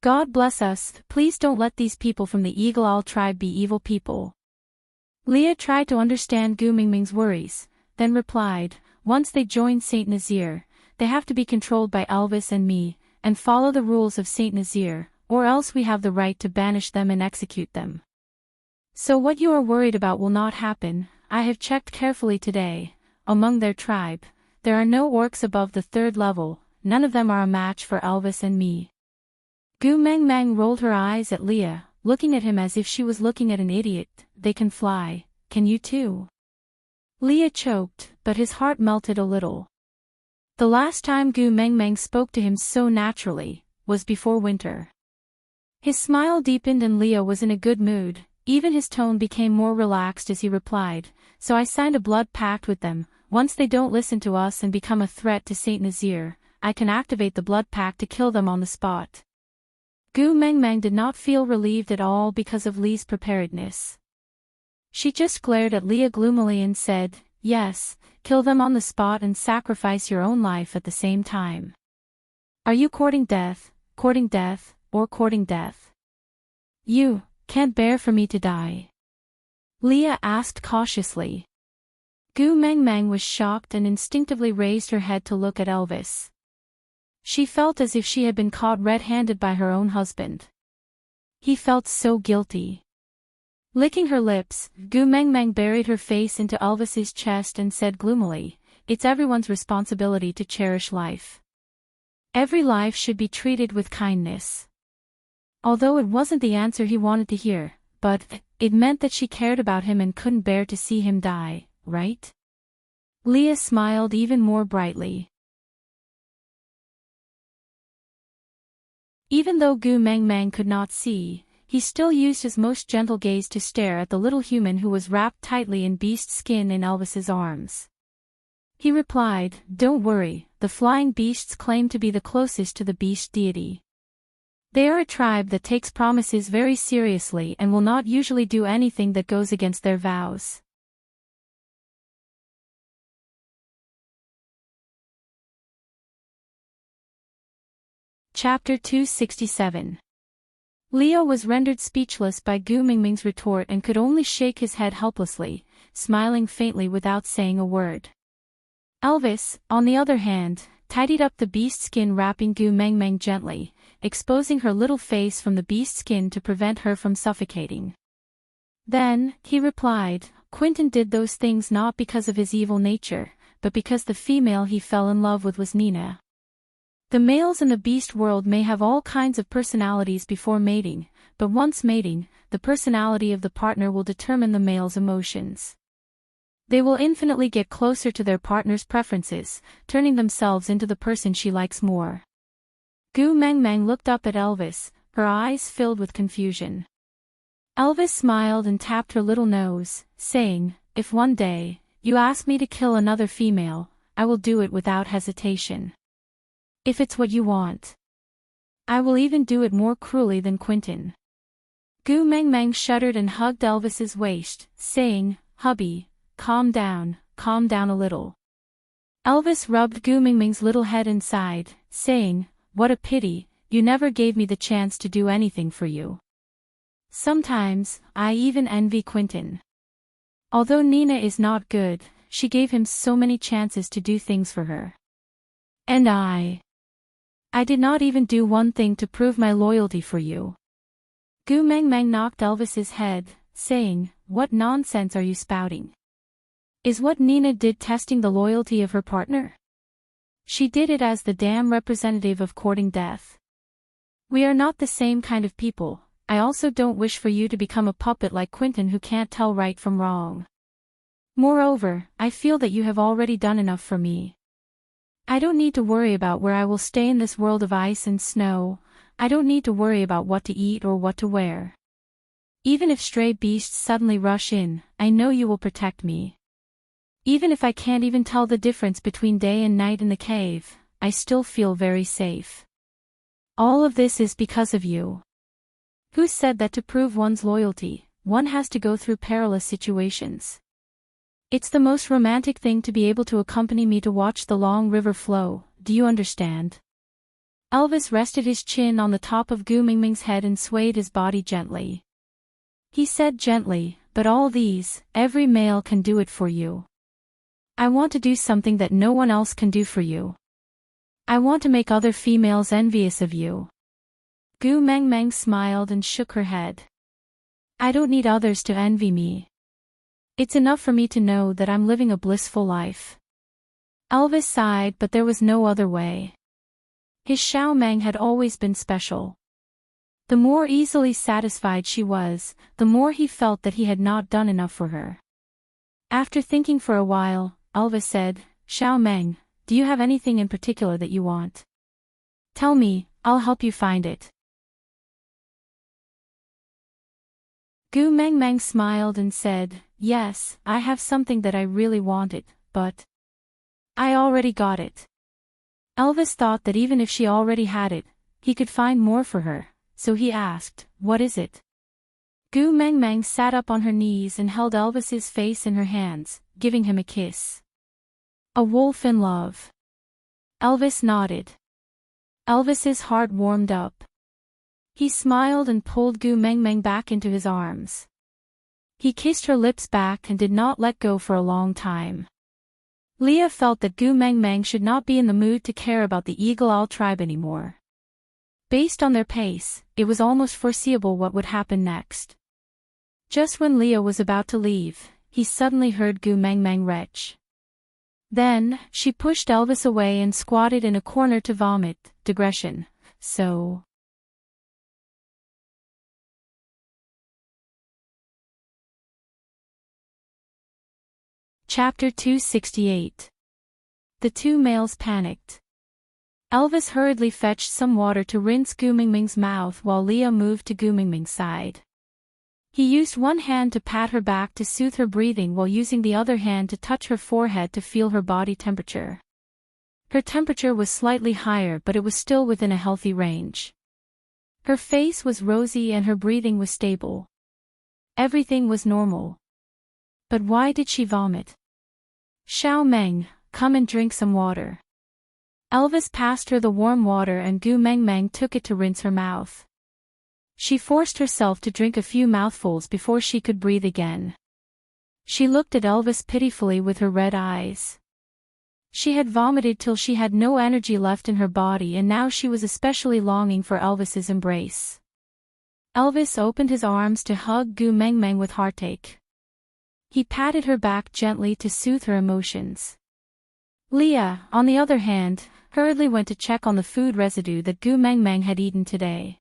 God bless us, please don't let these people from the Eagle Owl tribe be evil people. Leah tried to understand Gu Meng Meng's worries, then replied, once they join Saint Nazir, they have to be controlled by Elvis and me, and follow the rules of Saint Nazir, or else we have the right to banish them and execute them. So what you are worried about will not happen. I have checked carefully today. Among their tribe, there are no orcs above the 3rd level, none of them are a match for Elvis and me. Gu Meng Meng rolled her eyes at Leah, looking at him as if she was looking at an idiot. They can fly, can you too? Leah choked, but his heart melted a little. The last time Gu Meng Meng spoke to him so naturally, was before winter. His smile deepened and Leah was in a good mood. Even his tone became more relaxed as he replied, so I signed a blood pact with them. Once they don't listen to us and become a threat to Saint Nazir, I can activate the blood pact to kill them on the spot. Gu Meng Meng did not feel relieved at all because of Li's preparedness. She just glared at Leah gloomily and said, yes, kill them on the spot and sacrifice your own life at the same time. Are you courting death, or courting death? You can't bear for me to die? Leah asked cautiously. Gu Meng Meng was shocked and instinctively raised her head to look at Elvis. She felt as if she had been caught red-handed by her own husband. He felt so guilty. Licking her lips, Gu Meng Meng buried her face into Elvis's chest and said gloomily, it's everyone's responsibility to cherish life. Every life should be treated with kindness. Although it wasn't the answer he wanted to hear, but it meant that she cared about him and couldn't bear to see him die, right? Leah smiled even more brightly. Even though Gu Meng Meng could not see, he still used his most gentle gaze to stare at the little human who was wrapped tightly in beast skin in Elvis's arms. He replied, don't worry, the flying beasts claim to be the closest to the beast deity. They are a tribe that takes promises very seriously and will not usually do anything that goes against their vows. Chapter 267. Leo was rendered speechless by Gu Meng Meng's retort and could only shake his head helplessly, smiling faintly without saying a word. Elvis, on the other hand, tidied up the beast skin wrapping Gu Meng Meng gently, exposing her little face from the beast skin to prevent her from suffocating. Then, he replied, Quentin did those things not because of his evil nature, but because the female he fell in love with was Nina. The males in the beast world may have all kinds of personalities before mating, but once mating, the personality of the partner will determine the male's emotions. They will infinitely get closer to their partner's preferences, turning themselves into the person she likes more. Gu Meng Meng looked up at Elvis, her eyes filled with confusion. Elvis smiled and tapped her little nose, saying, "If one day you ask me to kill another female, I will do it without hesitation. If it's what you want. I will even do it more cruelly than Quentin." Gu Meng Meng shuddered and hugged Elvis's waist, saying, "Hubby, calm down a little." Elvis rubbed Gu Meng Meng's little head and sighed, saying, "What a pity, you never gave me the chance to do anything for you. Sometimes, I even envy Quentin. Although Nina is not good, she gave him so many chances to do things for her. And I did not even do one thing to prove my loyalty for you." Gu Meng Meng knocked Elvis's head, saying, "What nonsense are you spouting? Is what Nina did testing the loyalty of her partner? She did it as the damn representative of courting death. We are not the same kind of people. I also don't wish for you to become a puppet like Quentin who can't tell right from wrong. Moreover, I feel that you have already done enough for me. I don't need to worry about where I will stay in this world of ice and snow. I don't need to worry about what to eat or what to wear. Even if stray beasts suddenly rush in, I know you will protect me. Even if I can't even tell the difference between day and night in the cave, I still feel very safe. All of this is because of you. Who said that to prove one's loyalty, one has to go through perilous situations? It's the most romantic thing to be able to accompany me to watch the long river flow, do you understand?" Elvis rested his chin on the top of Gu Meng Meng's head and swayed his body gently. He said gently, "But all these, every male can do it for you. I want to do something that no one else can do for you. I want to make other females envious of you." Gu Meng Meng smiled and shook her head. "I don't need others to envy me. It's enough for me to know that I'm living a blissful life." Elvis sighed, but there was no other way. His Xiao Meng had always been special. The more easily satisfied she was, the more he felt that he had not done enough for her. After thinking for a while, Elvis said, "Xiao Meng, do you have anything in particular that you want? Tell me, I'll help you find it." Gu Meng Meng smiled and said, "Yes, I have something that I really wanted, but I already got it." Elvis thought that even if she already had it, he could find more for her, so he asked, "What is it?" Gu Meng Meng sat up on her knees and held Elvis's face in her hands, giving him a kiss. "A wolf in love." Elvis nodded. Elvis's heart warmed up. He smiled and pulled Gu Meng Meng back into his arms. He kissed her lips back and did not let go for a long time. Leah felt that Gu Meng Meng should not be in the mood to care about the Eagle Owl tribe anymore. Based on their pace, it was almost foreseeable what would happen next. Just when Leah was about to leave, he suddenly heard Gu Meng Meng retch. Then, she pushed Elvis away and squatted in a corner to vomit. Digression. So. Chapter 268. The two males panicked. Elvis hurriedly fetched some water to rinse Gu Meng Meng's mouth while Leah moved to Gu Meng Meng's side. He used one hand to pat her back to soothe her breathing while using the other hand to touch her forehead to feel her body temperature. Her temperature was slightly higher, but it was still within a healthy range. Her face was rosy and her breathing was stable. Everything was normal. But why did she vomit? "Xiao Meng, come and drink some water." Elvis passed her the warm water and Gu Meng Meng took it to rinse her mouth. She forced herself to drink a few mouthfuls before she could breathe again. She looked at Elvis pitifully with her red eyes. She had vomited till she had no energy left in her body, and now she was especially longing for Elvis's embrace. Elvis opened his arms to hug Gu Meng Meng with heartache. He patted her back gently to soothe her emotions. Leah, on the other hand, hurriedly went to check on the food residue that Gu Mengmeng had eaten today.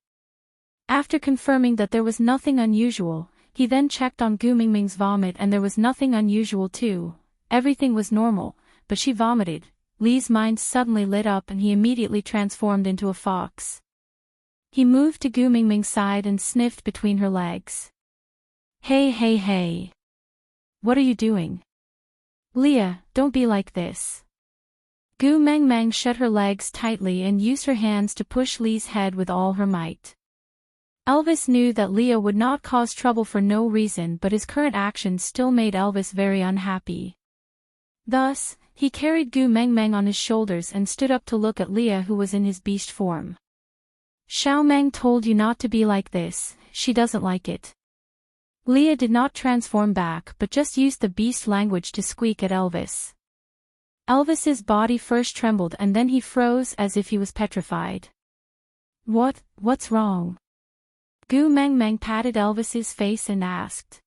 After confirming that there was nothing unusual, he then checked on Gu Mingming's vomit and there was nothing unusual too. Everything was normal, but she vomited. Li's mind suddenly lit up and he immediately transformed into a fox. He moved to Gu Mingming's side and sniffed between her legs. Hey hey hey. What are you doing? Leah, don't be like this. Gu Mengmeng shut her legs tightly and used her hands to push Li's head with all her might. Elvis knew that Leah would not cause trouble for no reason, but his current actions still made Elvis very unhappy. Thus, he carried Gu Mengmeng on his shoulders and stood up to look at Leah, who was in his beast form. Xiao Meng told you not to be like this, she doesn't like it. Leah did not transform back but just used the beast language to squeak at Elvis. Elvis's body first trembled and then he froze as if he was petrified. What's wrong? Gu Mengmeng patted Elvis's face and asked.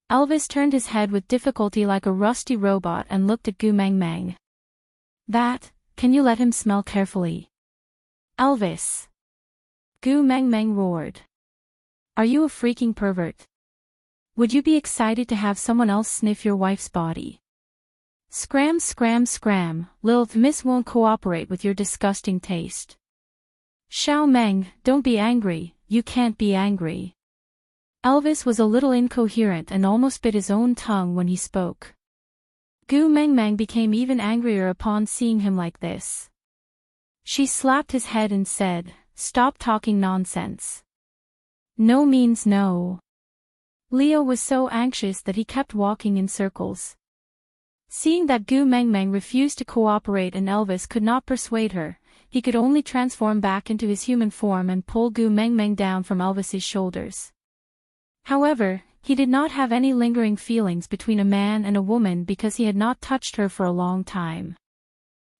Elvis turned his head with difficulty like a rusty robot and looked at Gu Mengmeng. Can you let him smell carefully? Elvis! Gu Mengmeng roared. Are you a freaking pervert? Would you be excited to have someone else sniff your wife's body? Scram scram scram, Lilith Miss won't cooperate with your disgusting taste. Xiao Meng, don't be angry, you can't be angry. Elvis was a little incoherent and almost bit his own tongue when he spoke. Gu Mengmeng became even angrier upon seeing him like this. She slapped his head and said, Stop talking nonsense. No means no. Leo was so anxious that he kept walking in circles. Seeing that Gu Mengmeng refused to cooperate and Elvis could not persuade her, he could only transform back into his human form and pull Gu Mengmeng down from Elvis's shoulders. However, he did not have any lingering feelings between a man and a woman because he had not touched her for a long time.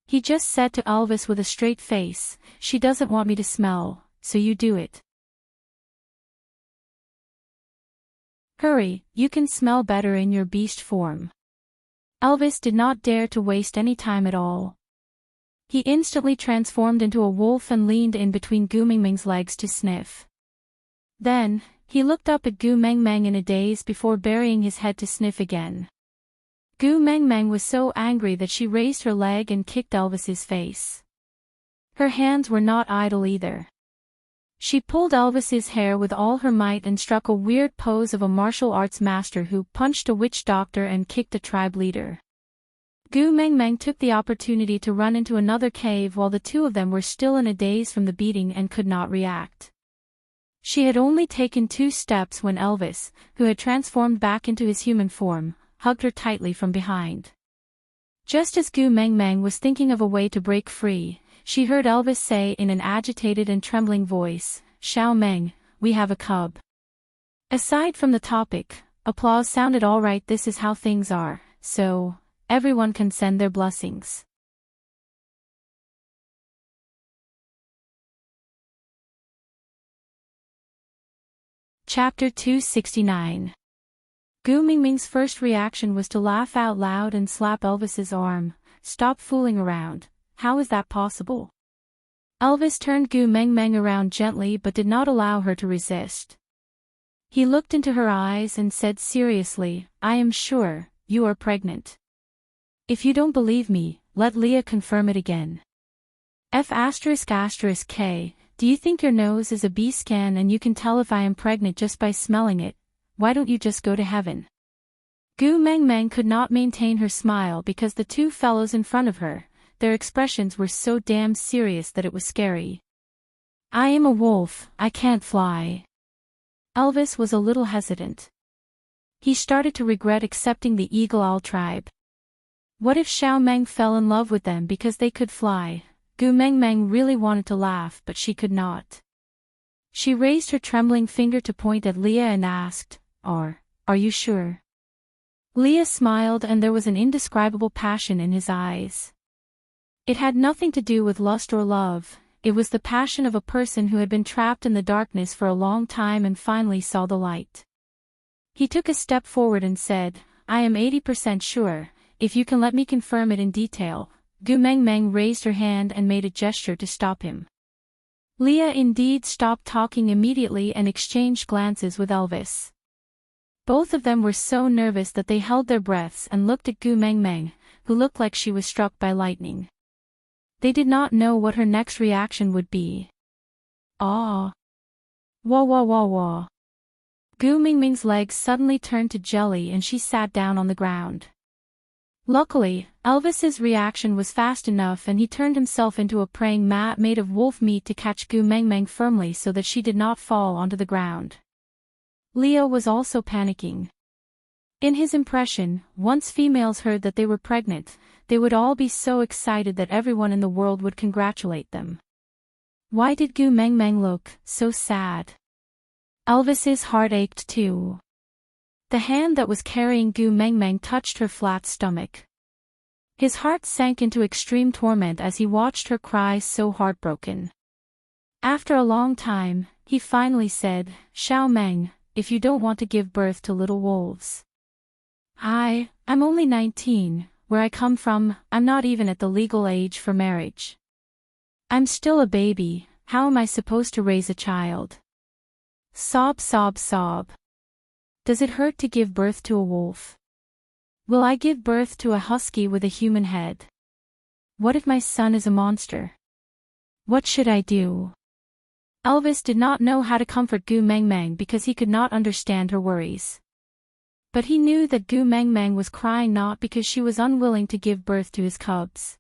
He just said to Elvis with a straight face, She doesn't want me to smell, so you do it. Hurry, you can smell better in your beast form. Elvis did not dare to waste any time at all. He instantly transformed into a wolf and leaned in between Gu Mengmeng's legs to sniff. Then, he looked up at Gu Mengmeng in a daze before burying his head to sniff again. Gu Mengmeng was so angry that she raised her leg and kicked Elvis's face. Her hands were not idle either. She pulled Elvis's hair with all her might and struck a weird pose of a martial arts master who punched a witch doctor and kicked a tribe leader. Gu Mengmeng took the opportunity to run into another cave while the two of them were still in a daze from the beating and could not react. She had only taken 2 steps when Elvis, who had transformed back into his human form, hugged her tightly from behind. Just as Gu Mengmeng was thinking of a way to break free, she heard Elvis say in an agitated and trembling voice, Xiao Meng, we have a cub. Aside from the topic, applause sounded all right. This is how things are, so everyone can send their blessings. Chapter 269. Gu Mingming's first reaction was to laugh out loud and slap Elvis's arm. Stop fooling around, how is that possible? Elvis turned Gu Mengmeng around gently but did not allow her to resist. He looked into her eyes and said seriously, I am sure, you are pregnant. If you don't believe me, let Leah confirm it again. F***K, do you think your nose is a B scan and you can tell if I am pregnant just by smelling it? Why don't you just go to heaven? Gu Mengmeng could not maintain her smile because the two fellows in front of her, their expressions were so damn serious that it was scary. I am a wolf, I can't fly. Elvis was a little hesitant. He started to regret accepting the Eagle Owl tribe. What if Xiao Meng fell in love with them because they could fly? Gu Mengmeng really wanted to laugh but she could not. She raised her trembling finger to point at Leah and asked, Are you sure? Leah smiled and there was an indescribable passion in his eyes. It had nothing to do with lust or love, it was the passion of a person who had been trapped in the darkness for a long time and finally saw the light. He took a step forward and said, I am 80% sure, if you can let me confirm it in detail. Gu Mengmeng raised her hand and made a gesture to stop him. Leah indeed stopped talking immediately and exchanged glances with Elvis. Both of them were so nervous that they held their breaths and looked at Gu Mengmeng, who looked like she was struck by lightning. They did not know what her next reaction would be. Ah! Wah wah wah wah. Gu Mingming's legs suddenly turned to jelly and she sat down on the ground. Luckily, Elvis's reaction was fast enough and he turned himself into a praying mat made of wolf meat to catch Gu Mengmeng firmly so that she did not fall onto the ground. Leo was also panicking. In his impression, once females heard that they were pregnant, they would all be so excited that everyone in the world would congratulate them. Why did Gu Mengmeng look so sad? Elvis's heart ached too. The hand that was carrying Gu Mengmeng touched her flat stomach. His heart sank into extreme torment as he watched her cry so heartbroken. After a long time, he finally said, "Xiao Meng, if you don't want to give birth to little wolves. I'm only 19, where I come from, I'm not even at the legal age for marriage. I'm still a baby, how am I supposed to raise a child?" Sob sob sob. Does it hurt to give birth to a wolf? Will I give birth to a husky with a human head? What if my son is a monster? What should I do? Elvis did not know how to comfort Gu Mengmeng because he could not understand her worries. But he knew that Gu Mengmeng was crying not because she was unwilling to give birth to his cubs.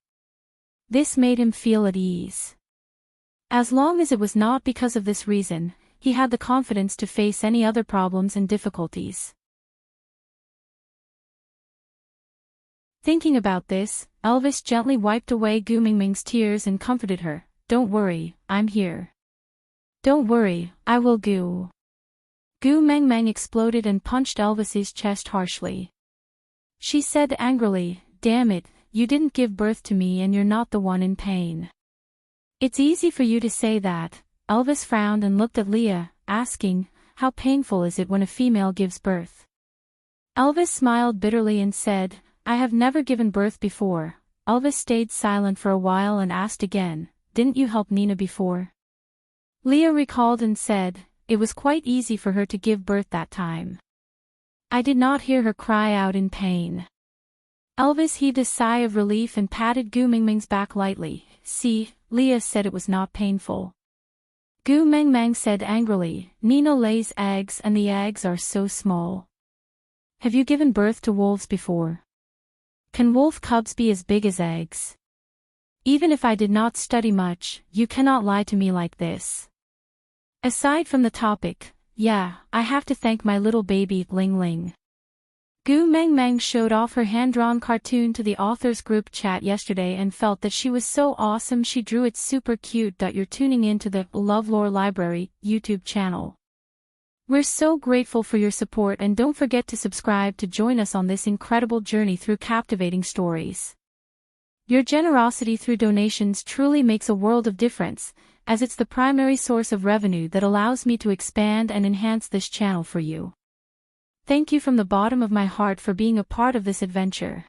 This made him feel at ease. As long as it was not because of this reason, he had the confidence to face any other problems and difficulties. Thinking about this, Elvis gently wiped away Gu Mingming's tears and comforted her. "Don't worry, I'm here. Don't worry, I will Gu." Gu Mengmeng exploded and punched Elvis's chest harshly. She said angrily, "Damn it, you didn't give birth to me and you're not the one in pain." "It's easy for you to say that." Elvis frowned and looked at Leah, asking, "How painful is it when a female gives birth?" Elvis smiled bitterly and said, "I have never given birth before." Elvis stayed silent for a while and asked again, "Didn't you help Nina before?" Leah recalled and said, "It was quite easy for her to give birth that time. I did not hear her cry out in pain." Elvis heaved a sigh of relief and patted Gu Mingming's back lightly. "See, Leah said it was not painful." Gu Mengmeng said angrily, "Nina lays eggs and the eggs are so small. Have you given birth to wolves before? Can wolf cubs be as big as eggs? Even if I did not study much, you cannot lie to me like this." Aside from the topic, yeah, I have to thank my little baby, Ling Ling. Gu Mengmeng showed off her hand-drawn cartoon to the authors group chat yesterday and felt that she was so awesome she drew it super cute. You're tuning in to the LoveLore Library YouTube channel. We're so grateful for your support and don't forget to subscribe to join us on this incredible journey through captivating stories. Your generosity through donations truly makes a world of difference, as it's the primary source of revenue that allows me to expand and enhance this channel for you. Thank you from the bottom of my heart for being a part of this adventure.